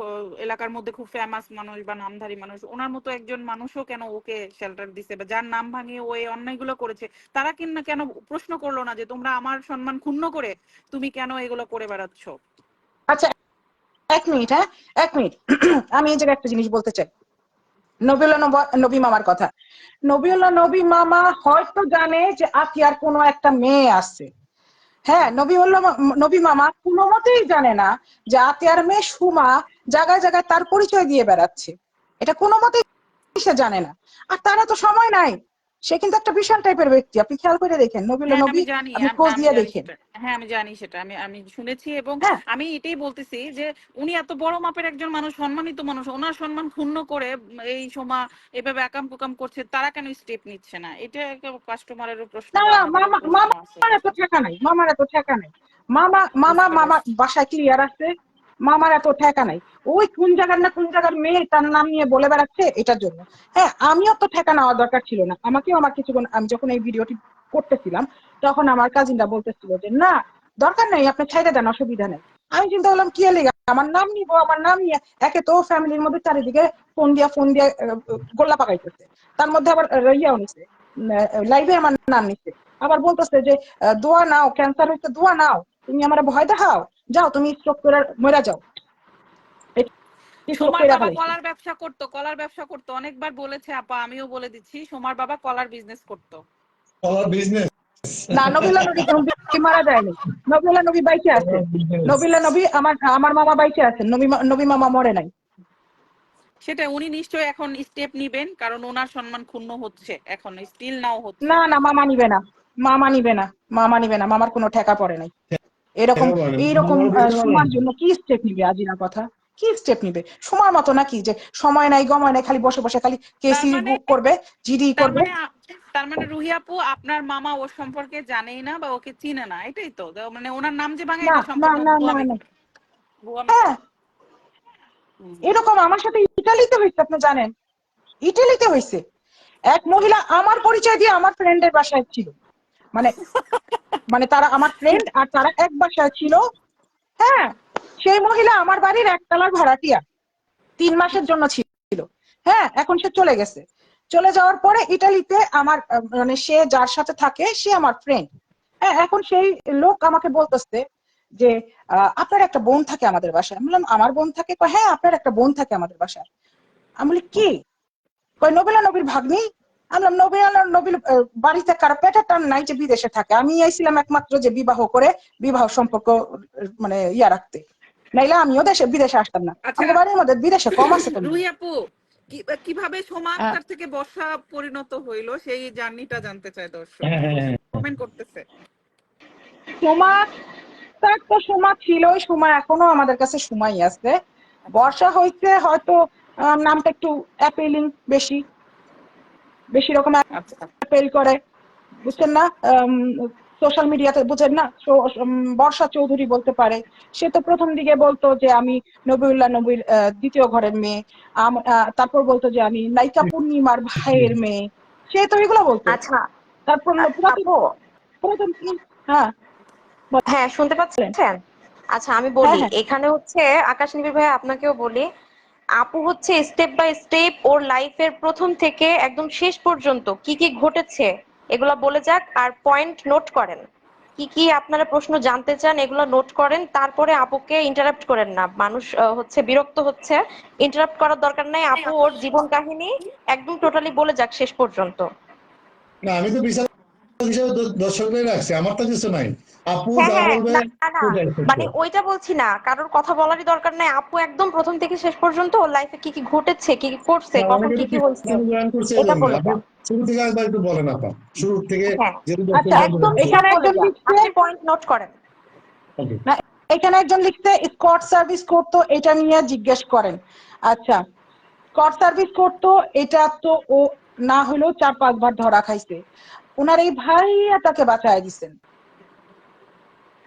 [SPEAKER 4] এলাকার মধ্যে খুব ফেমাস মানুষ বা নামধারী মানুষ, ওনার মতো একজন মানুষও কেন ওকে শেল্টার দিছে, বা যার নাম ভাঙিয়ে ও এই অন্যায়গুলো করেছে, তারা কিনা কেন প্রশ্ন করলো না যে তোমরা আমার সম্মান ক্ষুণ্ণ করে তুমি কেন এগুলো করে বেড়াচ্ছ?
[SPEAKER 3] আচ্ছা 1 মিনিট, হ্যাঁ 1 মিনিট। আমি এই জায়গায় একটা জিনিস বলতে চাই। নবিউল্লাহ নবী মামার কথা। নবিউল্লাহ নবী মামা হয়তো জানে যে আতিয়ার কোনো একটা মেয়ে আছে, হ্যাঁ, নবী মামা কোনো মতেই জানে না যে আতিয়ার মেয়ে সুমা জায়গায় জায়গায় তার পরিচয় দিয়ে বেড়াচ্ছে। এটা কোনো মতেই সে জানে না। আর তারা তো সময় নাই। সে কিন্তু একটা বিশাল টাইপের ব্যক্তি, আপনি খেয়াল করে দেখেন নবীলা
[SPEAKER 4] হ্যাঁ
[SPEAKER 3] নবী,
[SPEAKER 4] আমি জানি,
[SPEAKER 3] আপনি খোঁজ
[SPEAKER 4] আমি
[SPEAKER 3] দিয়ে
[SPEAKER 4] জানি
[SPEAKER 3] দেখেন।
[SPEAKER 4] সেটা। হ্যাঁ আমি জানি সেটা, আমি আমি শুনেছি। এবং
[SPEAKER 3] হ্যাঁ
[SPEAKER 4] আমি এটাই বলতেছি যে উনি এত বড় মাপের একজন মানুষ, সম্মানিত মানুষ, ওনার সম্মান ক্ষুণ্ণ করে এই সময় এভাবে আকাম কুকাম করছে, তারা কেন স্টেপ নিচ্ছে না? এটা কাস্টমারেরও প্রশ্ন
[SPEAKER 3] না,
[SPEAKER 4] বা আমাদেরও প্রশ্ন আছে।
[SPEAKER 3] মামার এত ঠেকা নাই, মামার এত ঠেকা নাই। মামা মামা
[SPEAKER 4] বুঝতে
[SPEAKER 3] মামা
[SPEAKER 4] পারছি।
[SPEAKER 3] বাসায় ক্লিয়ার আছে, মামার এত ঠেকা নাই। ওই কোন জায়গার না কোন জায়গার মেয়ে তার নাম নিয়ে বলে বেড়াচ্ছে এটার জন্য। হ্যাঁ, আমিও তো ঠেকা নেওয়া দরকার ছিল না। আমাকেও আমার কিছুক্ষণ, আমি যখন এই ভিডিওটি করতেছিলাম তখন আমার কাজিনরা বলতেছিল যে না দরকার নেই, আপনি ছাইড়ে দেন, অসুবিধা নেই। আমি চিন্তা করলাম কি লেগে আমার নাম নিবো, আমার নাম নিয়ে একে তো ফ্যামিলির মধ্যে চারিদিকে ফোন দিয়া গোল্লা পাকাইতেছে, তার মধ্যে আবার ইয়াও নিছে, লাইভে আমার নাম নিছে, আবার বলতেছে যে দোয়া নাও, ক্যান্সার হইতে দোয়া নাও, তুমি আমার ভয় দেখাও, যাও তুমি স্ট্রোক করে মরে যাও। স্ট্রোক
[SPEAKER 4] সোমার
[SPEAKER 3] করে
[SPEAKER 4] বাবা
[SPEAKER 3] ফেলাইছে।
[SPEAKER 4] কলার ব্যবসা করতো, কলার ব্যবসা করতো, অনেকবার বলেছে আপা, আমিও বলে দিচ্ছি, সোমার বাবা কলার বিজনেস করতো।
[SPEAKER 2] কলার বিজনেস।
[SPEAKER 3] না, নবিলা নবী মারা যায়নি, নবিলা নবী বাইচে আছে। নবিলা নবী আমার আমার মামা বাইচে আছেন, নবী মামা মরে নাই।
[SPEAKER 4] সেটা উনি নিশ্চয়ই এখন স্টেপ নিবেন, কারণ ওনার সম্মান ক্ষুণ্ণ হচ্ছে, এখন স্টিল নাও হচ্ছে।
[SPEAKER 3] না না, মামা নিবে না, মামা নিবে না, মামা নিবে না, মামার কোনো ঠেকা পড়ে নাই। এরকম এইরকম সুমার জন্য কি স্টেপ নিবে? আজিনা কথা, কি স্টেপ নিবে? সময় মতো নাকি যে সময় নাই গময় নাই, খালি বসে বসে খালি
[SPEAKER 4] তার
[SPEAKER 3] কেসি
[SPEAKER 4] মানে
[SPEAKER 3] করবে, জিডি
[SPEAKER 4] তার
[SPEAKER 3] করবে।
[SPEAKER 4] মানে তার মানে রুহি আপু আপনার মামা ওর সম্পর্কে জানেই না বা ওকে চিনে না, এটাই তো? মানে ওনার নাম যে ভাঙে
[SPEAKER 3] না
[SPEAKER 4] এটা
[SPEAKER 3] না
[SPEAKER 4] সম্পূর্ণ
[SPEAKER 3] না না
[SPEAKER 4] ভুয়া
[SPEAKER 3] না,
[SPEAKER 4] ভুয়া
[SPEAKER 3] হ্যাঁ
[SPEAKER 4] মিথ্যা। হুম।
[SPEAKER 3] এরকম আমার সাথে ইটালিতে হয়েছে, আপনি জানেন? ইটালিতে হয়েছে। এক মহিলা আমার পরিচয় দিয়ে আমার ফ্রেন্ডের বাসায় ছিল, মানে মানে তারা আমার ফ্রেন্ড আর তারা এক বাসায় ছিল। হ্যাঁ, সেই মহিলা আমার বাড়ির একতলার ভাড়াটিয়া, 3 মাসের জন্য ছিল। হ্যাঁ, এখন সে চলে গেছে। চলে যাওয়ার পরে ইটালিতে আমার মানে সে যার সাথে থাকে সে আমার ফ্রেন্ড। হ্যাঁ, এখন সেই লোক আমাকে বলতেছে যে আপনার একটা বোন থাকে আমাদের বাসায়। আমি বললাম আমার বোন থাকে? হ্যাঁ, আপনার একটা বোন থাকে আমাদের বাসায়। আমি বলি কি? নবিলা নবীর ভাগ্নি। আমি বললাম নবিলা নবীর বাড়িতে কারো পেটের টান নাই যে বিদেশে থাকে। আমি আইছিলাম একমাত্র যে বিবাহ করে বিবাহ সম্পর্ক মানে ইয়া রাখতে, নাইলে আমিও বিদেশে আসতাম না।
[SPEAKER 4] আচ্ছা
[SPEAKER 3] আমাদের বাড়ির মধ্যে বিদেশে কম আছে তো।
[SPEAKER 4] রুহি আপু, কিভাবে সোমা আক্তার থেকে বর্ষা পরিণত হইলো সেই জার্নিটা জানতে চায় দর্শক, কমেন্ট করতেছে।
[SPEAKER 3] সোমা তার তো সোমা ছিলই, সোমা এখনো আমাদের কাছে সময় আছে।
[SPEAKER 4] আচ্ছা
[SPEAKER 3] বর্ষা হইতে হয়তো নামটা একটু অ্যাপিলিং, বেশি বেশি রকম
[SPEAKER 4] আচ্ছা
[SPEAKER 3] অ্যাপেল করে, বুঝছেন না? সোশ্যাল মিডিয়াতে বুঝেন না, বর্ষা চৌধুরী বলতে পারে। সে তো প্রথম দিকে বলতো যে আমি নবীউল্লাহ নবীর দ্বিতীয় ঘরের মেয়ে, তারপর বলতো যে আমি নায়িকা পূর্ণিমার ভাইয়ের মেয়ে। সে তো এগুলো বলতো।
[SPEAKER 6] আচ্ছা
[SPEAKER 3] তারপর পুরাতন
[SPEAKER 6] আপু,
[SPEAKER 3] পুরাতন হ্যাঁ
[SPEAKER 6] হ্যাঁ শুনতে
[SPEAKER 3] বলেন।
[SPEAKER 6] পাচ্ছেন? আচ্ছা আমি
[SPEAKER 3] হ্যাঁ
[SPEAKER 6] বলি,
[SPEAKER 3] হ্যাঁ
[SPEAKER 6] এখানে হচ্ছে আকাশ নিবিড় ভাই, আপনাকেও বলি, আপু হচ্ছে স্টেপ বাই স্টেপ ওর লাইফের প্রথম থেকে একদম শেষ পর্যন্ত কি কি ঘটেছে এগুলা বলে যাক, আর পয়েন্ট নোট করেন। কি কি আপনারা প্রশ্ন জানতে চান এগুলো নোট করেন, তারপরে আপুকে ইন্টারাপ্ট করেন না। মানুষ হচ্ছে বিরক্ত হচ্ছে, ইন্টারাপ্ট করার দরকার নাই। আপু ওর জীবন কাহিনী একদম টোটালি বলে যাক শেষ পর্যন্ত।
[SPEAKER 2] না, আমি তো বিচার হিসেবে দর্শকরাই রাখছি, আমার তো কিছু নাই। আপু
[SPEAKER 6] হ্যাঁ
[SPEAKER 2] যা
[SPEAKER 6] হ্যাঁ,
[SPEAKER 2] বলবে
[SPEAKER 6] না না,
[SPEAKER 2] ওটাই সত্য।
[SPEAKER 6] মানে ওইটা বলছি না, কারোর কথা বলারই দরকার নাই। আপু একদম প্রথম থেকে শেষ পর্যন্ত ওর লাইফে কি কি ঘটেছে, কি কি করছে, কখন
[SPEAKER 2] অনেকে
[SPEAKER 6] কি
[SPEAKER 2] তো
[SPEAKER 6] কি হয়েছে,
[SPEAKER 2] জয়েন করছে এই
[SPEAKER 6] এটা
[SPEAKER 2] জন্য।
[SPEAKER 6] বলে
[SPEAKER 2] আপনি
[SPEAKER 6] যান।
[SPEAKER 2] শুরু থেকে একবার একটু বলেন আপা, শুরু থেকে
[SPEAKER 6] হ্যাঁ,
[SPEAKER 2] যেহেতু
[SPEAKER 3] আচ্ছা,
[SPEAKER 2] দর্শক
[SPEAKER 6] একদম
[SPEAKER 2] বন্ধু।
[SPEAKER 6] শুরু
[SPEAKER 3] এখানে
[SPEAKER 6] বলে
[SPEAKER 3] একজন
[SPEAKER 6] যান,
[SPEAKER 3] লিখছে,
[SPEAKER 6] আপনি পয়েন্ট নোট করেন।
[SPEAKER 2] ওকে।
[SPEAKER 3] না এখানে একজন লিখছে স্কট সার্ভিস করতো, এটা নিয়ে জিজ্ঞেস করেন। আচ্ছা, স্কট সার্ভিস করতো, এটা তো ও না হলেও 4-5 বার ধরা খাইছে। ওনার এই ভাইয়া তাকে বাঁচায় দিচ্ছেন,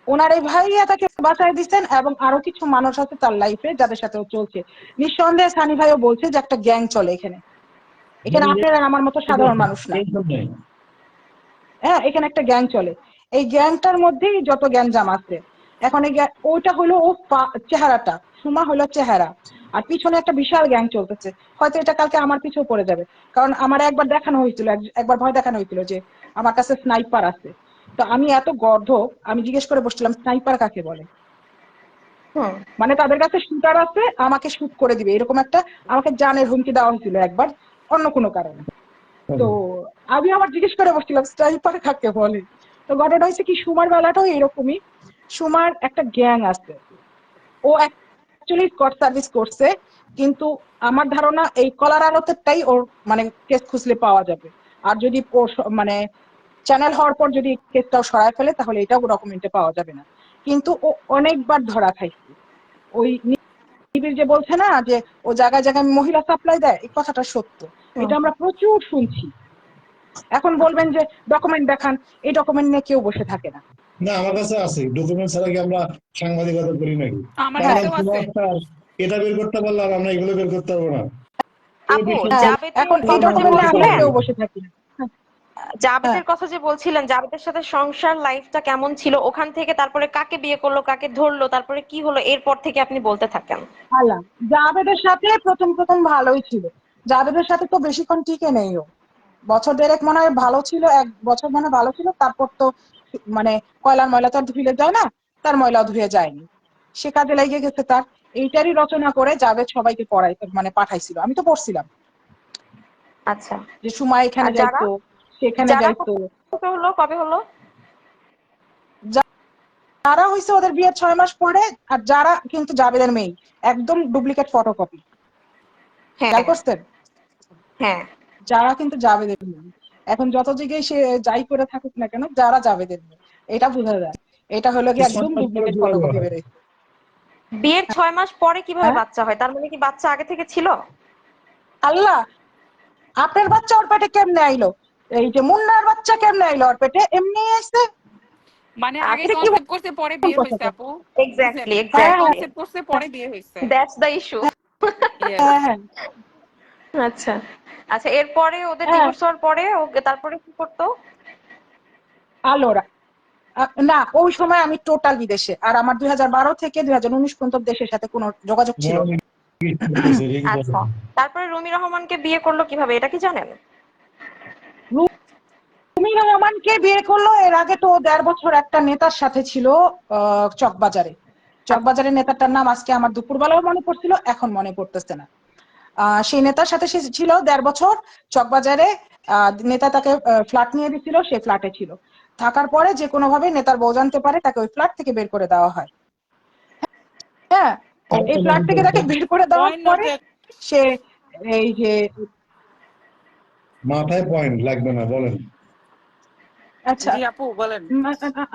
[SPEAKER 3] ওনার এই ভাইয়া তাকে বাঁচায় দিচ্ছেন, এবং আরো কিছু মানুষ আছে তার লাইফে যাদের সাথে ও চলছে। নিঃসন্দেহে সানি ভাইও বলছে যে একটা গ্যাং চলে এখানে। এখানে আপনার আর আমার মতো সাধারণ মানুষ না।
[SPEAKER 2] এই জন্যই।
[SPEAKER 3] হ্যাঁ, এখানে একটা গ্যাং চলে। এই গ্যাংটার মধ্যেই যত গ্যাঞ্জাম আছে। এখন এই ওইটা হলো ও চেহারাটা, সুমা হলো চেহারা, আর পিছনে একটা বিশাল গ্যাং চলতেছে। হয়তো এটা কালকে আমার পিছু পড়ে যাবে, কারণ আমার একবার দেখানো হয়েছিল, একবার ভয় দেখানো হয়েছিল যে আমার কাছে স্নাইপার আছে। তো আমি এত গর্ধব, আমি জিজ্ঞেস করে বসছিলাম স্নাইপার কাকে বলে।
[SPEAKER 6] হুম।
[SPEAKER 3] মানে তাদের কাছে শুটার আছে, আমাকে শুট করে দিবে, এরকম একটা আমাকে জানের হুমকি দেওয়া হয়েছিল একবার, অন্য কোনো কারণে। তো আমি আবার জিজ্ঞেস করে বসছিলাম স্নাইপার কাকে বলে। তো ঘটনা হয়েছে কি, সুমার বেলাটাও এরকমই। সুমার একটা গ্যাং আছে, ও অ্যাকচুয়ালি স্কট সার্ভিস করছে, কিন্তু আমার ধারণা এই কলার আলোতেরটাই ওর মানে কেস খুঁজলে পাওয়া যাবে। আর যদি মানে চ্যানেল হওয়ার পর যদি কেসটাও সরায় ফেলে তাহলে এটাও ডকুমেন্টে পাওয়া যাবে না। কিন্তু ও অনেকবার ধরা খাইছে। ওই নিবিড় যে বলছে না যে ও জায়গায় জায়গায় মহিলা সাপ্লাই দেয়, এই কথাটা সত্য। এটা আমরা প্রচুর শুনছি। এখন বলবেন যে ডকুমেন্ট দেখান, এই ডকুমেন্ট নিয়ে কেউ বসে থাকে না।
[SPEAKER 2] না, আমার কাছে আছে ডকুমেন্ট ছাড়া কি আমরা সাংবাদিকতা করি নাকি?
[SPEAKER 4] আমার
[SPEAKER 3] হ্যাঁ
[SPEAKER 4] কাছেও আছে।
[SPEAKER 2] এটা বের করতে পারলে আর আমরা এগুলো বের করতে পারবো না। এই
[SPEAKER 6] আপু
[SPEAKER 2] বিষয়ে
[SPEAKER 6] জাবেদের
[SPEAKER 3] এখন এই
[SPEAKER 6] কথা যে
[SPEAKER 3] ডকুমেন্ট নিয়ে আমরা
[SPEAKER 6] বলছিলেন,
[SPEAKER 3] কেউ বসে থাকি না।
[SPEAKER 6] জাবেদের কথা যে বলছিলেন, জাবেদের সাথে সংসার লাইফটা কেমন ছিল, ওখান থেকে তারপরে কাকে বিয়ে করলো, কাকে ধরলো, তারপরে কি হলো, এরপর থেকে আপনি বলতে থাকেন।
[SPEAKER 3] আল্লাহ, জাভেদের সাথে প্রথম প্রথম ভালোই ছিল। জাভেদের সাথে তো বেশিক্ষণ টিকে নেই ও। বছর দেড়েক মনে হয় ভালো ছিল, 1 বছর মনে হয় ভালো ছিল, তারপর তো মানে কয়লার ময়লা তো আর ধুইলে যায় না, তার ময়লাও ধুয়ে যায়নি, সে কাজে লেগে গেছে তার। এইটারই রচনা করে জাভেদ সবাইকে পড়াই মানে পাঠাইছিল, আমি তো পড়ছিলাম
[SPEAKER 6] আচ্ছা।
[SPEAKER 3] যে সুমা এখানে
[SPEAKER 6] আর যারা,
[SPEAKER 3] যাইতো, সেখানে
[SPEAKER 6] যারা
[SPEAKER 3] যাইতো।
[SPEAKER 6] কবে হলো, কবে হলো?
[SPEAKER 3] যারা হয়েছে ওদের বিয়ের 6 মাস পরে, আর যারা কিন্তু জাভেদের মেয়ে, একদম ডুপ্লিকেট ফটোকপি।
[SPEAKER 6] হ্যাঁ
[SPEAKER 3] খেয়াল করছেন?
[SPEAKER 6] হ্যাঁ।
[SPEAKER 3] যারা কিন্তু জাভেদের মেয়ে। এখন যত জায়গায় সে যাই করে থাকুক না কেন, যারা জাভেদের মেয়ে, এটা বোঝা যায়। এটা হলো কি একদম ডুপ্লিকেট ফটোকপি বেরোয়।
[SPEAKER 6] বিয়ের 6 মাস পরে কিভাবে
[SPEAKER 3] হ্যাঁ,
[SPEAKER 6] বাচ্চা হয়? তার মানে কি বাচ্চা আগে থেকে ছিল?
[SPEAKER 3] আল্লাহ, আপনার বাচ্চা ওর পেটে কেমনে আইলো? এই যে মুন্নার বাচ্চা কেমনে আইলো ওর পেটে? এমনি আসছে?
[SPEAKER 4] মানে আগে
[SPEAKER 6] এটা কি
[SPEAKER 4] কনসেপ্ট করছে পরে বিয়ে হয়েছে
[SPEAKER 3] কথা?
[SPEAKER 4] আপু। বুঝছেন?
[SPEAKER 6] এক্স্যাক্টলি
[SPEAKER 4] আগে
[SPEAKER 3] হ্যাঁ,
[SPEAKER 6] এক্স্যাক্টলি,
[SPEAKER 4] কনসেপ্ট করছে পরে বিয়ে হয়েছে।
[SPEAKER 6] That's the issue.
[SPEAKER 4] ইয়েস।
[SPEAKER 3] হ্যাঁ, হ্যাঁ,
[SPEAKER 6] আচ্ছা আচ্ছা, এরপরে ওদের
[SPEAKER 3] হ্যাঁ,
[SPEAKER 6] ডিভোর্স হওয়ার পরে ওকে তারপরে কি করতো?
[SPEAKER 3] আলোরা। না, ওই সময় আমি টোটাল বিদেশে, আর আমার 2012 থেকে 2019 পর্যন্ত দেশের সাথে কোনো যোগাযোগ ছিল না।
[SPEAKER 6] আচ্ছা, তারপরে রুমি রহমানকে বিয়ে করলো কিভাবে, এটা কি জানেন?
[SPEAKER 3] রুমি রহমানকে বিয়ে করলো, এর আগে তো 1.5 বছর একটা নেতার সাথে ছিল চকবাজারে। চকবাজারের নেতাটার নাম আজকে আমার দুপুরবেলাও মনে পড়ছিল, এখন মনে পড়তেছে না। সেই নেতার সাথে সে ছিল 1.5 বছর চকবাজারে। নেতা তাকে ফ্ল্যাট নিয়ে দিচ্ছিল, সে ফ্ল্যাটে ছিল। থাকার পরে যে কোনো ভাবে নেতার বউ জানতে পারে, তাকে ওই ফ্ল্যাট থেকে বের করে দেওয়া হয়। হ্যাঁ, এই ফ্ল্যাট থেকে তাকে বের করে দেওয়ার
[SPEAKER 4] পয়েন্ট
[SPEAKER 3] পরে
[SPEAKER 4] নোটেড।
[SPEAKER 3] সে এই যে
[SPEAKER 2] মাথায় পয়েন্ট লাগবে না, বলেন।
[SPEAKER 3] আচ্ছা,
[SPEAKER 4] জি আপু বলেন।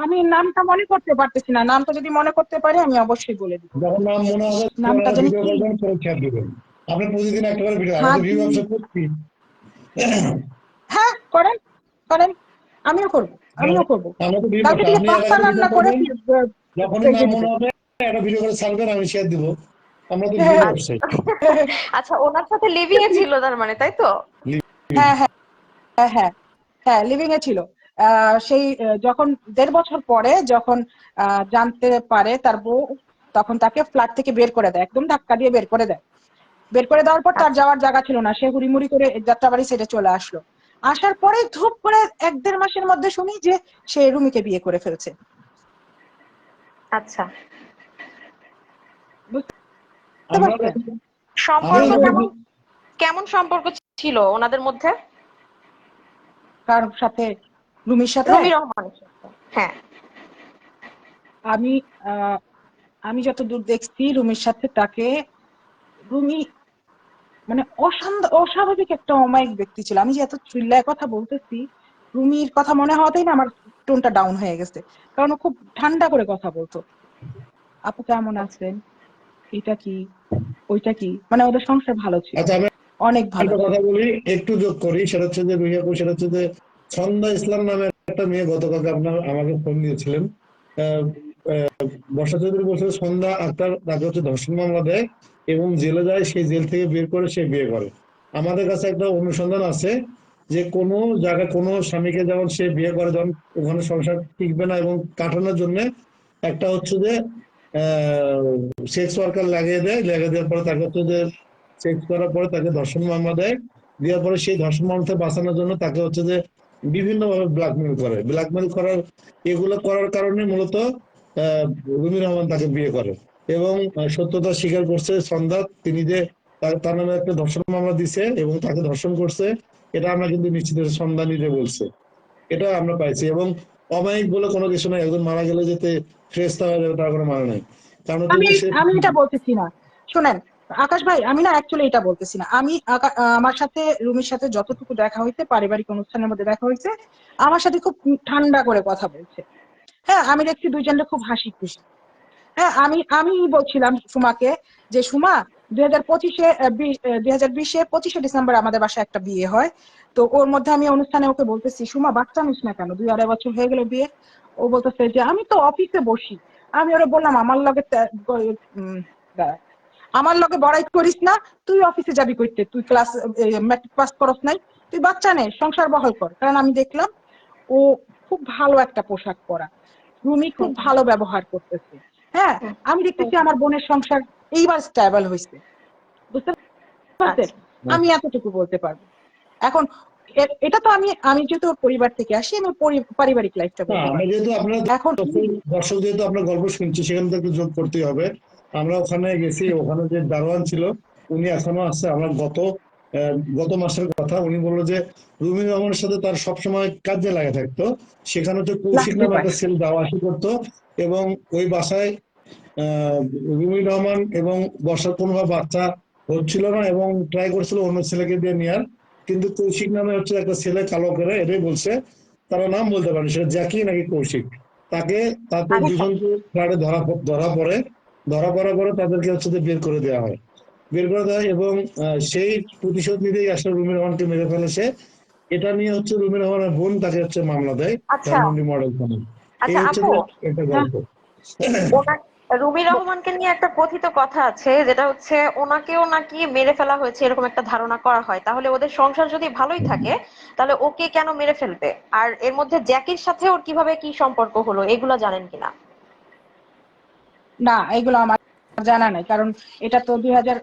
[SPEAKER 3] আমি নামটা মনে করতে পারতেছি না, নামটা যদি মনে করতে পারি আমি অবশ্যই বলে দিব।
[SPEAKER 2] যখন নাম মনে হবে
[SPEAKER 3] নামটা জানি
[SPEAKER 2] ভিডিও
[SPEAKER 3] কি?
[SPEAKER 2] করবেন, পরীক্ষা দিবেন। আপনি প্রতিদিন একটা করে ভিডিও, আমাদের ভিউ
[SPEAKER 3] হাদি।
[SPEAKER 2] ব্যবসা করছি।
[SPEAKER 3] হ্যাঁ, করেন করেন, আমিও করব, আমিও করব।
[SPEAKER 2] আমরা তো ভিউ
[SPEAKER 3] কালকে
[SPEAKER 2] ব্যবসা,
[SPEAKER 3] থেকে
[SPEAKER 2] আপনি
[SPEAKER 3] পাস্তা
[SPEAKER 2] এলাকায় ভিডিও
[SPEAKER 3] রান্না করে
[SPEAKER 2] করবেন, যখনই নাম
[SPEAKER 3] পেজে দিব।
[SPEAKER 2] মনে হবে একটা ভিডিও করে ছাড়বেন, আমি শেয়ার দিব। আমরা তো ভিউ
[SPEAKER 3] হ্যাঁ,
[SPEAKER 2] ব্যবসায়ী।
[SPEAKER 6] আচ্ছা, ওনার সাথে লিভিং এ ছিল তার মানে, তাই তো?
[SPEAKER 3] হ্যাঁ, হ্যাঁ, হ্যাঁ, হ্যাঁ, হ্যাঁ, লিভিং এ ছিল। সেই যখন 1.5 বছর পরে যখন জানতে পারে তার বউ, তখন তাকে ফ্ল্যাট থেকে বের করে দেয়, একদম ধাক্কা দিয়ে বের করে দেয়। বের করে দেওয়ার পর তার
[SPEAKER 6] আচ্ছা
[SPEAKER 3] যাওয়ার জায়গা ছিল না, সে হুড়িমুড়ি করে যাত্রাবাড়ি ছেড়ে চলে আসলো। আসার পরে ধুপ করে 1-1.5 মাসের মধ্যে শুনি যে সে রুমিকে বিয়ে করে ফেলছে।
[SPEAKER 6] আচ্ছা।
[SPEAKER 3] বুঝতে
[SPEAKER 2] আমরা
[SPEAKER 3] পারছেন?
[SPEAKER 6] সম্পর্ক
[SPEAKER 2] আমরা
[SPEAKER 6] কেমন, কেমন সম্পর্ক ছিল ওনাদের মধ্যে?
[SPEAKER 3] কার সাথে? রুমির সাথে?
[SPEAKER 6] রুমি রহমানের সাথে, হ্যাঁ।
[SPEAKER 3] আমি আহ, আমি যতদূর দেখছি রুমির সাথে তাকে, রুমি মানে অস্বাভাবিক একটা অমায়িক ব্যক্তি ছিল। আমি যে এত চিল্লায় কথা বলতেছি, রুমির কথা মনে হওয়াতেই না আমার টোনটা ডাউন হয়ে গেছে, কারণ ও খুব ঠান্ডা করে কথা বলতো। আপু কেমন আছেন, এটা কি, ওইটা কি, মানে ওদের সংসার ভালো ছিল,
[SPEAKER 2] আচ্ছা, আমি
[SPEAKER 3] অনেক ভালো
[SPEAKER 2] একটা
[SPEAKER 3] ছিল।
[SPEAKER 2] কথা বলি, একটু যোগ করি, সেটা হচ্ছে যে রুহিয়াপু, সেটা হচ্ছে যে ছন্দা ইসলাম নামে একটা মেয়ে গতকালকে আপনার আমাকে ফোন দিয়েছিলেন। আহ, বর্ষা চৌধুরী বলছিল সন্ধ্যা আক্তার তাকে হচ্ছে ধর্ষণ মামলা দেয় এবং জেলে যায়, সেই জেল থেকে বের করে সে বিয়ে করে। আমাদের কাছে একটা অনুসন্ধান আছে যে কোনো জায়গায় কোনো স্বামীকে যেমন সে বিয়ে করে, যখন ওখানে সংসার টিকবে না এবং কাটানোর জন্য একটা হচ্ছে যে সেক্স ওয়ার্কার লাগিয়ে দেয়, লাগিয়ে দেওয়ার পরে তাকে হচ্ছে যে সেক্স করার পরে তাকে ধর্ষণ মামলা দেয়। দেওয়ার পরে সেই ধর্ষণ মামলা থেকে বাঁচানোর জন্য তাকে হচ্ছে যে বিভিন্ন ভাবে ব্ল্যাকমেল করে, ব্ল্যাকমেল করার এগুলো করার কারণে মূলত রুমি রহমান তাকে বিয়ে করে এবং সত্যতা স্বীকার করছে সন্ধ্যা, তিনি যে তার নামে একটা ধর্ষণ মামলা দিছে এবং তাকে ধর্ষণ করছে, এটা আমরা কিন্তু নিশ্চিত, সন্ধ্যা নিজে বলছে, এটা আমরা পাইছি। এবং অমায়িক বলে কোনো কিছু নাই, একজন মারা গেলে যেতে ফেরেশতা হয়ে যাবে তার কোনো মানে নাই। কারণ হচ্ছে
[SPEAKER 3] আমি
[SPEAKER 2] যে সে
[SPEAKER 3] আমি এটা বলতেছি না, শোনেন আকাশ ভাই, আমি না অ্যাকচুয়ালি এটা বলতেছি না। আমি আমার সাথে রুমির সাথে যতটুকু দেখা হয়েছে, পারিবারিক অনুষ্ঠানের মধ্যে দেখা হয়েছে, আমার সাথে খুব ঠান্ডা করে কথা বলছে। হ্যাঁ, আমি দেখছি দুইজনের খুব হাসি খুশি। হ্যাঁ, আমি বলছিলাম সুমাকে যে সুমা, 2025-এ 25শে ডিসেম্বর আমাদের বাসায় একটা বিয়ে হয়। তো ওর মধ্যে আমি অনুষ্ঠানে ওকে বলতেছি, সুমা বাচ্চা নিস না কেন, 2-2.5 বছর হয়ে গেল বিয়ে। ও বলতেছে যে আমি তো অফিসে বসি। আমি ওরা বললাম দাঁড়া, আমার লগে বড়াই করিস না, তুই অফিসে যাবি করতে, তুই ক্লাস ম্যাট্রিক পাস করস নাই, তুই বাচ্চা নে, সংসার বহাল কর। কারণ আমি দেখলাম ও খুব ভালো একটা পোশাক পরা, রুমি খুব ভালো ব্যবহার করতেছে। হ্যাঁ, আমি দেখতেছি আমার বোনের সংসার এইবার স্টেবল হয়েছে, বুঝতে পারছেন?
[SPEAKER 6] আচ্ছা
[SPEAKER 3] আমি এতটুকু বলতে পারবো। এখন এটা তো আমি যেহেতু ওর পরিবার থেকে আসি, আমি পারিবারিক লাইফটা
[SPEAKER 2] না,
[SPEAKER 3] বলতে
[SPEAKER 2] আমরা
[SPEAKER 3] পারবো।
[SPEAKER 2] যেহেতু আপনার
[SPEAKER 3] এখন
[SPEAKER 2] দর্শক যেহেতু আপনার গল্প শুনছি, সেখানে তো একটু যোগ করতেই হবে। আমরা ওখানে গেছি, ওখানে যে দারোয়ান ছিল উনি এখনো আছে। আমরা গত মাসের কথা, উনি বললো যে রুমি রহমানের সাথে তার সবসময় কাজে লাগে থাকতো। সেখানে তো কৌশিক
[SPEAKER 3] লাগতে
[SPEAKER 2] নামে
[SPEAKER 3] পারে,
[SPEAKER 2] একটা ছেলে যাওয়া আসা করতো, এবং ওই বাসায় রুমি রহমান এবং বর্ষার কোনোভাবে বাচ্চা হচ্ছিল না, এবং ট্রাই করছিল অন্য ছেলেকে দিয়ে নেওয়ার। কিন্তু কৌশিক নামে হচ্ছে একটা ছেলে, কালো করে এটাই বলছে, তারা নাম বলতে পারে সেটা জ্যাকি নাকি কৌশিক, তাদের
[SPEAKER 6] আচ্ছা
[SPEAKER 2] দুজনকে ফ্ল্যাটে ধরা পড়ার পরে তাদেরকে হচ্ছে যে বের করে দেয়, এবং সেই প্রতিশোধ নিতেই আসলে রুমি রহমানকে মেরে ফেলে সে। এটা নিয়ে হচ্ছে রুমি রহমানের বোন তাকে হচ্ছে মামলা দেয়
[SPEAKER 6] আচ্ছা
[SPEAKER 2] ধানমন্ডি মডেল থানায়। এই
[SPEAKER 6] আচ্ছা
[SPEAKER 2] হচ্ছে
[SPEAKER 6] আপু,
[SPEAKER 2] যে একটা
[SPEAKER 3] হ্যাঁ,
[SPEAKER 2] গল্প।
[SPEAKER 6] রুমি রহমানকে নিয়ে একটা কথিত কথা আছে, যেটা হচ্ছে ওনাকেও নাকি মেরে ফেলা হয়েছে, এরকম একটা ধারণা করা হয়। তাহলে ওদের সংসার যদি ভালোই থাকে, তাহলে ওকে কেন মেরে ফেলবে? আর এর মধ্যে জ্যাকির সাথে ওর কিভাবে কি সম্পর্ক হলো, এগুলো জানেন কিনা?
[SPEAKER 3] না এগুলো আমার জানা নাই। কারণ এটা তো 2000,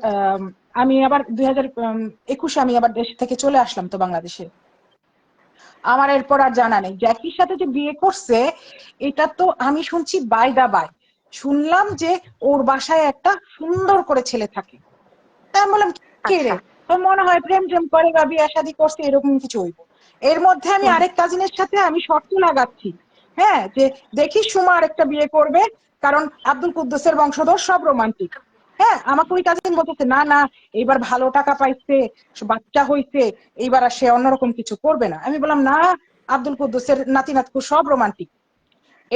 [SPEAKER 3] আমি আবার 2021-এ আমি আবার দেশ থেকে চলে আসলাম তো বাংলাদেশে। আমার এরপর আর জানা নেই। জ্যাকির সাথে যে বিয়ে করছে, এটা তো আমি শুনছি বাই দা বাই, শুনলাম যে ওর বাসায় একটা সুন্দর করে ছেলে থাকে। তাই আমি বললাম কে
[SPEAKER 6] আচ্ছা
[SPEAKER 3] রে, তো মনে হয় প্রেম টেম করে বা বিয়ে শাদী করছে, এরকম কিছু হইব। এর মধ্যে আমি আরেক কাজিনের সাথে আমি শর্ত লাগাচ্ছি, হ্যাঁ, যে দেখি সুমা আরেকটা বিয়ে করবে, কারণ আব্দুল কুদ্দুসের বংশধর সব রোমান্টিক। হ্যাঁ, আমাকে ওই কাজিন বলতেছে না না, এইবার ভালো টাকা পাইছে, বাচ্চা হইছে, এইবার আর সে অন্যরকম কিছু করবে না। আমি বললাম না, আব্দুল কুদ্দুসের নাতি নাতকু সব রোমান্টিক।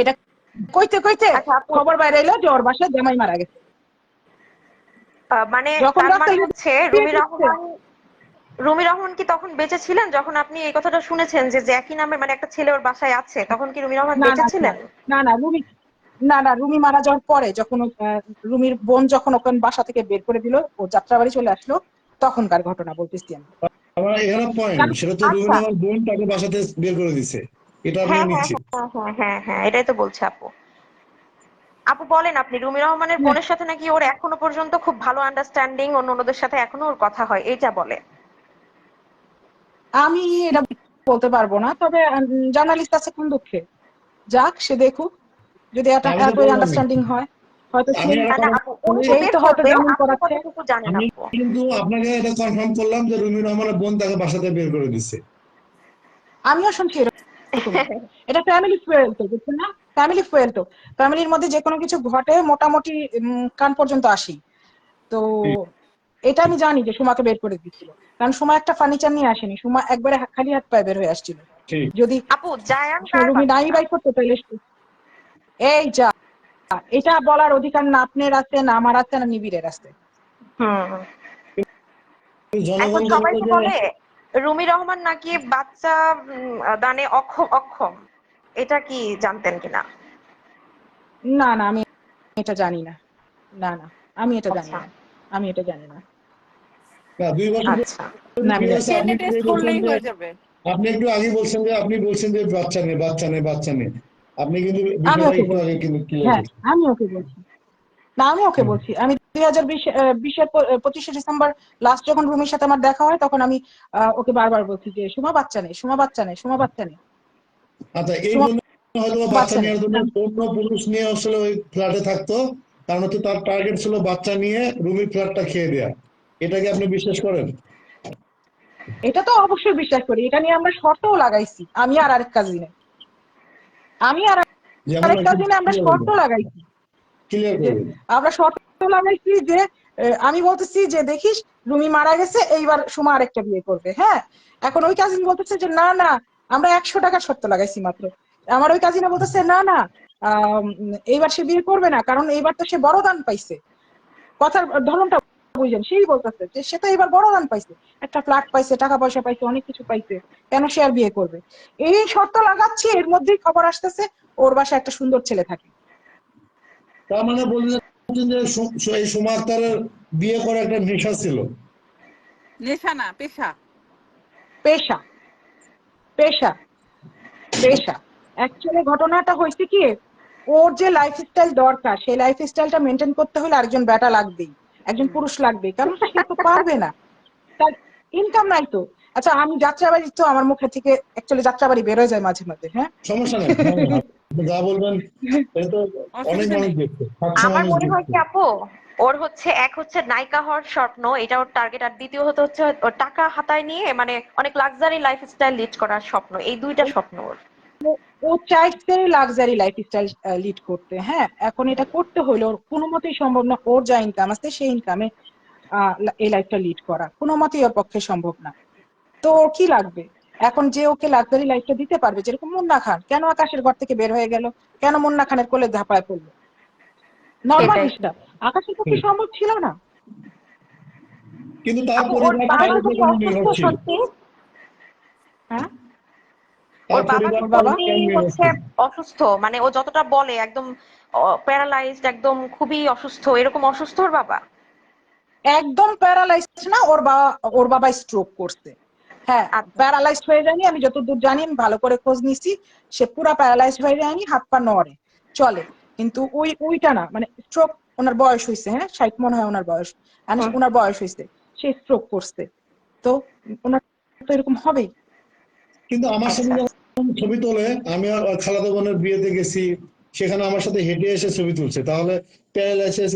[SPEAKER 3] এটা কইতে কইতে
[SPEAKER 6] আচ্ছা আপু,
[SPEAKER 3] খবর বাইরে এলো যে ওর বাসায় জামাই মারা গেছে।
[SPEAKER 6] মানে
[SPEAKER 3] যখন
[SPEAKER 6] তার মানে
[SPEAKER 3] রাস্তায়
[SPEAKER 6] হচ্ছে
[SPEAKER 3] বিয়ে করছে,
[SPEAKER 6] রুমি রহমান কি তখন বেঁচে ছিলেন যখন আপনি এই কথাটা শুনেছেন যে জ্যাকি নামের মানে একটা ছেলে ওর বাসায় আছে? তখন কি রুমি রহমান
[SPEAKER 3] না
[SPEAKER 6] বেঁচে
[SPEAKER 3] না না
[SPEAKER 6] ছিলেন?
[SPEAKER 3] না না রুমি, না রুমি মারা যাওয়ার পরে, যখন রুমির বোন যখন ওকে বাসা থেকে বের করে দিল, ও যাত্রাবাড়ি চলে আসলো, তখনকার ঘটনা বলতেছি আমি।
[SPEAKER 2] আমার এখানে পয়েন্ট
[SPEAKER 3] কারণ
[SPEAKER 2] সেটা তো রুমি
[SPEAKER 6] আচ্ছা,
[SPEAKER 2] আমার বোন তাকে বাসাতে বের করে দিছে, এটা আমি
[SPEAKER 6] হ্যাঁ হ্যাঁ
[SPEAKER 2] নিচ্ছি।
[SPEAKER 6] হ্যাঁ হ্যাঁ হ্যাঁ হ্যাঁ, এটাই তো বলছে আপু। আপু বলেন, আপনি রুমি রহমানের
[SPEAKER 3] হ্যাঁ,
[SPEAKER 6] বোনের সাথে নাকি ওর এখনো পর্যন্ত খুব ভালো আন্ডারস্ট্যান্ডিং, অন্য অন্যদের সাথে এখনো ওর কথা হয়, এইটা বলে।
[SPEAKER 3] আমি এটা বলতে পারবো না, তবে জার্নালিস্ট আছে কোন দুঃখে, যাক সে দেখুক, যদি
[SPEAKER 2] আমি তো
[SPEAKER 3] এতই
[SPEAKER 2] বললামই,
[SPEAKER 3] আন্ডারস্ট্যান্ডিং হয়, হয়তো
[SPEAKER 2] আমি
[SPEAKER 3] সেই
[SPEAKER 2] একটা
[SPEAKER 6] না
[SPEAKER 2] কথা
[SPEAKER 6] আপু, উনি তো
[SPEAKER 3] সেই
[SPEAKER 6] বের
[SPEAKER 3] তো হয়তো
[SPEAKER 6] করবে,
[SPEAKER 3] যেমন
[SPEAKER 6] আপনি
[SPEAKER 3] করাচ্ছে।
[SPEAKER 6] কতটুকু জানেন
[SPEAKER 2] আমি
[SPEAKER 6] আপু?
[SPEAKER 2] কিন্তু আপনাকে এটা কনফার্ম করলাম যে রুমি রহমানের বোন তাকে বাসাতে বের করে দিছে।
[SPEAKER 3] আমিও শুনছি এরকমই। এটা ফ্যামিলি ফুয়েল তো, বুঝছেন না? ফ্যামিলি ফুয়েল তো, ফ্যামিলির মধ্যে যে কোনো কিছু ঘটে মোটামুটি কান পর্যন্ত আসি। তো এটা আমি জানি যে সুমাকে বের করে দিচ্ছিল, কারণ সুমা একটা ফার্নিচার নিয়ে আসেনি, সুমা একবারে খালি হাত পায়ে বের হয়ে আসছিল।
[SPEAKER 2] ঠিক।
[SPEAKER 3] যদি
[SPEAKER 6] আপু জায়ান কার
[SPEAKER 3] রুমি নাই
[SPEAKER 6] বাচ্চা?
[SPEAKER 3] বাই করতো তাহলে এই যা, এটা বলার অধিকার না আপনার আছে, না আমার আছে, না নিবিড়ের আছে।
[SPEAKER 6] হুম, এখন
[SPEAKER 2] জনগণ তো
[SPEAKER 6] সবাই
[SPEAKER 2] বলে
[SPEAKER 6] তো
[SPEAKER 2] যে
[SPEAKER 6] বলে রুমি রহমান নাকি বাচ্চা দানে অক্ষম অক্ষম, এটা কি জানতেন কিনা?
[SPEAKER 3] না না, আমি এটা জানি না। না না, আমি এটা জানি
[SPEAKER 6] আচ্ছা
[SPEAKER 3] না। আমি এটা জানি না।
[SPEAKER 2] না, 2 বছর
[SPEAKER 6] আচ্ছা
[SPEAKER 3] না আমি
[SPEAKER 2] ঠিক
[SPEAKER 3] জানি
[SPEAKER 2] আছে।
[SPEAKER 3] না।
[SPEAKER 2] আপনি
[SPEAKER 4] ডিএনএ
[SPEAKER 2] একটু
[SPEAKER 4] টেস্ট
[SPEAKER 2] বলছেন
[SPEAKER 4] করলেই
[SPEAKER 2] যে
[SPEAKER 4] হয়ে যাবে।
[SPEAKER 2] আপনি একটু আগে বলছেন যে বাচ্চা নেই বাচ্চা নেই বাচ্চা নেই, আপনি কিন্তু
[SPEAKER 3] আমি
[SPEAKER 2] বিষয়টা
[SPEAKER 3] ওকে
[SPEAKER 2] একটু আগে
[SPEAKER 3] বলছি,
[SPEAKER 2] কিন্তু ক্লিয়ার
[SPEAKER 3] হ্যাঁ
[SPEAKER 2] করছেন।
[SPEAKER 3] আমি ওকে বলছি, না আমি ওকে বলছি, আমি 2020-এর 25শে ডিসেম্বর লাস্ট যখন রুমির সাথে আমার দেখা হয়, তখন আমি ওকে বারবার বলছি যে সুমা বাচ্চা নেই, সুমা বাচ্চা নেই, সুমা বাচ্চা নেই,
[SPEAKER 2] আচ্ছা, এই
[SPEAKER 3] সুমা
[SPEAKER 2] জন্য হয়তো বাচ্চা
[SPEAKER 3] বাচ্চা নেই।
[SPEAKER 2] নেওয়ার জন্য অন্য পুরুষ নিয়ে আসলে ওই ফ্ল্যাটে থাকতো, কারণ হচ্ছে তার টার্গেট ছিল বাচ্চা নিয়ে রুমির ফ্ল্যাটটা খেয়ে দেয়া। এটা কি আপনি বিশ্বাস করেন?
[SPEAKER 3] এটা তো অবশ্যই বিশ্বাস করি, এটা নিয়ে আমরা শর্তও লাগাইছি, আমি আর আরেক কাজিনে। আমি আর
[SPEAKER 2] যেমন
[SPEAKER 3] আরেক কাজিনে আমরা শর্ত লাগাইছি
[SPEAKER 2] ক্লিয়ার
[SPEAKER 3] যে
[SPEAKER 2] করবেন।
[SPEAKER 3] আমরা শর্ত লাগাইছি যে আমি বলতেছি যে দেখিস রুমি মারা গেছে, এইবার সুমা আরেকটা বিয়ে করবে। হ্যাঁ, এখন ওই কাজিন বলতেছে যে না না, আমরা 100 টাকার শর্ত লাগাইছি মাত্র। আমার ওই কাজিনা বলতেছে না না, এইবার সে বিয়ে করবে না, কারণ এইবার তো সে বড় দান পাইছে। কথার ধরনটা বুঝেন, সেই বলতেছে যে সে তো এবার বড় দান পাইছে, একটা ফ্ল্যাট পাইছে, টাকা পয়সা পাইছে, অনেক কিছু পাইছে, কেন সে আর বিয়ে করবে। এই শর্ত লাগাচ্ছি, এর মধ্যেই খবর আসতেছে ওর বাসায় একটা সুন্দর ছেলে থাকে।
[SPEAKER 2] তার মানে বলছেন যে এই সুমা আক্তারের বিয়ে করা একটা নেশা ছিল।
[SPEAKER 4] নেশা না, পেশা।
[SPEAKER 3] পেশা, পেশা, পেশা। অ্যাকচুয়ালি ঘটনাটা হয়েছে কি, ওর যে লাইফস্টাইল দরকার সেই লাইফস্টাইলটা মেনটেন করতে হলে আরেকজন বেটা লাগবেই, একজন পুরুষ লাগবেই, কারণ সে তো পারবে না, তার ইনকাম নাই তো। আচ্ছা, আমি যাত্রাবাড়ি, তো আমার মুখে থেকে অ্যাকচুয়ালি যাত্রাবাড়ি বেরোয় যায় মাঝে মাঝে। হ্যাঁ,
[SPEAKER 2] সমস্যা নেই, হ্যাঁ, আপনি যা বলবেন এটা তো অনেক
[SPEAKER 4] অসুবিধা
[SPEAKER 2] মানুষ
[SPEAKER 4] নেই।
[SPEAKER 2] দেখছে, 700
[SPEAKER 6] আমার
[SPEAKER 2] মানুষ
[SPEAKER 6] মনে হয়
[SPEAKER 2] দেখছে।
[SPEAKER 6] কি আপু, ওর হচ্ছে এক হচ্ছে নায়িকা হওয়ার স্বপ্ন, এটা ওর টার্গেট, আর দ্বিতীয় হচ্ছে ওর টাকা হাতায় নিয়ে মানে অনেক লাক্সারি লাইফস্টাইল লিড করার স্বপ্ন। এই দুইটা স্বপ্ন ওর।
[SPEAKER 3] ও চাইছে লাক্সারি লাইফস্টাইল লিড করতে। হ্যাঁ, এখন এটা করতে হইলে ওর কোনো মতেই সম্ভব না, ওর যা ইনকাম আছে সেই ইনকামে এই লাইফটা লিড করা কোনো মতেই ওর পক্ষে সম্ভব না। তো ওর কি লাগবে এখন, যে ওকে লাক্সারি লাইফটা দিতে পারবে, যেরকম মুন্না খান কেন আকাশের ঘর থেকে বের হয়ে গেল, কেন মুন্না খানের কোলে ঝাঁপায় পড়লো, নর্মাল
[SPEAKER 6] সেটাই।
[SPEAKER 3] বিষয়টা আকাশের পক্ষে সম্ভব ছিল না।
[SPEAKER 2] কিন্তু তার
[SPEAKER 6] আপু ওর
[SPEAKER 2] পরিবার
[SPEAKER 6] বাবা
[SPEAKER 2] তার উপর
[SPEAKER 6] কি
[SPEAKER 2] কেন
[SPEAKER 6] অসুস্থ
[SPEAKER 2] নির্ভরশীল?
[SPEAKER 6] সত্যি?
[SPEAKER 3] হ্যাঁ,
[SPEAKER 6] ওর
[SPEAKER 2] তার
[SPEAKER 6] বাবা
[SPEAKER 2] পরিবার
[SPEAKER 6] কি
[SPEAKER 3] ওর
[SPEAKER 2] তার
[SPEAKER 3] বাবা
[SPEAKER 2] উপর
[SPEAKER 6] সত্যি
[SPEAKER 2] কেন
[SPEAKER 6] হচ্ছে
[SPEAKER 2] নির্ভরশীল?
[SPEAKER 6] অসুস্থ? মানে ও যতটা বলে একদম প্যারালাইজড, একদম খুবই অসুস্থ, এরকম অসুস্থ ওর বাবা?
[SPEAKER 3] একদম প্যারালাইজড না, ওর বাবা স্ট্রোক করছে। হ্যাঁ,
[SPEAKER 6] আচ্ছা।
[SPEAKER 3] প্যারালাইজড হয়ে যায়নি, আমি যতদূর জানি, আমি ভালো করে খোঁজ নিছি, সে পুরা প্যারালাইজড হয়ে যায়নি, হাত পা নড়ে চলে, কিন্তু ওইটা না, মানে স্ট্রোক। ওনার বয়স হয়েছে, হ্যাঁ 60 মনে হয় ওনার বয়স,
[SPEAKER 6] হুম।
[SPEAKER 3] ওনার বয়স হয়েছে, সে স্ট্রোক করছে। তো ওনার তো এরকম হবেই।
[SPEAKER 2] কিন্তু আমার সাথে
[SPEAKER 6] আচ্ছা।
[SPEAKER 2] যখন ছবি তোলে, আমি আর খালাতো বোনের বিয়েতে গেছি, সেখানে আমার সাথে হেঁটে এসে ছবি তুলছে, তাহলে প্যারালাইসিস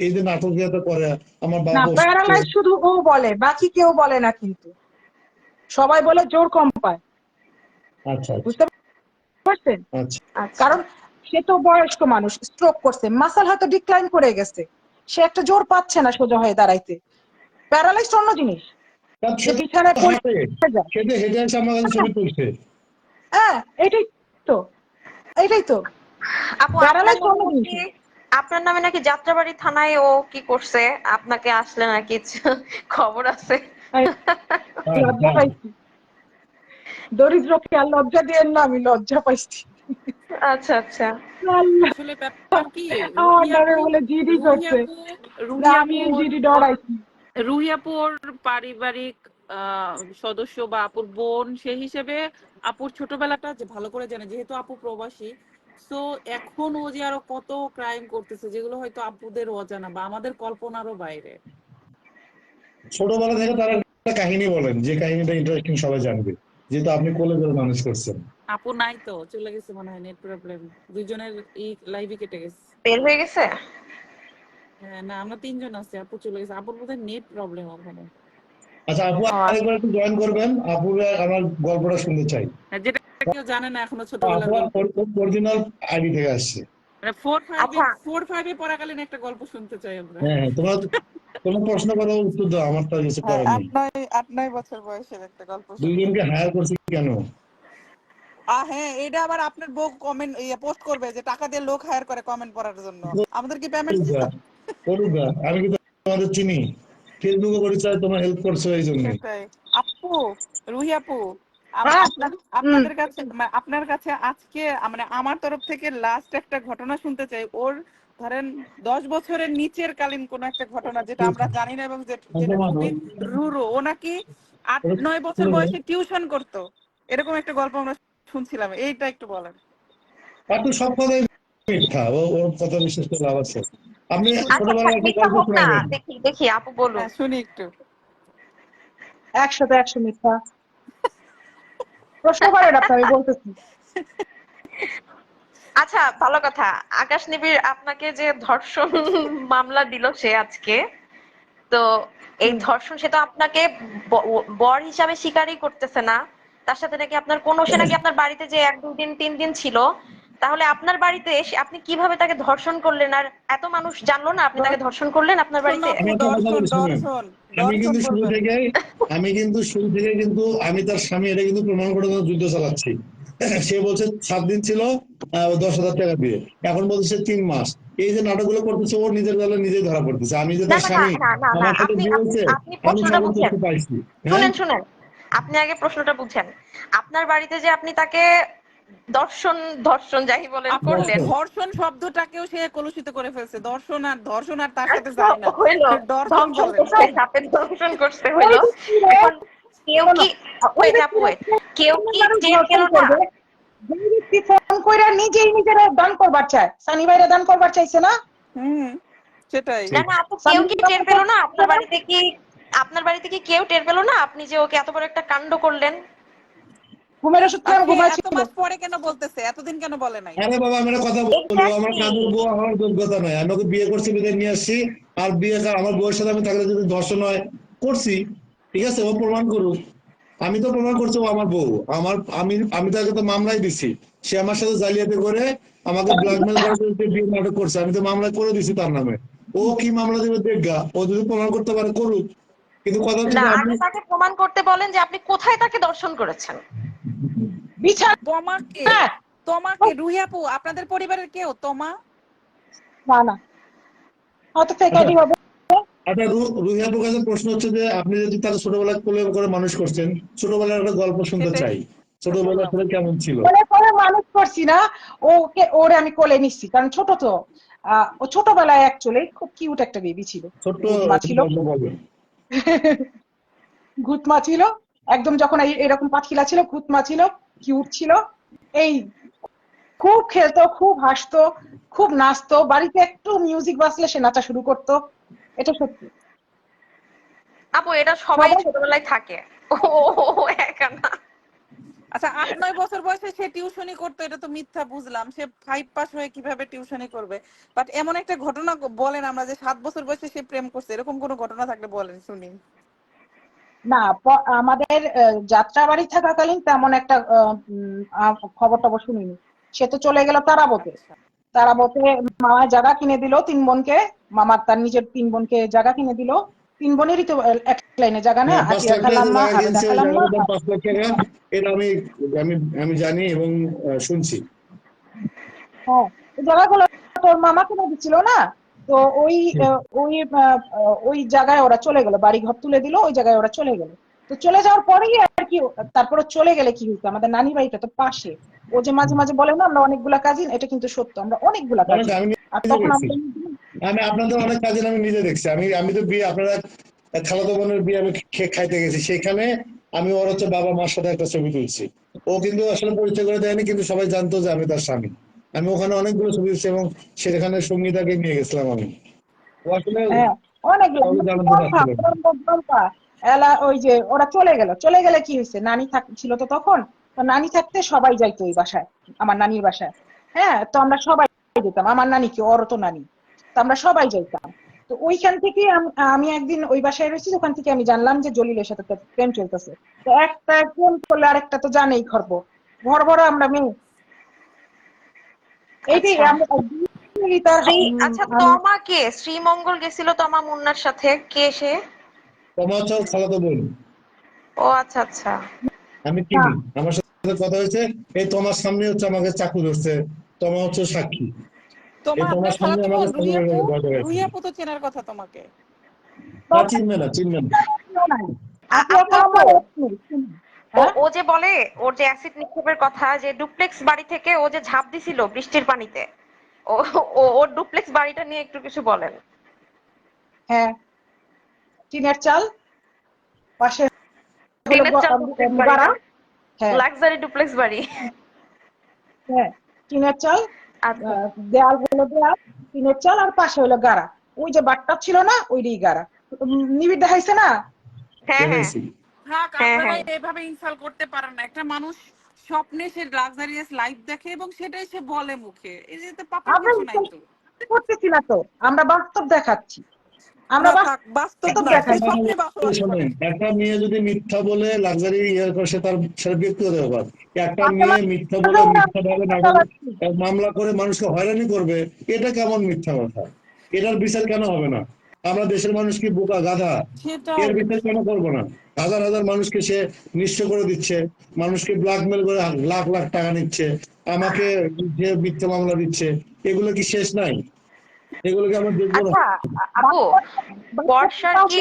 [SPEAKER 2] এই যে নাটকীয়তা করে আমার
[SPEAKER 3] না,
[SPEAKER 2] বাবা অসুস্থ।
[SPEAKER 3] প্যারালাইজ শুধু ও বলে, বাকি কেউ বলে না, কিন্তু সবাই বলে জোর কম পায়।
[SPEAKER 2] আচ্ছা আচ্ছা
[SPEAKER 3] বুঝতে পারছেন?
[SPEAKER 2] আচ্ছা।
[SPEAKER 6] আচ্ছা।
[SPEAKER 3] কারণ সে তো বয়স্ক মানুষ, স্ট্রোক করছে, মাসল হয়তো ডিক্লাইন করে গেছে, সে একটা জোর পাচ্ছে না সোজা হয়ে দাঁড়াইতে। প্যারালাইজড অন্য জিনিস,
[SPEAKER 2] কারণ
[SPEAKER 3] যে
[SPEAKER 2] সে তো
[SPEAKER 3] বিছানায়
[SPEAKER 2] হাঁটে,
[SPEAKER 3] পড়ে যায়।
[SPEAKER 2] সে তো হেঁটে এসে আমার কাছে ছবি তুলছে।
[SPEAKER 3] হ্যাঁ, এটাই তো, এটাই তো,
[SPEAKER 6] আপু আপনার
[SPEAKER 3] প্যারালাইজড
[SPEAKER 6] নামে
[SPEAKER 3] অন্য জিনিস।
[SPEAKER 6] নাকি, আপনার নামে নাকি যাত্রাবাড়ি থানায় ও কি করছে, আপনাকে আসলে নাকি খবর আছে?
[SPEAKER 2] হ্যাঁ
[SPEAKER 3] লজ্জা
[SPEAKER 2] হ্যাঁ।
[SPEAKER 3] পাইছি, দরিদ্রকে আর লজ্জা দিয়ে না, আমি লজ্জা পাইছি।
[SPEAKER 6] আচ্ছা আচ্ছা।
[SPEAKER 3] আল্লাহ,
[SPEAKER 4] আসলে ব্যাপার কি,
[SPEAKER 3] আমার
[SPEAKER 4] রুহি
[SPEAKER 3] নামে
[SPEAKER 4] আপু,
[SPEAKER 3] বলে জিডি
[SPEAKER 4] রুহি
[SPEAKER 3] করছে,
[SPEAKER 4] আপু,
[SPEAKER 3] না
[SPEAKER 4] রুহি
[SPEAKER 3] আমি
[SPEAKER 4] আপু
[SPEAKER 3] জিডি
[SPEAKER 4] ওর
[SPEAKER 3] ডরাইছি।
[SPEAKER 4] রুহি আপু ওর পারিবারিক সদস্য বা আপুর বোন, সেই হিসেবে আপুর ছোটবেলাটা যে ভালো করে জানে, যেহেতু আপু প্রবাসী। সো এখন ও যে আরো কত ক্রাইম করতেছে যেগুলো হয়তো আপুদের অজানা বা আমাদের কল্পনারও বাইরে।
[SPEAKER 2] ছোটবেলা থেকে তারা একটা কাহিনী বলেন, যে কাহিনীটা ইন্টারেস্টিং সবাই জানবে, যেহেতু আপনি কোলে করে মানুষ করছেন।
[SPEAKER 4] আপু নাই তো, চলে গেছে মনে হয়, নেট প্রবলেম, দুইজনের লাইভই কেটে গেছে।
[SPEAKER 6] বের হয়ে গেছে?
[SPEAKER 4] হ্যাঁ, না আমরা তিনজন আছি, আপু চলে গেছে, আপুর বোধহয় নেট প্রবলেম ওখানে।
[SPEAKER 2] আচ্ছা, আপু
[SPEAKER 6] ও আচ্ছা।
[SPEAKER 2] আরেকবার একটু জয়েন করবেন, আপুর আমার গল্পটা শুনতে চাই।
[SPEAKER 4] হ্যাঁ, যেটা কেউ জানে না এখনো ছোটবেলার
[SPEAKER 2] আপু
[SPEAKER 4] গল্প।
[SPEAKER 2] অরিজিনাল আইডি থেকে আসছে।
[SPEAKER 4] মানে
[SPEAKER 6] আচ্ছা।
[SPEAKER 4] 4-5 পড়াকালীন একটা গল্প শুনতে চাই আমরা।
[SPEAKER 2] হ্যাঁ হ্যাঁ, তোমার প্রশ্ন করার উত্তর দাও, আমার তো আর কিছু
[SPEAKER 4] হ্যাঁ,
[SPEAKER 2] করার নেই।
[SPEAKER 4] 8-9 বছর বয়সের একটা গল্প শুনতে
[SPEAKER 2] দুইজনকে
[SPEAKER 4] চাই।
[SPEAKER 2] হায়ার করছি কেন?
[SPEAKER 4] হ্যাঁ, এটা আবার আপনার বউ কমেন্ট পোস্ট করবে যে টাকা দিয়ে লোক হায়ার করে কমেন্ট পড়ার জন্য, আমাদের কি পেমেন্ট
[SPEAKER 2] করুগা,
[SPEAKER 4] সিস্টেম?
[SPEAKER 2] করুগা, আমি কি তোমাদের চিনি? ফেসবুকে পরিচয়, তোমার হেল্প করছো এই জন্যই।
[SPEAKER 4] সেটাই। আপু, রুহি আপু,
[SPEAKER 3] হ্যাঁ,
[SPEAKER 4] আপনাদের কাছে, মানে আপনার কাছে আজকে মানে আমার তরফ থেকে লাস্ট একটা ঘটনা শুনতে চাই। ওর ধরেন 10 বছরের নিচের কালীন কোন একটা ঘটনা যেটা আমরা জানি না এবং যেটা খুবই রুরো। ও নাকি 8-9 বছর বয়সে টিউশন করতো, এরকম একটা গল্প আমরা শুনছিলাম, এইটা একটু বলেন।
[SPEAKER 2] আর তো সব কথাই মিথ্যা, ওর কথা বিশ্বাস করে লাভ আছে? আপনি
[SPEAKER 4] শুনি,
[SPEAKER 6] আচ্ছা থাক,
[SPEAKER 2] ছোটবেলায় একটা
[SPEAKER 6] মিথ্যা
[SPEAKER 2] গল্প
[SPEAKER 6] হোক না,
[SPEAKER 2] শোনাবেন?
[SPEAKER 6] দেখি দেখি আপু বলুন।
[SPEAKER 4] হ্যাঁ শুনি একটু।
[SPEAKER 3] 100তে 100 মিথ্যা। প্রশ্ন করেন আপনি, আমি বলতেছি।
[SPEAKER 6] আচ্ছা ভালো কথা, আকাশ নিবিড় আপনাকে যে ধর্ষণ মামলা দিল সে আজকে, তো এই ধর্ষণ সে তো আপনাকে বর হিসাবে স্বীকারই করতেছে না, তার সাথে নাকি আপনার সে নাকি আপনার বাড়িতে যে 1 2 দিন 3 দিন ছিল, তাহলে আপনার বাড়িতে এসে আপনি কিভাবে তাকে ধর্ষণ করলেন? আর এত মানুষ জানলো না আপনি তাকে ধর্ষণ করলেন আপনার
[SPEAKER 4] দর্শন
[SPEAKER 6] বাড়িতে?
[SPEAKER 4] আপু,
[SPEAKER 2] আমি একটা কথা
[SPEAKER 4] দর্শন
[SPEAKER 2] বলি শুনেন,
[SPEAKER 4] দর্শন
[SPEAKER 2] আমি
[SPEAKER 4] দর্শন
[SPEAKER 2] কিন্তু শুরু
[SPEAKER 4] বলবেন।
[SPEAKER 2] থেকে কিন্তু আমি তার স্বামী এটা কিন্তু প্রমাণ করে দেওয়ার যুদ্ধ চালাচ্ছি। সে বলছে 7 দিন ছিল 10,000 টাকা দিয়ে, এখন বলছে 3 মাস। এই যে নাটকগুলো করতেছে ও নিজের দলে নিজেই ধরা পড়তেছে। আমি যে
[SPEAKER 6] না
[SPEAKER 2] তার
[SPEAKER 6] না না
[SPEAKER 2] স্বামী,
[SPEAKER 6] না না না
[SPEAKER 2] আমার সাথে
[SPEAKER 6] আপনি
[SPEAKER 2] বিয়ে
[SPEAKER 6] আপনি
[SPEAKER 2] হয়েছে,
[SPEAKER 6] আপনি
[SPEAKER 2] আমি
[SPEAKER 6] প্রশ্নটা
[SPEAKER 2] সকল
[SPEAKER 6] বুঝেন।
[SPEAKER 2] তথ্য পাইছি। হ্যাঁ,
[SPEAKER 6] শুনেন শুনেন, আপনি আগে প্রশ্নটা বুঝেন। আপনার বাড়িতে যে আপনি তাকে দর্শন ধর্ষণ যাই বলেন
[SPEAKER 4] আপু,
[SPEAKER 6] করলেন,
[SPEAKER 2] দর্শন।
[SPEAKER 4] ধর্ষণ শব্দটাকেও সে কলুষিত করে ফেলছে। দর্শন আর তার সাথে
[SPEAKER 6] আচ্ছা
[SPEAKER 4] যায় না,
[SPEAKER 6] হইলো,
[SPEAKER 4] দর্শন
[SPEAKER 6] ধ্বংসন
[SPEAKER 4] বলেন।
[SPEAKER 6] করছে, সাপে দংশন করছে
[SPEAKER 3] ওই
[SPEAKER 6] হইলো।
[SPEAKER 3] ব্যক্তিরা,
[SPEAKER 6] এখন কেউ
[SPEAKER 3] শোনো,
[SPEAKER 6] কি,
[SPEAKER 3] ওই
[SPEAKER 6] ওয়েট আপু
[SPEAKER 3] ব্যক্তিরা
[SPEAKER 6] ওয়েট, কেউ কি
[SPEAKER 3] মানুষ
[SPEAKER 6] টের
[SPEAKER 3] ধর্ষণ
[SPEAKER 6] পেল না?
[SPEAKER 3] করবে, যে ব্যক্তি ফোন কইরা নিজেই নিজেরা দান করবার চায়, সানি ভাইরা দান করবার চাইছে না,
[SPEAKER 4] হুম, সেটাই।
[SPEAKER 6] না
[SPEAKER 2] ঠিক।
[SPEAKER 6] না আপু,
[SPEAKER 3] সানি
[SPEAKER 6] কেউ কি
[SPEAKER 3] ভাই
[SPEAKER 6] টের
[SPEAKER 3] দান
[SPEAKER 6] পেল না?
[SPEAKER 3] করছে না?
[SPEAKER 6] আপনার বাড়িতে কি কেউ টের পেল না আপনি যে ওকে এত বড় একটা কাণ্ড করলেন?
[SPEAKER 3] ঘুমের ওষুধ
[SPEAKER 4] আর
[SPEAKER 3] খেয়ে
[SPEAKER 4] সে এত
[SPEAKER 3] ঘুমাচ্ছিল।
[SPEAKER 4] মাস পরে কেন বলতেছে, এতদিন কেন বলে নাই?
[SPEAKER 2] আরে বাবা, আমি একটা কথা বলবো, আমার
[SPEAKER 6] এক্স্যাক্টলি।
[SPEAKER 2] কাজের বউ হওয়ার যোগ্যতা নাই। আমি ওকে বিয়ে করছি, বিয়ে নিয়ে আসছি। আর আমার বউয়ের সাথে আমি থাকলে যদি ধর্ষণ হয়, করছি, ঠিক আছে, ও প্রমাণ করুক। আমি তো প্রমাণ করছি ও আমার বউ। আমি তাকে তো মামলাই দিছি। সে আমার সাথে জালিয়াতি করে আমাকে ব্ল্যাকমেল করে বিয়ে নাটক করছে। আমি তো মামলা করে দিছি তার নামে। ও কি মামলা দেবে দেখগা, ও যদি প্রমাণ করতে পারে করুক। কিন্তু কথা হচ্ছে
[SPEAKER 6] না,
[SPEAKER 2] যে আমি
[SPEAKER 6] আগে তাকে প্রমাণ করতে বলেন যে আপনি কোথায় তাকে দর্শন করেছেন।
[SPEAKER 3] বিছানা।
[SPEAKER 4] তোমাকে তোমাকে রুহি আপু, আপনাদের পরিবারের কেউ তোমা?
[SPEAKER 3] না না, হয়তো ফেক
[SPEAKER 2] আচ্ছা
[SPEAKER 3] আইডি হবে।
[SPEAKER 2] আচ্ছা, রুহি আপুর কাছে প্রশ্ন হচ্ছে যে আপনি যদি তাকে ছোটবেলায় কোলে করে মানুষ করছেন, ছোটবেলার একটা গল্প শুনতে
[SPEAKER 4] সেটাই
[SPEAKER 2] চাই।
[SPEAKER 4] তো
[SPEAKER 2] ছোটবেলা
[SPEAKER 4] বললাম।
[SPEAKER 2] আসলে কেমন ছিল?
[SPEAKER 3] কোলে করে মানুষ করছি না, ওরে আমি কোলে নিচ্ছি, কারণ ছোট তো। ও ছোটবেলায় অ্যাকচুয়ালি খুব কিউট একটা বেবি ছিল,
[SPEAKER 2] ছোট্ট
[SPEAKER 3] গুদমা
[SPEAKER 2] একটা
[SPEAKER 3] ছিল।
[SPEAKER 2] গল্প বলবেন।
[SPEAKER 3] গুতমা ছিল, একদম যখন এরকম পাতখিলা ছিল, গুতমা ছিল, কিউট ছিল। এই খুব খেলতো, খুব হাসতো, খুব নাচতো, বাড়িতে একটু মিউজিক বাজলে সে নাচা শুরু করতো। এটা সত্যি।
[SPEAKER 6] আপু এটা সবাই
[SPEAKER 3] সবাই
[SPEAKER 6] ছোটবেলায় থাকে, ও একা না।
[SPEAKER 4] আচ্ছা, 8 9 বছর বয়সে সে টিউশনি করতো, এটা তো মিথ্যা বুঝলাম। সে 5 পাস হয়ে কিভাবে টিউশনি করবে? বাট এমন একটা ঘটনা বলেন আমরা, যে 7 বছর বয়সে সে প্রেম করছে, এরকম কোনো ঘটনা থাকলে বলেন শুনি।
[SPEAKER 3] না, আমাদের যাত্রাবাড়ি থাকাকালীন তেমন একটা খবর টবর শুনিনি। সে তো চলে গেল তারাবতে।
[SPEAKER 4] আচ্ছা,
[SPEAKER 3] তারাবতে মামা জায়গা কিনে দিল 3 বোনকে। মামা তার নিজের 3 বোনকে জায়গা কিনে দিল। 3 বোনেরই তো এক লাইনে জায়গা না,
[SPEAKER 2] হ্যাঁ, পাঁচ
[SPEAKER 3] আতিয়া
[SPEAKER 2] লাখ টাকা দিয়ে
[SPEAKER 3] খালাম্মা,
[SPEAKER 2] জায়গা
[SPEAKER 3] হাবেদা
[SPEAKER 2] কিনছে, ওই
[SPEAKER 3] খালাম্মা।
[SPEAKER 2] জায়গাটার দাম 5 লাখ টাকা। এটা আমি আমি জানি এবং শুনছি।
[SPEAKER 3] হ্যাঁ, ওই জায়গাগুলো তোর মামা কিনে দিচ্ছিল না। তো ওই
[SPEAKER 2] হুম।
[SPEAKER 3] ওই জায়গায় ওরা চলে গেল, বাড়ি ঘর তুলে দিল, ওই জায়গায় ওরা চলে গেল। তো চলে যাওয়ার পরেই আর কি, তারপরে চলে গেলে কি হইতো, আমাদের নানি বাড়িটা তো পাশে। ও যে মাঝে মাঝে বলে না আমরা অনেকগুলা কাজিন, এটা কিন্তু সত্য, আমরা অনেকগুলা
[SPEAKER 2] অনেক
[SPEAKER 3] কাজিন।
[SPEAKER 2] আমি
[SPEAKER 3] আর
[SPEAKER 2] নিজে
[SPEAKER 3] তখন
[SPEAKER 2] দেখছি।
[SPEAKER 3] আমরা
[SPEAKER 2] আমি আপনাদের অনেক কাজে আমি নিজে দেখছি। আমি তো বিয়ে, আপনারা খালাতো বোনের বিয়ে আমি খাইতে গেছি, সেখানে আমি ওর হচ্ছে বাবা মার সাথে একটা ছবি তুলছি। ও কিন্তু আসলে পরিচয় করে দেয়নি, কিন্তু সবাই জানতো যে আমি তার স্বামী। আমি ওখানে অনেকগুলো ছবি তুলছি এবং সেখানে সঙ্গীতাকে নিয়ে গেছিলাম আমি। ও আসলে
[SPEAKER 3] হ্যাঁ, অনেকগুলো
[SPEAKER 2] কাউকে জানাতে
[SPEAKER 3] লম্বা,
[SPEAKER 2] পারছিল না।
[SPEAKER 3] লম্বা। ওই যে ওরা চলে গেলে কি হয়েছে, নানি ছিল তো তখন। তো নানি থাকতে সবাই যাইতো ওই বাসায়, আমার নানির বাসায়। হ্যাঁ, তো আমরা সবাই যেতাম, আমার নানি কি, ওর তো নানি। তো আমরা সবাই যাইতাম। তো ওইখান থেকে আমি একদিন ওই বাসায় রয়েছি, ওখান থেকে আমি জানলাম যে জলিলের সাথে তার প্রেম চলতেছে। তো একটা প্রেম করলে আরেকটা তো জানেই খরবো, ঘর ভরা আমরা মেয়ে। এইটাই
[SPEAKER 6] আচ্ছা,
[SPEAKER 3] আমরা তার
[SPEAKER 6] আচ্ছা,
[SPEAKER 3] আমি
[SPEAKER 6] তমা কে? শ্রীমঙ্গল গেছিল তমা মুন্নার সাথে, কে সে?
[SPEAKER 2] তোমার হচ্ছে ওর খালাতো বোন।
[SPEAKER 6] ও আচ্ছা আচ্ছা।
[SPEAKER 2] আমি
[SPEAKER 3] না,
[SPEAKER 2] চিনি, আমার সাথে কথা হয়েছে। এই তোমার সামনে হচ্ছে আমাকে চাকু ধরছে। তোমার হচ্ছে সাক্ষী।
[SPEAKER 4] তোমা
[SPEAKER 2] এই তোমার
[SPEAKER 4] আপনার
[SPEAKER 2] সামনে
[SPEAKER 4] খালাতো
[SPEAKER 2] আমাকে
[SPEAKER 4] বোন
[SPEAKER 2] চাকু
[SPEAKER 4] রুহি আপু?
[SPEAKER 2] ধরে ভয়
[SPEAKER 4] রুহি
[SPEAKER 2] দেখাইছে।
[SPEAKER 4] আপু তো চেনার কথা তোমাকে।
[SPEAKER 2] না, চিনবে না, চিনবে না।
[SPEAKER 3] নাই। আতিয়া
[SPEAKER 6] আপু
[SPEAKER 3] খালাম্মা
[SPEAKER 6] আপু, ও
[SPEAKER 3] হ্যাঁ,
[SPEAKER 6] ও যে বলে, ওর যে অ্যাসিড নিক্ষেপের কথা, যে ডুপ্লেক্স বাড়ি থেকে ও যে ঝাঁপ দিছিল বৃষ্টির পানিতে, ও ওর ডুপ্লেক্স বাড়িটা নিয়ে একটু কিছু বলেন।
[SPEAKER 3] হ্যাঁ, টিনের চাল, পাশে হলো
[SPEAKER 6] টিনের চাল ডুপ্লেক্স বাড়ি
[SPEAKER 3] গাড়া।
[SPEAKER 6] না?
[SPEAKER 3] হ্যাঁ,
[SPEAKER 6] লাক্সারি ডুপ্লেক্স বাড়ি।
[SPEAKER 3] হ্যাঁ, টিনের চাল,
[SPEAKER 6] আচ্ছা।
[SPEAKER 3] দেয়াল হলো দেয়াল, টিনের চাল, আর পাশে হলো গাড়া। ওই যে বাটটা ছিল না, ওইটাই গাড়া। নিবিড় দেখাইছে না।
[SPEAKER 6] হ্যাঁ হ্যাঁ
[SPEAKER 2] দেখাইছি।
[SPEAKER 4] থাক,
[SPEAKER 6] হ্যাঁ
[SPEAKER 4] আপনারা
[SPEAKER 6] হ্যাঁ।
[SPEAKER 4] এভাবে ইনসাল্ট করতে পারেন না। একটা মানুষ স্বপ্নে সে লাক্সারিয়াস লাইফ দেখে এবং সেটাই সে বলে মুখে, এই যে পাপের
[SPEAKER 3] আমরা
[SPEAKER 4] কিছু নাই
[SPEAKER 3] ইনসাল্ট
[SPEAKER 4] তো।
[SPEAKER 3] করতেছি না তো, আমরা বাস্তব দেখাচ্ছি। আমরা
[SPEAKER 4] না থাক, বাস্তব না,
[SPEAKER 3] দেখাই।
[SPEAKER 4] সে স্বপ্নে বাসবাস করে।
[SPEAKER 2] শোনেন, একটা মেয়ে যদি মিথ্যা বলে লাক্সারি ইয়ে করে, সে তার সেটা ব্যক্তিগত ব্যাপার। একটা
[SPEAKER 3] আপনার
[SPEAKER 2] মেয়ে মিথ্যা বলে মিথ্যা ভাবে নাটক মামলা করে মানুষকে হয়রানি করবে, এটা কেমন মিথ্যা কথা? এটার বিচার কেন হবে না? আমরা দেশের মানুষ কি বোকা গাধা?
[SPEAKER 4] সেটাই।
[SPEAKER 2] এর বিচার কেন করবো না? হাজার হাজার মানুষকে সে নিঃস্ব করে দিচ্ছে, মানুষকে ব্ল্যাকমেল করে লাখ লাখ টাকা নিচ্ছে, আমাকে যে মিথ্যা মামলা দিচ্ছে, এগুলো কি শেষ নাই? এগুলোকে আমরা দেখবো না?
[SPEAKER 6] আচ্ছা আপু, বর্ষার কি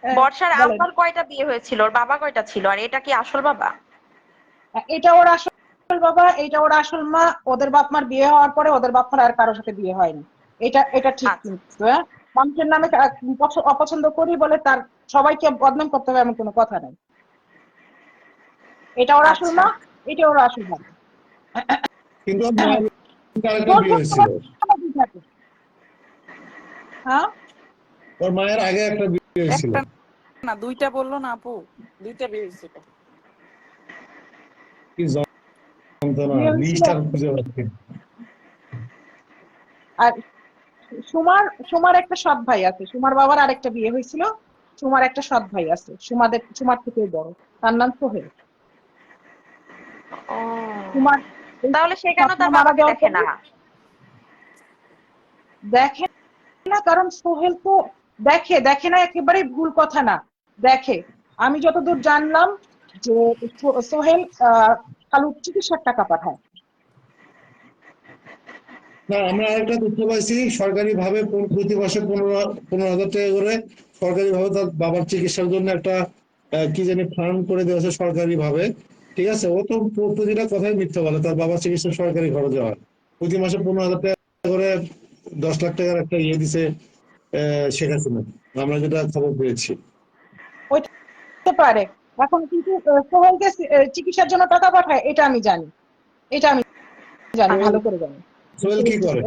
[SPEAKER 6] বর্ষার
[SPEAKER 3] বলেন,
[SPEAKER 6] আব্বার কয়টা বিয়ে হয়েছিল, ওর বাবা কয়টা ছিল, আর এটা কি আসল বাবা?
[SPEAKER 3] এটা ওর আসল বাবা, এটা ওর আসল মা। ওদের বাপ মার বিয়ে হওয়ার পরে ওদের বাপ মার আর কারোর সাথে বিয়ে হয়নি। এটা ঠিক।
[SPEAKER 6] আচ্ছা
[SPEAKER 3] কিন্তু হ্যাঁ, মানুষের নামে অপছন্দ করি বলে তার সবাইকে বদনাম করতে হবে এমন কোনো কথা নাই। এটা ওর আসল
[SPEAKER 6] আচ্ছা।
[SPEAKER 3] মা, এটা ওর আসল বাবা।
[SPEAKER 2] কিন্তু ওর মায়ের আরেকটা বিয়ে হয়েছিল,
[SPEAKER 3] হ্যাঁ,
[SPEAKER 2] ওর মায়ের আগে একটা বিয়ে হয়েছিল।
[SPEAKER 4] একটা না, দুইটা বললো না আপু, দুইটা বিয়ে হয়েছিল।
[SPEAKER 2] কি যন্ত্রণা,
[SPEAKER 3] বিয়ে হয়েছিল।
[SPEAKER 2] লিস্ট আর খুঁজে পাচ্ছি না।
[SPEAKER 3] আর সুমার একটা সৎ ভাই আছে, সুমার বাবার আরেকটা বিয়ে হয়েছিল। সুমার একটা সৎ ভাই আছে, সুমার থেকে বড়, তার নাম সোহেল।
[SPEAKER 6] ও,
[SPEAKER 3] সুমার
[SPEAKER 6] তাহলে সে কেন তার
[SPEAKER 3] মারা
[SPEAKER 6] বাবাকে
[SPEAKER 3] যাওয়ার
[SPEAKER 6] দেখে
[SPEAKER 3] পরে
[SPEAKER 6] না?
[SPEAKER 3] দেখে না, কারণ সোহেল তো দেখে না, একেবারেই ভুল কথা না। দেখে, আমি যতদূর জানলাম যে সোহেল খালুর চিকিৎসার টাকা পাঠায়।
[SPEAKER 2] না, আমরা আরেকটা তথ্য পাইছি, সরকারি ভাবে প্রতি মাসে 15,000 টাকা করে সরকারি ভাবে তার বাবার চিকিৎসার জন্য একটা কি জানি ফান্ড করে দেওয়া হয়েছে সরকারি ভাবে। ঠিক আছে, ও তো প্রতিটা কথাই মিথ্যা বলে, তার বাবার চিকিৎসা সরকারি খরচে হয়। প্রতি মাসে 15,000 টাকা করে 10 লাখ টাকার একটা ইয়ে দিছে শেখ হাসিনা, আমরা যেটা খবর পেয়েছি।
[SPEAKER 3] হতে পারে। এখন কিন্তু সোহেলকে চিকিৎসার জন্য টাকা পাঠায়, এটা আমি জানি, এটা আমি জানি, ভালো করে জানি।
[SPEAKER 2] সোহেল কি করে?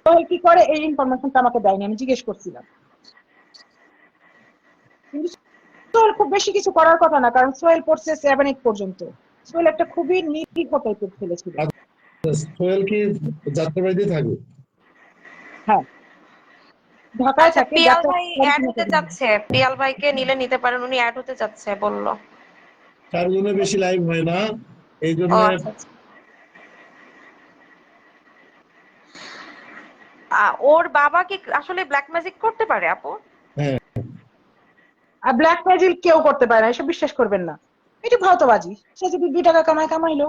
[SPEAKER 3] সোহেল কি করে এই ইনফরমেশনটা আমাকে দেয়নি, আমি জিজ্ঞেস করছিলাম। কিন্তু সোহেল খুব বেশি কিছু করার কথা না, কারণ সোহেল পড়ছে 7-8 পর্যন্ত। সোহেল একটা খুবই নিরীহ টাইপের ছেলে ছিল।
[SPEAKER 2] সোহেল কি যাত্রাবাড়িতে থাকে?
[SPEAKER 3] হ্যাঁ, ঢাকায়
[SPEAKER 6] আচ্ছা,
[SPEAKER 3] থাকে।
[SPEAKER 6] পিয়াল ভাই অ্যাড হতে চাচ্ছে, পিয়াল ভাইকে নিলে নিতে পারেন, উনি অ্যাড হতে চাচ্ছে বললো।
[SPEAKER 2] 4 জনের বেশি লাইভ হয় না, এই
[SPEAKER 6] ও
[SPEAKER 2] জন্য।
[SPEAKER 6] আচ্ছা আচ্ছা। ওর বাবা কি আসলে ব্ল্যাক ম্যাজিক করতে পারে আপু?
[SPEAKER 2] হ্যাঁ,
[SPEAKER 3] আর ব্ল্যাক ম্যাজিক কেউ করতে পারে না, এসব বিশ্বাস করবেন না। এটা ভাওতাবাজি। সে যদি 2 টাকা কামাইলো।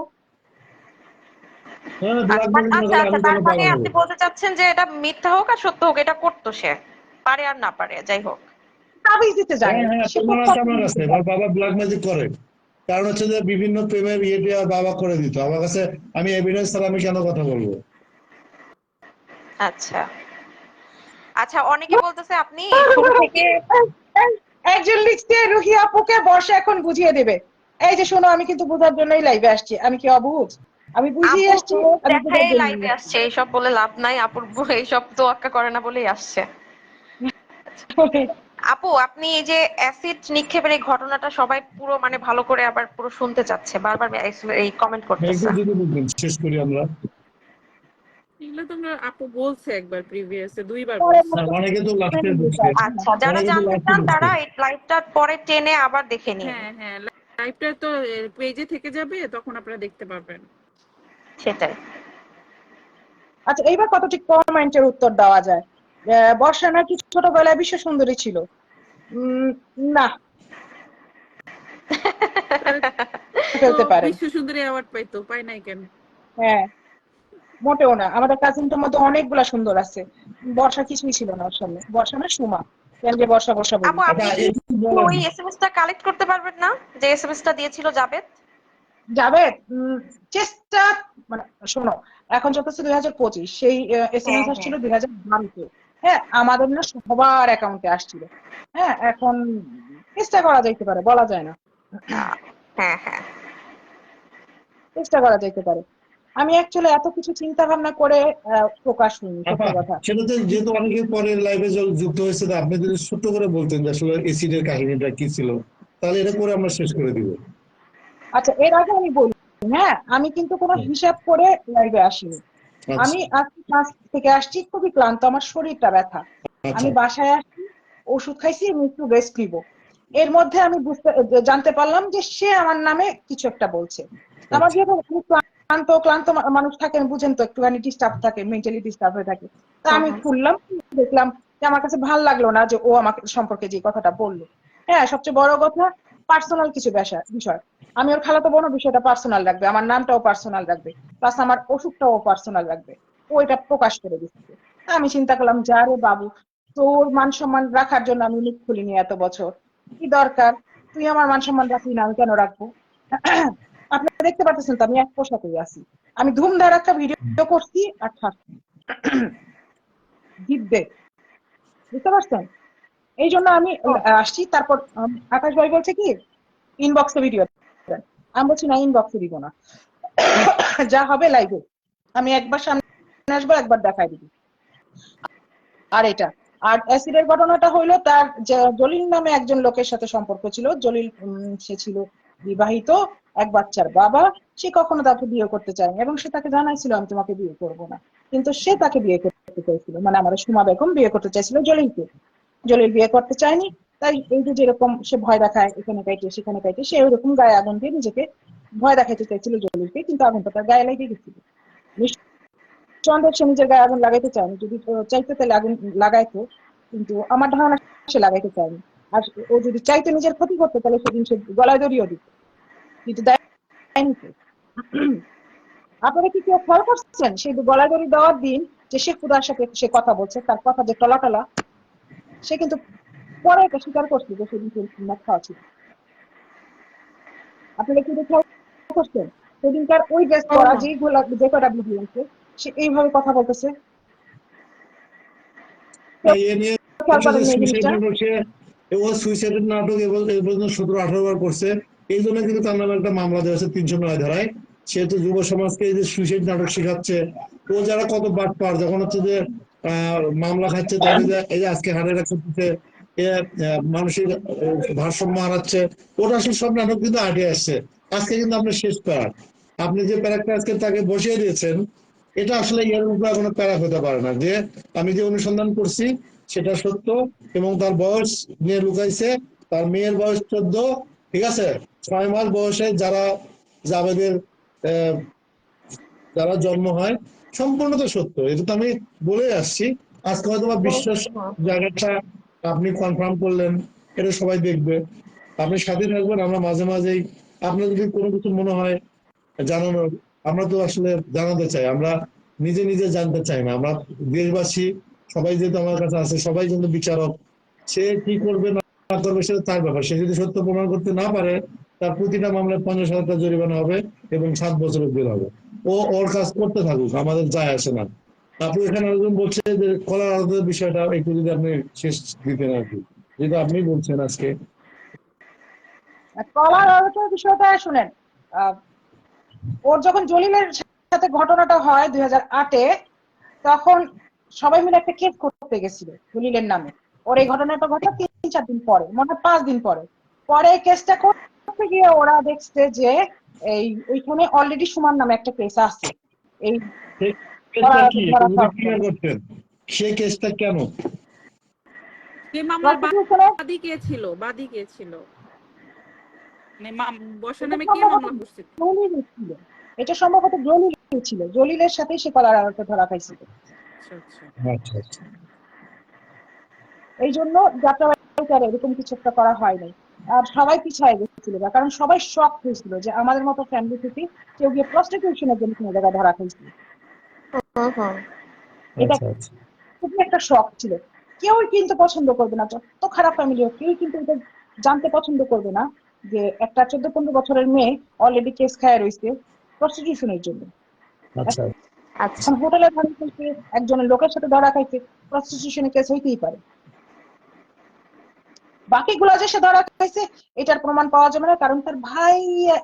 [SPEAKER 2] হ্যাঁ, ব্ল্যাক
[SPEAKER 6] আচ্ছা
[SPEAKER 2] মেজিক না
[SPEAKER 6] আচ্ছা,
[SPEAKER 2] করলে আমি
[SPEAKER 6] তার
[SPEAKER 2] কেন
[SPEAKER 6] মানে
[SPEAKER 2] পাগল হবো?
[SPEAKER 6] আপনি বলতে চাচ্ছেন যে এটা মিথ্যা হোক আর সত্য হোক, এটা করতো সে, পারে আর না পারে যাই হোক।
[SPEAKER 3] তাবিজ দিতে জানে,
[SPEAKER 2] হ্যাঁ হ্যাঁ,
[SPEAKER 3] সে
[SPEAKER 2] প্রমাণ আছে আমার কাছে, আমার বাবা ব্ল্যাক ম্যাজিক করে। কারণ হচ্ছে যে বিভিন্ন প্রেমের ইয়ে দিয়ে আমার বাবা করে দিত আমার কাছে, আমি এভিডেন্স ছাড়া আমি কেন কথা বলবো?
[SPEAKER 6] আচ্ছা আচ্ছা, অনেকে বলতেছে আপনি শুরু থেকে
[SPEAKER 3] একজন লিখছে রুহি আপুকে বর্ষা এখন বুঝিয়ে দেবে। এই যে শোনো, আমি কিন্তু বোঝার জন্যই লাইভে আসছি, আমি কি অবুঝ? আমি বুঝিয়ে
[SPEAKER 6] আপুর
[SPEAKER 3] আসছি,
[SPEAKER 6] মুখ
[SPEAKER 3] আমি বোঝার
[SPEAKER 6] দেখাই
[SPEAKER 3] জন্য
[SPEAKER 6] লাইভে আসছে, এইসব বলে লাভ নাই, আপুর এইসব তোয়াক্কা করে না বলেই আসছে। আপু, আপনি এই যে অ্যাসিড নিক্ষেপের এই ঘটনাটা সবাই পুরো মানে ভালো করে আবার পুরো শুনতে চাচ্ছে, বারবার এই কমেন্ট
[SPEAKER 2] একটু
[SPEAKER 6] করতেছে।
[SPEAKER 2] যদি বলবেন শেষ করি আমরা।
[SPEAKER 4] এগুলো তোমরা আপু বলছে একবার, প্রিভিয়াসে 2বার
[SPEAKER 3] পরে
[SPEAKER 4] বলছে।
[SPEAKER 2] না, অনেকে তো লাস্টে বলছে,
[SPEAKER 6] আচ্ছা, যারা
[SPEAKER 2] অনেকে তো
[SPEAKER 6] জানতে
[SPEAKER 2] লাস্টে
[SPEAKER 6] চান
[SPEAKER 2] বলছে।
[SPEAKER 6] তারা এই লাইভটা পরে টেনে আবার দেখে নিন।
[SPEAKER 4] হ্যাঁ হ্যাঁ, লাইভটা তো পেজে থেকে যাবে, তখন আপনারা দেখতে পারবেন।
[SPEAKER 6] সেটাই।
[SPEAKER 3] আচ্ছা, এইবার কতটি কমেন্টের উত্তর দেওয়া যায়? বর্ষা নাকি ছোটবেলায় বিশ্ব সুন্দরী ছিল। না,
[SPEAKER 4] তাহলে তো
[SPEAKER 3] ফেলতে পারেন।
[SPEAKER 4] বিশ্ব সুন্দরী অ্যাওয়ার্ড পাইতো, পাই নাই কেন?
[SPEAKER 3] হ্যাঁ, মোটেও না। আমাদের কাজিনটার মধ্যে অনেকগুলা সুন্দর আছে, বর্ষা কিছুই ছিল না ওর সামনে। বর্ষা না, সুমা। কেন যে বর্ষা বর্ষা বলি?
[SPEAKER 6] আপু,
[SPEAKER 2] আচ্ছা,
[SPEAKER 6] আপনি কি
[SPEAKER 2] একটু বলেন।
[SPEAKER 6] ওই এসএমএসটা কালেক্ট করতে পারবেন না, যে এসএমএসটা দিয়েছিল জাবেদ?
[SPEAKER 3] যাবে চেষ্টা, মানে শোনো, এখন চলতেছে 2025, সেই এসএমএস
[SPEAKER 6] হ্যাঁ
[SPEAKER 3] আসছিল
[SPEAKER 6] হ্যাঁ
[SPEAKER 3] 2012-তে। হ্যাঁ, আমাদের না সবার অ্যাকাউন্টে আসছিল। হ্যাঁ, এখন চেষ্টা করা যাইতে পারে, বলা যায় না।
[SPEAKER 6] হ্যাঁ হ্যাঁ।
[SPEAKER 3] চেষ্টা করা যাইতে পারে। আমি অ্যাকচুয়ালি এত কিছু চিন্তা ভাবনা করে প্রকাশ হইনি,
[SPEAKER 2] আপা,
[SPEAKER 3] সত্য কথা।
[SPEAKER 2] সেটাতে যেহেতু অনেকে পরের লাইভে যুক্ত হয়েছে, তা আপনি যদি ছোট্ট করে বলতেন যে আসলে এসিডের কাহিনীটা কি ছিল, তাহলে এটা করে আমরা শেষ করে দিব।
[SPEAKER 3] আচ্ছা, এর আগে আমি বলি, হ্যাঁ, আমি কিন্তু কোনো হিসাব করে লাইভে আসিনি। আমি আজকে ক্লাস থেকে আসছি খুবই ক্লান্ত, আমার শরীরটা ব্যথা। আমি বাসায় আসছি, ওষুধ খাইছি, আমি একটু রেস্ট নিব। এর মধ্যে আমি জানতে পারলাম যে সে আমার নামে কিছু একটা বলছে। আমার যেহেতু ক্লান্ত ক্লান্ত মানুষ থাকেন, বুঝেন তো, একটুখানি ডিস্টার্ব থাকে, মেন্টালি ডিস্টার্ব হয়ে থাকে। তা আমি খুললাম, দেখলাম যে আমার কাছে ভালো লাগলো না যে ও আমাকে সম্পর্কে যে কথাটা বললো। হ্যাঁ, সবচেয়ে বড় কথা পার্সোনাল কিছু বিষয়। আমি ওর খালাতো বোন, বিষয়টা পার্সোনাল রাখবে, আমার নামটাও পার্সোনাল রাখবে, প্লাস আমার ওষুধটাও পার্সোনাল রাখবে। ও এটা প্রকাশ করে দিচ্ছে। আমি চিন্তা করলাম, যা রে বাবু, তোর মান সম্মান রাখার জন্য আমি মুখ খুলিনি এত বছর, কি দরকার? তুই আমার মান সম্মান রাখবি না, আমি কেন রাখবো? আপনারা দেখতে পাচ্ছেন তো আমি এক পোশাকেই আছি। আমি ধুমধার একটা ভিডিও করছি আর ছাড়ছি, জিতবে, বুঝতে পারছেন? এই জন্য আমি আসছি। তারপর আকাশ ভাই বলছে কি ইনবক্সে ভিডিও দেন, আমি বলছি না, ইনবক্সে দিব না, যা হবে লাইভে। আমি একবার সামনে আসবো, একবার দেখাই দিবি। আর এটা আর অ্যাসিডের ঘটনাটা হইলো, তার জলিল নামে একজন লোকের সাথে সম্পর্ক ছিল। জলিল সে ছিল বিবাহিত, এক বাচ্চার বাবা। সে কখনো তাকে বিয়ে করতে চায়নি এবং সে তাকে জানাইছিল আমি তোমাকে বিয়ে করব না, কিন্তু সে তাকে বিয়ে করতে চাইছিল, মানে আমার সুমা বেগম বিয়ে করতে চাইছিল জলিলকে। জলিল বিয়ে করতে চায়নি, তাই এই যে যেরকম সে ভয় দেখায়, এখানে কাইটে সেখানে কাইটে, সে ওইরকম গায়ে আগুন দিয়ে নিজেকে ভয় দেখাইতে চাইছিল জলিলকে, কিন্তু আগুনটা তার গায়ে লেগে গেছিল। চন্দ্র সে নিজের গায়ে আগুন লাগাইতে চায়নি, যদি চাইতে তাহলে আগুন লাগাইতো, কিন্তু আমার ধারণা সে লাগাইতে চায়নি। আর ও যদি চাইতো নিজের ক্ষতি করতে, তাহলে সেদিন সে গলায় দড়িও দিত, কিন্তু দেয়নি তো। আপনারা কি কেউ খেয়াল করছেন সেই গলায় দড়ি দেওয়ার দিন যে সে খুদার সাথে সে কথা বলছে, তার কথা যে টলা টলা, সে কিন্তু পরে এটা স্বীকার করছে যে সেদিন মদ খাওয়া ছিল। আপনারা কি খেয়াল করছেন সেদিনকার ওই ড্রেস পরা যে কটা ভিডিও আছে, সে এইভাবে কথা বলতেছে। খেয়াল করেন এই জিনিসটা।
[SPEAKER 2] ও সুইসাইডের নাটক এ পর্যন্ত 17-18 বার করছে। এই জন্য কিন্তু তার নামে একটা মামলা দেওয়া হয়েছে 309 ধারায়। সেহেতু যুব সমাজকে এই যে সুইসাইড নাটক শেখাচ্ছে, ও যারা কত বাটপার, যখন হচ্ছে যে মামলা খাচ্ছে, তখন এই যে আজকে হারে রাখছে, মানসিক ভারসাম্য হারাচ্ছে, ওটা আসলে সব নাটক কিন্তু আগে আসছে। আজকে কিন্তু আপনার শেষ প্যারা, আপনি যে প্যারাকটা আজকে তাকে বসিয়ে দিয়েছেন, এটা আসলে এর উপরে কোনো প্যারা হতে পারে না। যে আমি যে অনুসন্ধান করছি সেটা সত্য, এবং তার বয়স নিয়ে লুকাইছে, তার মেয়ের বয়স 14, ঠিক আছে, 6 মাস বয়সে যারা জাবেদের যারা জন্ম হয়, সম্পূর্ণ তো সত্য। এটা তো আমি বলে আসছি। আজকে হয়তো বা বিশ্বাস জায়গাটা আপনি কনফার্ম করলেন, এটা সবাই দেখবে। আপনি সাথে থাকবেন, আমরা মাঝে মাঝেই আপনার যদি কোনো কিছু মনে হয় জানানোর, আমরা তো আসলে জানাতে চাই, আমরা নিজে নিজে জানতে চাই না। আমরা দেশবাসী সবাই যেহেতু আমার কাছে আছে, সবাই কিন্তু বিচারক। সে কি করবে না করবে সেটা তার ব্যাপার। সে যদি সত্য প্রমাণ করতে না পারে, তার প্রতিটা মামলায় 50,000 টাকা জরিমানা হবে এবং 7 বছরের জেল হবে। ও ওর কাজ করতে থাকুক, আমাদের যায় আসে না। আপনি এখানে একজন বলছে যে কলার আলাদা বিষয়টা একটু যদি আপনি শেষ দিতেন আর কি, যেটা আপনি বলছেন আজকে।
[SPEAKER 3] কলার আলোচনার বিষয়টা শুনেন। ওর যখন জলিলের সাথে ঘটনাটা হয় 2008-এ, তখন সবাই মিলে একটা কেস করতে গেছিল জলিলের নামে। ওর এই ঘটনাটা ঘটে 3-4 দিন পরে, মনে হয় 5 দিন পরে। পরে কেসটা করতে গিয়ে ওরা দেখছে যে এই ওইখানে অলরেডি সুমান নামে একটা কেস আছে। এই
[SPEAKER 2] সে কেসটা কেন,
[SPEAKER 4] সে মামলার বাদী কে ছিল? মানে বর্ষার নামে কে মামলা করছিল?
[SPEAKER 3] এটা সম্ভবত জলিল ছিল, জলিলের সাথেই সে কলার আড়তে ধরা খাইছিল। এই জন্য যাত্রা এরকম কিছু একটা করা হয় নাই। আর সবাই পিছায় গেছিল, কারণ সবাই শক হয়েছিল যে আমাদের মতো ফ্যামিলি থেকে কেউ গিয়ে প্রস্টিটিউশনের জন্য কোনো জায়গায় ধরা খাইছিল। এটা খুবই একটা শক ছিল। কেউই কিন্তু পছন্দ করবে না, যত খারাপ ফ্যামিলি হোক, কেউই কিন্তু এটা জানতে পছন্দ করবে না যে একটা 14-15 বছরের মেয়ে অলরেডি কেস খায় রয়েছে প্রস্টিটিউশনের জন্য। এখন হোটেলে ধরা খাইছে, একজনের লোকের সাথে ধরা খাইছে, প্রস্টিটিউশনের কেস হইতেই পারে। বাকিগুলো যে সে ধরা খাইছে এটার প্রমাণ পাওয়া যাবে না, কারণ তার ভাই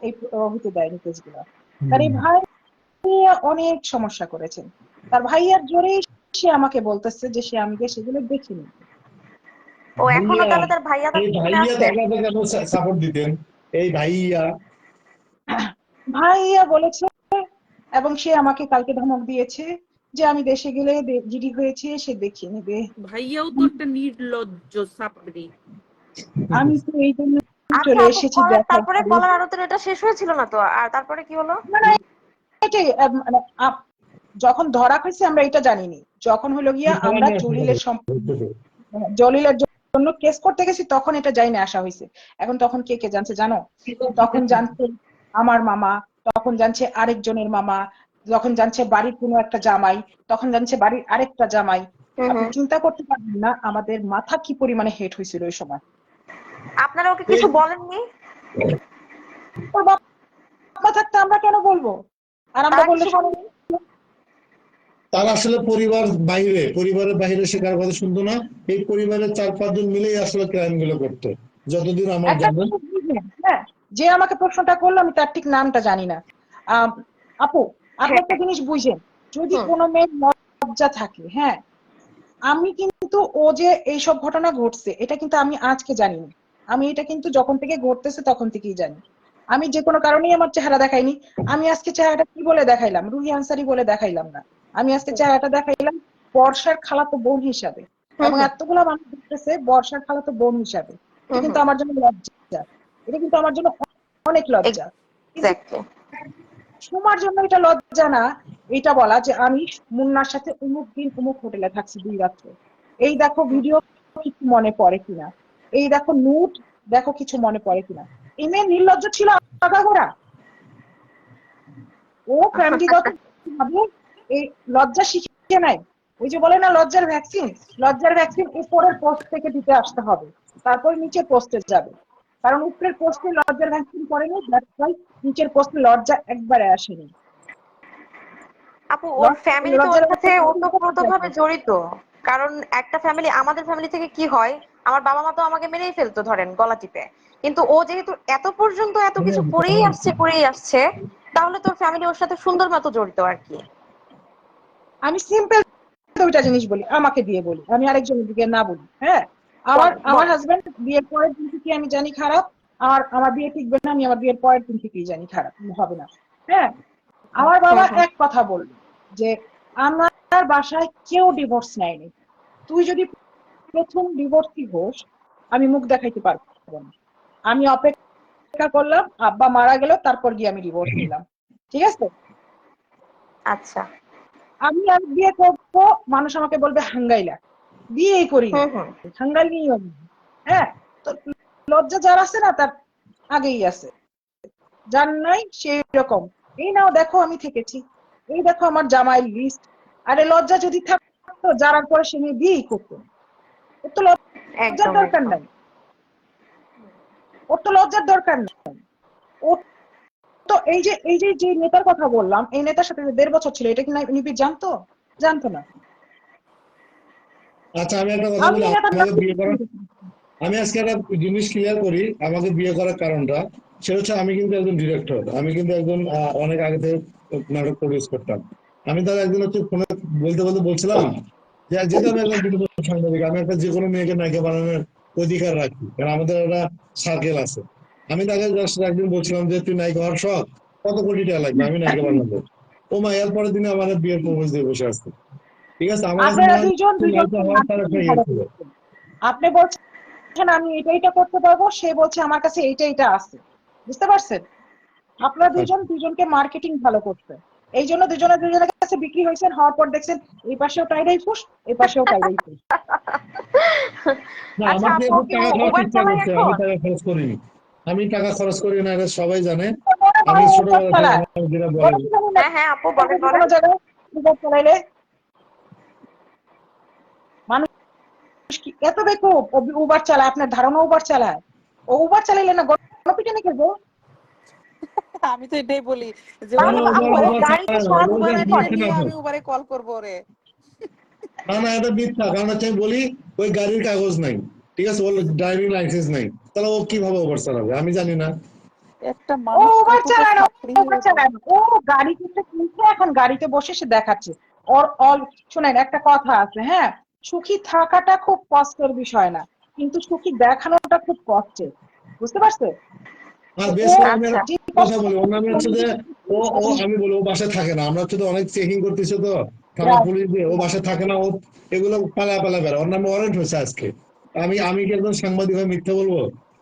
[SPEAKER 3] এই হতে দেয়নি কেসগুলো। তার এই ভাই অনেক সমস্যা করেছেন। তার ভাইয়ার জোরেই সে আমাকে বলতেছে যে সে আমাকে সেগুলো দেখিনি।
[SPEAKER 6] ও এখনো তাহলে তার ভাইয়া
[SPEAKER 2] সাপোর্ট দিতেন এই
[SPEAKER 3] ভাইয়া বলেছে, এবং সে আমাকে কালকে ধমক দিয়েছে যে আমি দেশে গেলে জিডি হয়েছে সে দেখিয়ে নেবে।
[SPEAKER 4] ভাইয়াও তো একটা নির্লজ্জ সাপড়ি।
[SPEAKER 3] আমি তো এই জন্য
[SPEAKER 6] আচ্ছা
[SPEAKER 3] চলে
[SPEAKER 6] আপু,
[SPEAKER 3] এসেছি
[SPEAKER 6] তারপরে
[SPEAKER 3] দেখার।
[SPEAKER 6] কলার আদতের এটা শেষ হয়েছিল না তো? আর তারপরে কি হলো?
[SPEAKER 3] মানে এটাই মানে যখন ধরা হয়েছে আমরা এটা জানিনি, যখন হলো গিয়া আমরা জলিলের জন্য কেস করতে গেছি তখন এটা জানি না আসা হয়েছে। এখন তখন কে কে জানছে জানো? তখন জানছে আমার মামা, তখন জানছে আরেকজনের মামা, যখন জানছে বাড়ির কোনো একটা জামাই, তখন জানছে বাড়ির আরেকটা জামাই। আপনি চিন্তা করতে পারবেন না আমাদের মাথা কি পরিমাণে হেট হয়েছিল ওই সময়।
[SPEAKER 6] আপনারা ওকে কিছু বলেননি?
[SPEAKER 3] ওর বাবা থাকতে আমরা কেন বলবো? আর আমরা
[SPEAKER 6] তারা
[SPEAKER 3] বললে
[SPEAKER 6] কিছু বলেনি?
[SPEAKER 2] তারা আসলে পরিবারের বাইরে সে কারো কথা শুনতো না। এই পরিবারের 4-5 জন মিলেই আসলে ক্রাইম গুলো করতো, যতদূর আমার
[SPEAKER 3] একটা
[SPEAKER 2] জানা।
[SPEAKER 3] জিনিস বুঝলেন, হ্যাঁ, যে আমাকে প্রশ্নটা করলো আমি তার ঠিক নামটা জানি না। আপু আপনি একটা জিনিস বুঝেন, যদি কোনো মেয়ের লজ্জা থাকে, হ্যাঁ, আমি কিন্তু ও যে এইসব ঘটনা ঘটছে এটা কিন্তু আমি আজকে জানি না, আমি এটা কিন্তু যখন থেকে ঘটতেছে তখন থেকেই জানি। আমি যে কোনো কারণেই আমার চেহারা দেখাইনি। আমি আজকে চেহারাটা কি বলে দেখাইলাম? রুহি আনসারি বলে দেখাইলাম না। আমি আজকে চেহারাটা দেখাইলাম বর্ষার খালাতো বোন হিসাবে, এবং এতগুলো মানুষ দেখতেছে বর্ষার খালাতো বোন হিসাবে। এটা কিন্তু আমার জন্য লজ্জা, এটা কিন্তু আমার জন্য অনেক লজ্জা। কিন্তু তোমার জন্য এটা লজ্জা না এটা বলা যে আমি মুন্নার সাথে অমুক দিন অমুক হোটেলে থাকছি 2 রাত্রে, এই দেখো ভিডিও কিছু মনে পড়ে কিনা, এই দেখো নোট দেখো কিছু মনে পড়ে কিনা। এই মেয়ে নির্লজ্জ ছিল আগাগোড়া। ও ফ্যামিলিগত ভাবে এই লজ্জা শিখে নাই। ওই যে বলে না লজ্জার ভ্যাকসিন উপরের পোস্ট থেকে দিতে আসতে হবে, তারপর নিচের পোস্টে যাবে। কারণ উপরের পোস্টে লজ্জার ভ্যাকসিন করেনি, নিচের পোস্টে লজ্জা একবারে আসেনি।
[SPEAKER 6] আপু ওর ফ্যামিলি তো ওর সাথে ওতপ্রোতভাবে জড়িত। কারণ একটা ফ্যামিলি, আমাদের ফ্যামিলি থেকে কি হয়, আমার বাবা মা তো আমাকে মেরেই ফেলতো ধরেন গলা টিপে, কিন্তু ও যেহেতু এত পর্যন্ত এত কিছু করেই আসছে, তাহলে তোর ফ্যামিলি ওর সাথে সুন্দর মতো জড়িত আর কি।
[SPEAKER 3] আমি সিম্পল দুইটা জিনিস বলি, আমাকে দিয়ে বলি, আমি আরেকজনের দিকে না বলি। হ্যাঁ, আমার হাজবেন্ড বিয়ের পরের দিন থেকে আমি জানি খারাপ, আমার বিয়ে টিকবে না, আমি আমার বিয়ের পরের দিন থেকেই জানি খারাপ হবে না। হ্যাঁ, আমার বাবা এক কথা বলল যে আমার বাসায় কেউ ডিভোর্স নেয়নি, তুই যদি প্রথম ডিভোর্সই হোস আমি মুখ দেখাইতে পারবো না। আমি অপেক্ষা করলাম, আব্বা মারা গেল, তারপর গিয়ে আমি ডিভোর্স নিলাম। ঠিক আছে?
[SPEAKER 6] আচ্ছা,
[SPEAKER 3] আমি আর বিয়ে করবো, মানুষ আমাকে বলবে হাঙ্গাইলা, বিয়েই করি হাঙ্গাই নিয়ে। হ্যাঁ, তো লজ্জা যার আছে না তার আগেই আছে, যার নাই সেই রকম। এই নাও দেখো আমি থেকেছি, এই দেখো আমার জামাই লিস্ট। আরে লজ্জা যদি থাকতো যারার পরে সে মেয়ে বিয়েই করতো। ওর তো লজ্জার দরকার নাই, ওর তো লজ্জার দরকার নাই। ও তো এই যে নেতার কথা বললাম, এই নেতার সাথে 1.5 বছর ছিল, এটা কি নিবি জানতো? জানতো না।
[SPEAKER 2] আচ্ছা আমি একটা কথা বলি, আমাকে বিয়ে করার, আমি আজকে একটা জিনিস ক্লিয়ার করি আমাকে বিয়ে করার কারণটা। সেটা হচ্ছে আমি কিন্তু একজন ডিরেক্টর, আমি কিন্তু একজন অনেক আগে থেকে নাটক প্রডিউস করতাম। আমি তার একদিন হচ্ছে ফোনে বলছিলাম যে যেহেতু আমি একজন বিনোদন সাংবাদিক, আমি একটা যে কোনো মেয়েকে নায়িকা বানানোর অধিকার রাখি, কারণ আমাদের একটা সার্কেল আছে। আমি তাকে জাস্ট একদিন বলছিলাম যে তুই নায়িকা হওয়ার শখ, কত কোটি টাকা লাগবে, আমি নায়িকা বানাবো। ও মা এর পরের দিনে আমার বিয়ের প্রপোজ দিয়ে বসে আসছে। ঠিক আছে, আমার কাছে
[SPEAKER 3] আপনারা
[SPEAKER 2] মনে হয় নায়িকা হওয়ার তার একটা ইয়ে ছিল।
[SPEAKER 3] আপনি বলছেন আমি এটা করতে পারবো, সে বলছে আমার কাছে এইটা আছে। বুঝতে পারছেন? আপনারা দুজনকে মার্কেটিং ভালো করতে, এই জন্য দুজনের কাছে বিক্রি হয়েছেন, হওয়ার পর দেখছেন এই পাশেও টাইরাই ফুস, এই পাশেও টাইরাই ফুস।
[SPEAKER 2] না,
[SPEAKER 6] আচ্ছা
[SPEAKER 2] আমাকে
[SPEAKER 6] আপু
[SPEAKER 2] খুব
[SPEAKER 6] কি
[SPEAKER 2] টাকা খরচ
[SPEAKER 6] উবার
[SPEAKER 2] ইচ্ছা
[SPEAKER 6] চালায়
[SPEAKER 2] করছে, আমি
[SPEAKER 6] এখন?
[SPEAKER 2] টাকা খরচ করিনি। আমি টাকা খরচ করি না, এটা সবাই জানে।
[SPEAKER 3] মনে
[SPEAKER 2] আমি
[SPEAKER 3] হয়
[SPEAKER 2] ছোটবেলা থেকে
[SPEAKER 3] চালায়।
[SPEAKER 2] আমার যেটা বলে
[SPEAKER 6] হ্যাঁ আপু বলেন
[SPEAKER 3] কোনো জায়গায় উবার চালাইলে মানুষ কি এত বেকুব? উবার চালায়, আপনার ধারণা উবার চালায়? ও উবার চালাইলে না গণপিটানি করবো?
[SPEAKER 4] আমি তো এটাই বলি যে
[SPEAKER 6] তাহলে আপু ও
[SPEAKER 2] উবার
[SPEAKER 6] গাড়িতে
[SPEAKER 2] চালায় না,
[SPEAKER 6] সব
[SPEAKER 2] ও
[SPEAKER 4] উবারে
[SPEAKER 2] জাস্ট
[SPEAKER 4] নিয়ে
[SPEAKER 2] দিচ্ছে
[SPEAKER 4] নিয়ে
[SPEAKER 2] না।
[SPEAKER 4] আমি উবারে কল করবো রে।
[SPEAKER 2] না না, এটা মিথ্যা, কারণ হচ্ছে আমি বলি ওই গাড়ির কাগজ নাই, ঠিক আছে, ওর ড্রাইভিং লাইসেন্স নাই, তাহলে ও কিভাবে ওভার চালাবে আমি জানি না।
[SPEAKER 4] একটা
[SPEAKER 3] ও
[SPEAKER 4] মানুষ
[SPEAKER 3] উবার
[SPEAKER 4] কতটা
[SPEAKER 3] চালায় না,
[SPEAKER 4] ছাত্রী
[SPEAKER 3] উবার
[SPEAKER 4] হয়ে
[SPEAKER 3] চালায় না। ও গাড়িতে কিনছে, এখন গাড়িতে বসে সে দেখাচ্ছে। ওর শোনেন একটা কথা আছে, হ্যাঁ, সুখী থাকাটা খুব কষ্টের বিষয় না, কিন্তু সুখী দেখানোটা খুব কষ্টের। বুঝতে পারছে?
[SPEAKER 2] আর
[SPEAKER 3] তো
[SPEAKER 2] বেশ
[SPEAKER 3] ও
[SPEAKER 2] করে আমি
[SPEAKER 6] আচ্ছা
[SPEAKER 2] একটা কথা বলি, ওর নামে হচ্ছে যে ও ও আমি বলি ও বাসায় থাকে না, আমরা হচ্ছে তো অনেক চেকিং করতেছি তো, থানা পুলিশ দিয়ে ও বাসায় থাকে না, ও এগুলো পালায় পালায় বেড়ায়। ওর নামে ওয়ারেন্ট হয়েছে আজকে। আমি কি একজন সাংবাদিক হয়ে মিথ্যা বলবো?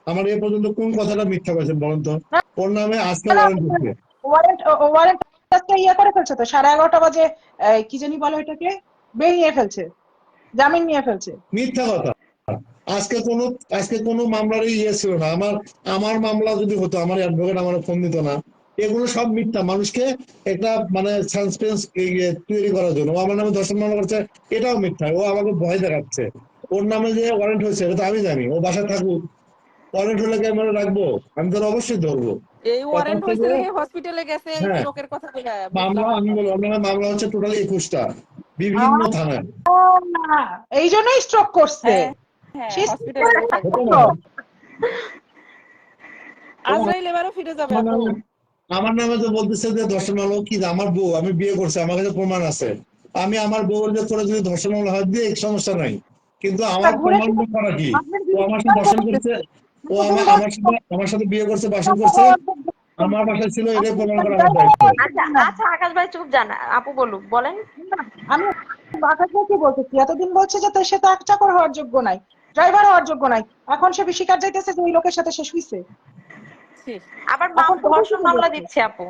[SPEAKER 2] আমার এ পর্যন্ত কোন কথাটা মিথ্যা বলছেন বলেন তো? ওর নামে আজকে ওয়ারেন্ট হচ্ছে।
[SPEAKER 3] ওয়ারেন্ট ওয়ারেন্ট আজকে করেছে তো 11:30 বাজে, কি জানি বলে ওইটাকে, বেরিয়ে ফেলছে, জামিন নিয়ে ফেলছে।
[SPEAKER 2] মিথ্যা কথা। আজকে কোনো মামলার ছিল না। আমার আমার মামলা যদি হতো, আমার অ্যাডভোকেট আমার ফোন দিত না। এগুলো সব মিথ্যা, মানুষকে একটা মানে সাসপেন্স তৈরি করার জন্য। ও আমার নামে ধর্ষণ মামলা করছে, এটাও মিথ্যা। ও আমাকে ভয় দেখাচ্ছে। ওর নামে যে ওয়ারেন্ট হয়েছে এটা তো আমি জানি। ও বাসায় থাকুক, ওয়ারেন্ট হলে কি আমি রাখবো? আমি তো অবশ্যই ধরবো।
[SPEAKER 4] এই
[SPEAKER 2] কথা
[SPEAKER 4] ওয়ারেন্ট
[SPEAKER 2] হচ্ছে
[SPEAKER 4] হয়েছে
[SPEAKER 2] যে,
[SPEAKER 4] দেখে হসপিটালে গেছে, এই
[SPEAKER 2] হ্যাঁ,
[SPEAKER 4] লোকের কথা বলে
[SPEAKER 2] মামলা
[SPEAKER 4] বুঝলাম না
[SPEAKER 2] আমি
[SPEAKER 4] তো।
[SPEAKER 2] বলি, ওর নামে মামলা হচ্ছে টোটাল 21টা, বিভিন্ন থানায়।
[SPEAKER 3] এই জন্যই স্ট্রোক করছে।
[SPEAKER 4] হ্যাঁ হ্যাঁ,
[SPEAKER 3] সে
[SPEAKER 4] হসপিটালে গেছে
[SPEAKER 2] হতো
[SPEAKER 4] একদম।
[SPEAKER 2] না? ও
[SPEAKER 4] আজরাইল এবারও ফিরে যাবে
[SPEAKER 2] আমার
[SPEAKER 4] আপু।
[SPEAKER 2] নামে আমার নামে তো বলতেছে যে ধর্ষণ মামলা। কি আমার বউ, আমি বিয়ে করছি, আমার কাছে প্রমাণ আছে। আমি আমার বউর যে করে যদি ধর্ষণ মামলা হয় দিয়ে সমস্যা নাই, কিন্তু আমার
[SPEAKER 3] ঘুরে
[SPEAKER 2] প্রমাণ
[SPEAKER 3] ফিরে
[SPEAKER 2] করা কি?
[SPEAKER 3] আপনার
[SPEAKER 2] ও আমার সাথে ধর্ষণ করছে, ও আমার সাথে বিয়ে করছে, বাসন করছে, আমার বাসায় ছিল, এটাই প্রমাণ করা আমার দায়িত্ব।
[SPEAKER 6] আচ্ছা আচ্ছা, আকাশ ভাই চুপ যান, আপু বলুক, বলেন।
[SPEAKER 3] আমি আকাশ ভাইকে বলতেছি, এতদিন বলছে যে সে তো এক চাকর হওয়ার যোগ্য নাই, ড্রাইভার হওয়ার যোগ্য নাই, এখন সে স্বীকার যাইতেছে যে ওই লোকের সাথে সে শুইছে।
[SPEAKER 6] আবার
[SPEAKER 3] এখন তো
[SPEAKER 6] ধর্ষণ মামলা দিচ্ছে আপু।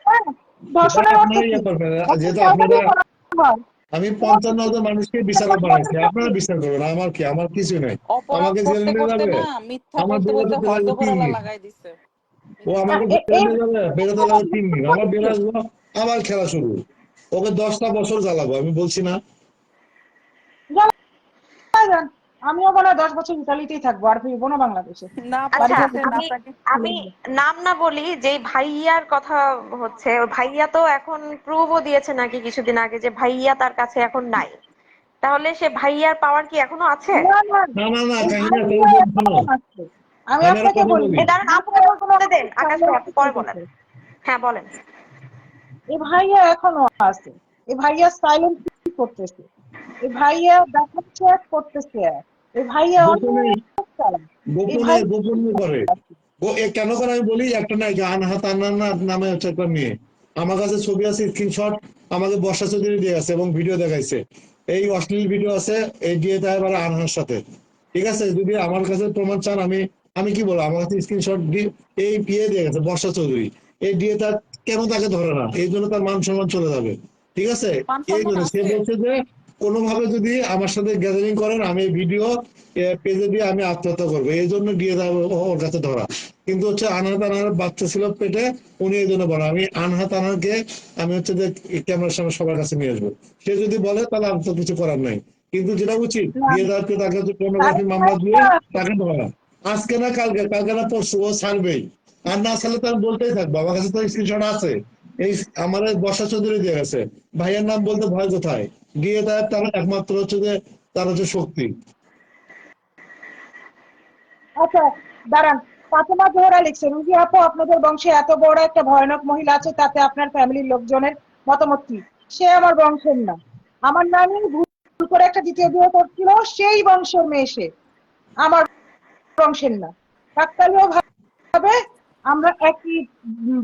[SPEAKER 3] হ্যাঁ,
[SPEAKER 2] এটা
[SPEAKER 3] ধর্ষণের অর্থ
[SPEAKER 2] আপনারা
[SPEAKER 3] কি?
[SPEAKER 2] করবেন,
[SPEAKER 3] এখন
[SPEAKER 2] যেহেতু আপনারা,
[SPEAKER 3] সরকারি হয়।
[SPEAKER 2] আমি 55,000 মানুষকে বিচারক বানাইছি, আপনারা বিচার করবেন। আমার কি, আমার কিছু নেই।
[SPEAKER 4] অপরাধ
[SPEAKER 2] আমাকে জেলে
[SPEAKER 4] করতে
[SPEAKER 2] নিয়ে
[SPEAKER 4] করতে
[SPEAKER 2] যাবে,
[SPEAKER 4] না, মিথ্যা
[SPEAKER 2] আমার
[SPEAKER 4] বলতে বলতে
[SPEAKER 2] বেরোতে লাগবে
[SPEAKER 4] হযবরলা
[SPEAKER 2] 3 দিন।
[SPEAKER 4] লাগাই দিছে।
[SPEAKER 2] ও আমাকে জেলে নিয়ে যাবে, বেরোতে লাগবে 3 দিন। আমার বের আসবো, আবার খেলা শুরু। ওকে 10টা বছর জ্বালাবো, আমি বলছি না?
[SPEAKER 3] যান, আমিও মনে হয় 10 বছর ইতালিতেই থাকবো, আর ফিরবো না বাংলাদেশে।
[SPEAKER 4] না
[SPEAKER 3] বাড়ি
[SPEAKER 6] আচ্ছা,
[SPEAKER 4] পারতেছেন,
[SPEAKER 3] ঘর
[SPEAKER 6] আমি
[SPEAKER 4] আপনাকে
[SPEAKER 6] আমি নাম না বলি, যে ভাইয়ার কথা হচ্ছে, ওই ভাইয়া তো এখন প্রুভও দিয়েছে নাকি কিছুদিন আগে যে ভাইয়া তার কাছে এখন নাই। তাহলে সে ভাইয়ার পাওয়ার কি এখনো আছে?
[SPEAKER 3] না না,
[SPEAKER 2] না না না,
[SPEAKER 3] এই
[SPEAKER 2] কাহিনী আছে,
[SPEAKER 3] ভাইয়া
[SPEAKER 2] আমি বলছি
[SPEAKER 3] এখনো
[SPEAKER 2] না।
[SPEAKER 3] আছে। আমি
[SPEAKER 2] আমি একটা
[SPEAKER 3] আপনাকে
[SPEAKER 2] কথা
[SPEAKER 3] বলি,
[SPEAKER 2] বলি।
[SPEAKER 6] এই দাঁড়ান, আপুকে
[SPEAKER 3] ভাইয়া এখনো
[SPEAKER 6] বলতে দেন,
[SPEAKER 3] আমাকে
[SPEAKER 6] আকাশ ভাই আপনি পরে বলেন।
[SPEAKER 3] চাইলেন্ট।
[SPEAKER 6] হ্যাঁ বলেন।
[SPEAKER 3] এই ভাইয়া এখনো আছে। এই ভাইয়া সাইলেন্ট করতেছে। এই ভাইয়া দেখাচ্ছে করতেছে। এই ভাইয়া
[SPEAKER 2] গোপনে
[SPEAKER 3] অনেক চালাক। এই
[SPEAKER 2] গোপনে
[SPEAKER 3] ভাই
[SPEAKER 2] গোপনে করে। কেন করে আমি বলি, একটা নায়িকা আনহাত আন্নার নামে হচ্ছে একটা মেয়ে, আমার কাছে ছবি আছে, স্ক্রিনশট, আমাকে বর্ষা চৌধুরী দিয়ে গেছে এবং ভিডিও দেখাইছে। এই অশ্লীল ভিডিও আছে, এই দিয়ে দেয় এবার আনহার সাথে। ঠিক আছে, যদি আমার কাছে প্রমাণ চান, আমি আমি কি বলবো, আমার কাছে স্ক্রিনশট এই বিয়ে দিয়ে গেছে বর্ষা চৌধুরী। এই দিয়ে তার কেন তাকে ধরে না? এই জন্য তার মান সম্মান চলে যাবে। ঠিক আছে,
[SPEAKER 4] মান
[SPEAKER 2] এই
[SPEAKER 4] সম্মান
[SPEAKER 2] জন্য সে
[SPEAKER 4] আছে।
[SPEAKER 2] বলছে যে কোনোভাবে যদি আমার সাথে গ্যাদারিং করেন, আমি ভিডিও পেজে দিয়ে আমি আত্মহত্যা করবো, এই জন্য গিয়ে ওর কাছে ধরা। কিন্তু হচ্ছে আনহাত আনহার বাচ্চা ছিল পেটে, উনি এই জন্য বলা। আমি আনহাত আনহারকে আমি হচ্ছে যে ক্যামেরার সামনে সবার কাছে নিয়ে আসবো। সে যদি বলে তাহলে আমি তো কিছু করার নাই। কিন্তু যেটা উচিত, দিয়ে যাচ্ছে তাকে হচ্ছে পর্নোগ্রাফি মামলা দিয়ে তাকে ধরা। আজকে না কালকে, কালকে না পরশু ও ছাড়বেই। আর না ছাড়লে তো আমি বলতেই থাকবো, আমার কাছে তো স্ক্রিনশট আছে। এই আমার বর্ষা চৌধুরী দিয়ে গেছে। ভাইয়ের নাম বলতে ভয় কোথায়? গিয়ে তার একমাত্র হচ্ছে যে তার হচ্ছে শক্তি।
[SPEAKER 3] আচ্ছা, দাঁড়ান, ফাতেমা জোহরা লিখছে, রুজি আপু আপনাদের বংশে এত বড় একটা ভয়ানক মহিলা আছে, তাতে আপনার ফ্যামিলির লোকজনের মতামত কি? সে আমার বংশের না। আমার নানি ভুল করে একটা দ্বিতীয় বিয়ে করছিল, সেই বংশের মেয়ে সে, আমার বংশের না। কাকতালীয় ভাবে আমরা একই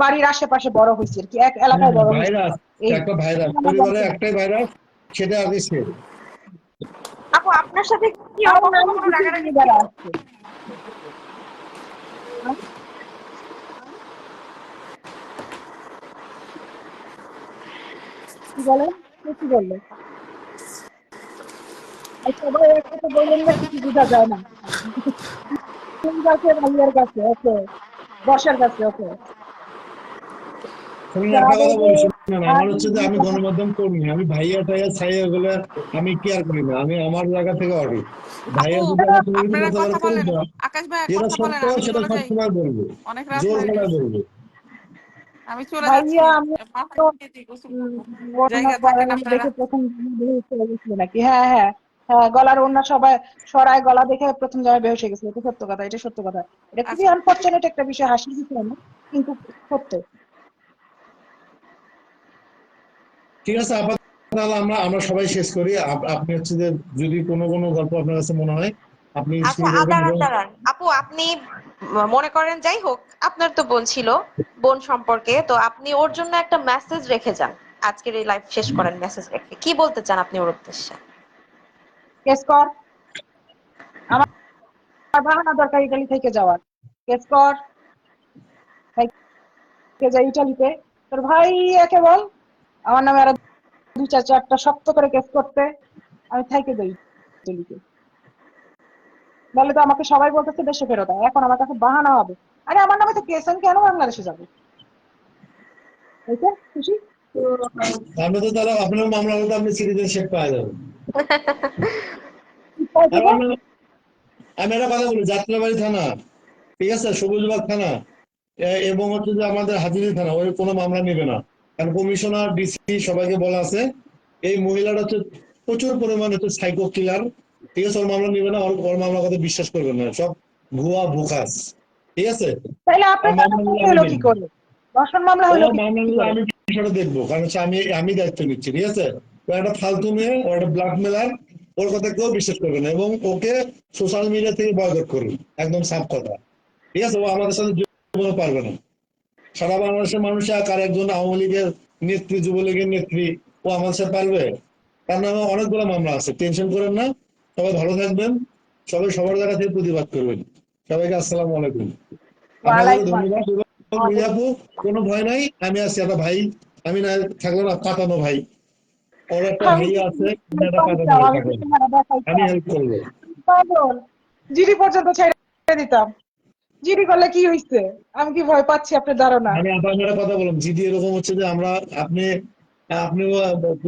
[SPEAKER 3] বাড়ির আশেপাশে বড় হয়েছি আর কি, এক এলাকায় বড় হয়েছি।
[SPEAKER 2] ভাইরাস,
[SPEAKER 3] এই
[SPEAKER 2] একটা ভাইরাস,
[SPEAKER 3] আমার
[SPEAKER 2] পরিবারে
[SPEAKER 3] বংশের না।
[SPEAKER 2] একটাই ভাইরাস, সেটা আগে সে।
[SPEAKER 6] আপু আপনার সাথে কি
[SPEAKER 3] আমার
[SPEAKER 6] কখনো
[SPEAKER 3] নানি
[SPEAKER 6] কখনো
[SPEAKER 3] দ্বিতীয়
[SPEAKER 6] রাগারাগি
[SPEAKER 3] বিয়ে দ্বারা
[SPEAKER 6] ছিল?
[SPEAKER 3] আসছে। কি বলেন? কি বললো? সবাই একসাথে বললেন না, কিছু বোঝা যায় না। কোন গাছে, ভাইয়ার কাছে, ওকে, বর্ষার কাছে, ওকে।
[SPEAKER 2] শুনুন,
[SPEAKER 3] যা
[SPEAKER 2] একটা কথা
[SPEAKER 3] বলবো,
[SPEAKER 2] বলি, শুনুন, আমার
[SPEAKER 3] আমি
[SPEAKER 2] হচ্ছে যে আমি গণমাধ্যম কর্মী, আমি ভাইয়া টাইয়া ছাইয়া গুলো আমি কেয়ার করি না। আমি আমার জায়গা থেকে অডিট।
[SPEAKER 4] আপু
[SPEAKER 2] ভাইয়া যদি আমার কোনো কিছু
[SPEAKER 4] আপনারা
[SPEAKER 2] করতে পারে
[SPEAKER 4] কথা
[SPEAKER 2] করুক
[SPEAKER 4] বলেন,
[SPEAKER 2] না,
[SPEAKER 4] আকাশ ভাই
[SPEAKER 2] যেটা
[SPEAKER 4] কথা বলেন,
[SPEAKER 2] সত্য
[SPEAKER 4] আমি
[SPEAKER 2] সেটা
[SPEAKER 4] চলে যাই,
[SPEAKER 2] সবসময় বলবো,
[SPEAKER 4] অনেক রাত
[SPEAKER 2] জোর
[SPEAKER 4] হয়ে
[SPEAKER 2] গলায়
[SPEAKER 4] গেছে।
[SPEAKER 2] বলবো।
[SPEAKER 4] আমি চলে যাচ্ছি,
[SPEAKER 3] ভাইয়া, আমি
[SPEAKER 4] মাথায়
[SPEAKER 3] তো
[SPEAKER 4] খেয়েছি, গোসল
[SPEAKER 3] উম,
[SPEAKER 4] করবো।
[SPEAKER 3] ওড়না
[SPEAKER 4] জায়গা থাকেন
[SPEAKER 3] গলার
[SPEAKER 4] আপনারা।
[SPEAKER 3] দেখে প্রথম চলে গেছিল নাকি? হ্যাঁ হ্যাঁ হ্যাঁ, গলার ওড়না সবাই সরায়, গলা দেখে প্রথম জায়গায় বেহুশ হয়ে গেছিল। এটা সত্য কথা, এটা সত্য কথা। এটা খুবই
[SPEAKER 4] আচ্ছা
[SPEAKER 3] আনফর্চুনেট একটা বিষয়, হাসির বিষয় না, কিন্তু সত্য।
[SPEAKER 2] ঠিক আছে, আপাতত তাহলে আমরা আমরা সবাই শেষ করি। আপনি হচ্ছে যে যদি কোনো কোনো গল্প আপনার কাছে মনে হয়, আপনি
[SPEAKER 6] আচ্ছা,
[SPEAKER 2] শুরু করবেন
[SPEAKER 6] দাঁড়ান
[SPEAKER 2] এবং
[SPEAKER 6] দাঁড়ান আপু, আপনি মনে করেন, যাই হোক, আপনার তো বোন ছিল, বোন সম্পর্কে তো আপনি ওর জন্য একটা মেসেজ রেখে যান। আজকের এই লাইভ শেষ করেন মেসেজ রেখে। কি বলতে চান আপনি ওর উদ্দেশ্যে?
[SPEAKER 3] কেস কর, আমার বাহানা দরকার ইটালি থেকে যাওয়ার। কেস কর, থেকে যাই ইটালিতে, তোর ভাই একে বল আমার নামে আরো 2-4টা শক্ত করে কেস করতে, আমি থেকে যাই ইটালিতে। বলে তো আমাকে সবাই বলতেছে দেশে ফেরত আয়, এখন আমার কাছে বাহানা হবে। আরে আমার নামে তো কেস, আমি কেন বাংলাদেশে যাবো? এইটা খুশি?
[SPEAKER 2] আমরা তো তাহলে আপনার মামলা হলে আপনি সিটিজেনশিপ পাওয়া যাবেন।
[SPEAKER 3] কি
[SPEAKER 2] আর
[SPEAKER 3] দিব?
[SPEAKER 2] আমি একটা কথা বলি, যাত্রাবাড়ি থানা, ঠিক আছে, সবুজবাগ থানা এবং হচ্ছে যে আমাদের হাজিরি থানা, ওই কোনো মামলা নেবে না। কারণ কমিশনার, ডিসি সবাইকে বলা আছে এই মহিলাটা হচ্ছে প্রচুর পরিমাণে হচ্ছে সাইকো কিলার, ঠিক আছে, ওর মামলা নেবে না, ওর মামলা কথা বিশ্বাস করবেন না, সব ভুয়া ভুকাস, ঠিক আছে।
[SPEAKER 3] তাহলে
[SPEAKER 2] আর
[SPEAKER 3] আপনার
[SPEAKER 2] মামলা নিলে আমি
[SPEAKER 3] হলো কি
[SPEAKER 2] দেখবো,
[SPEAKER 3] করে? ধর্ষণ মামলা
[SPEAKER 2] ও
[SPEAKER 3] হলো
[SPEAKER 2] মামলা
[SPEAKER 3] কি
[SPEAKER 2] নিলে
[SPEAKER 3] করে?
[SPEAKER 2] আমি বিষয়টা দেখবো, কারণ হচ্ছে আমি দায়িত্ব নিচ্ছি, ঠিক আছে। ও একটা ফালতু মেয়ে, ও একটা ব্ল্যাকমেলার, ওর কথা কেউ বিশ্বাস করবে না এবং ওকে সোশ্যাল মিডিয়া থেকে বয়কট করুন, একদম সাফ কথা, ঠিক আছে। ও আমাদের সাথে জীবনে পারবে না। সারা বাংলাদেশের মানুষ আর একজন আওয়ামী লীগের নেত্রী, যুবলীগের নেত্রী, ও আমাদের সাথে পারবে? তার নামে অনেকগুলো মামলা আছে, টেনশন করেন না। সবাই ভালো থাকবেন, সবাই সবার জায়গা থেকে প্রতিবাদ করবেন। সবাইকে আসসালামু আলাইকুম, আপনাদেরকে
[SPEAKER 3] ওয়ালাইকুম
[SPEAKER 2] ধন্যবাদ।
[SPEAKER 3] আসসালাম।
[SPEAKER 2] এবং মিয়াপু, কোনো ভয় নাই, আমি আছি, একটা ভাই, আমি না থাকলে না কাটানো ভাই, ওর একটা
[SPEAKER 3] আমি
[SPEAKER 2] ভাই
[SPEAKER 3] কি
[SPEAKER 2] আছে, আমি একটা কাটানো
[SPEAKER 3] পাইতাম,
[SPEAKER 2] ভাই
[SPEAKER 3] আমি কি
[SPEAKER 2] কাটানো,
[SPEAKER 3] চেহারা
[SPEAKER 2] আমি
[SPEAKER 3] দেখাইতাম?
[SPEAKER 2] হেল্প করবো।
[SPEAKER 3] পাগল, জিডি পর্যন্ত ছেড়ে দিতাম। জিডি করলে কি হইছে? আমি কি ভয় পাচ্ছি আপনার ধারণা?
[SPEAKER 2] আমি আপনার একটা কথা বললাম, জিডি এরকম হচ্ছে যে আমরা, আপনি আপনি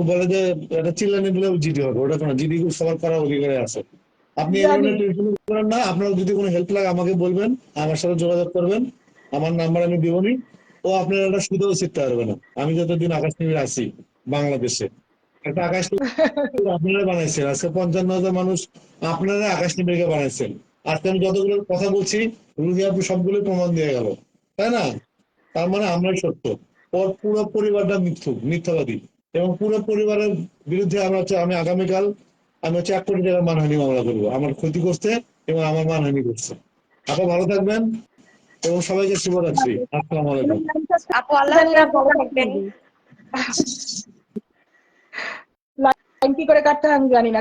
[SPEAKER 2] বলে যে এটা চিল্লানি বলে জিডি হবে, ওটা কোনো জিডি সবার করার অধিকারে আছে। আপনি এগুলো
[SPEAKER 3] জানি।
[SPEAKER 2] নিয়ে টেনশন করেন না, আপনার যদি কোনো হেল্প লাগে আমাকে বলবেন, আমার সাথে যোগাযোগ করবেন, আমার নাম্বার আমি দিবনি। ও আপনার একটা সুযোগ শিখতে পারবে না, আমি যতদিন আকাশ টিভির আছি বাংলাদেশে, একটা আকাশ টিভি আপনারা বানাইছেন, আজকে 55,000 মানুষ আপনারা আকাশ টিভিকে বানাইছেন। আজকে আমি যতগুলো কথা বলছি, রুহি আপনি সবগুলো প্রমাণ দিয়ে গেল, তাই না? তার মানে আমরাই সত্য, ওর পুরো পরিবারটা মিথ্যাবাদী, এবং পুরো পরিবারের বিরুদ্ধে আমি আগামীকাল আমি হচ্ছে 1 কোটি টাকার মানহানি মামলা করবো, আমার ক্ষতি করছে এবং আমার মানহানি করছে। আপনি ভালো থাকবেন এবং সবাইকে শুভরাত্রি, আসসালামু আলাইকুম।
[SPEAKER 6] আপু আল্লাহ
[SPEAKER 3] জানি না
[SPEAKER 6] হাফেজ, ভালো
[SPEAKER 3] কবে
[SPEAKER 6] থাকবেন।
[SPEAKER 3] লাইন কি করে কাটতে হয় আমি জানি না।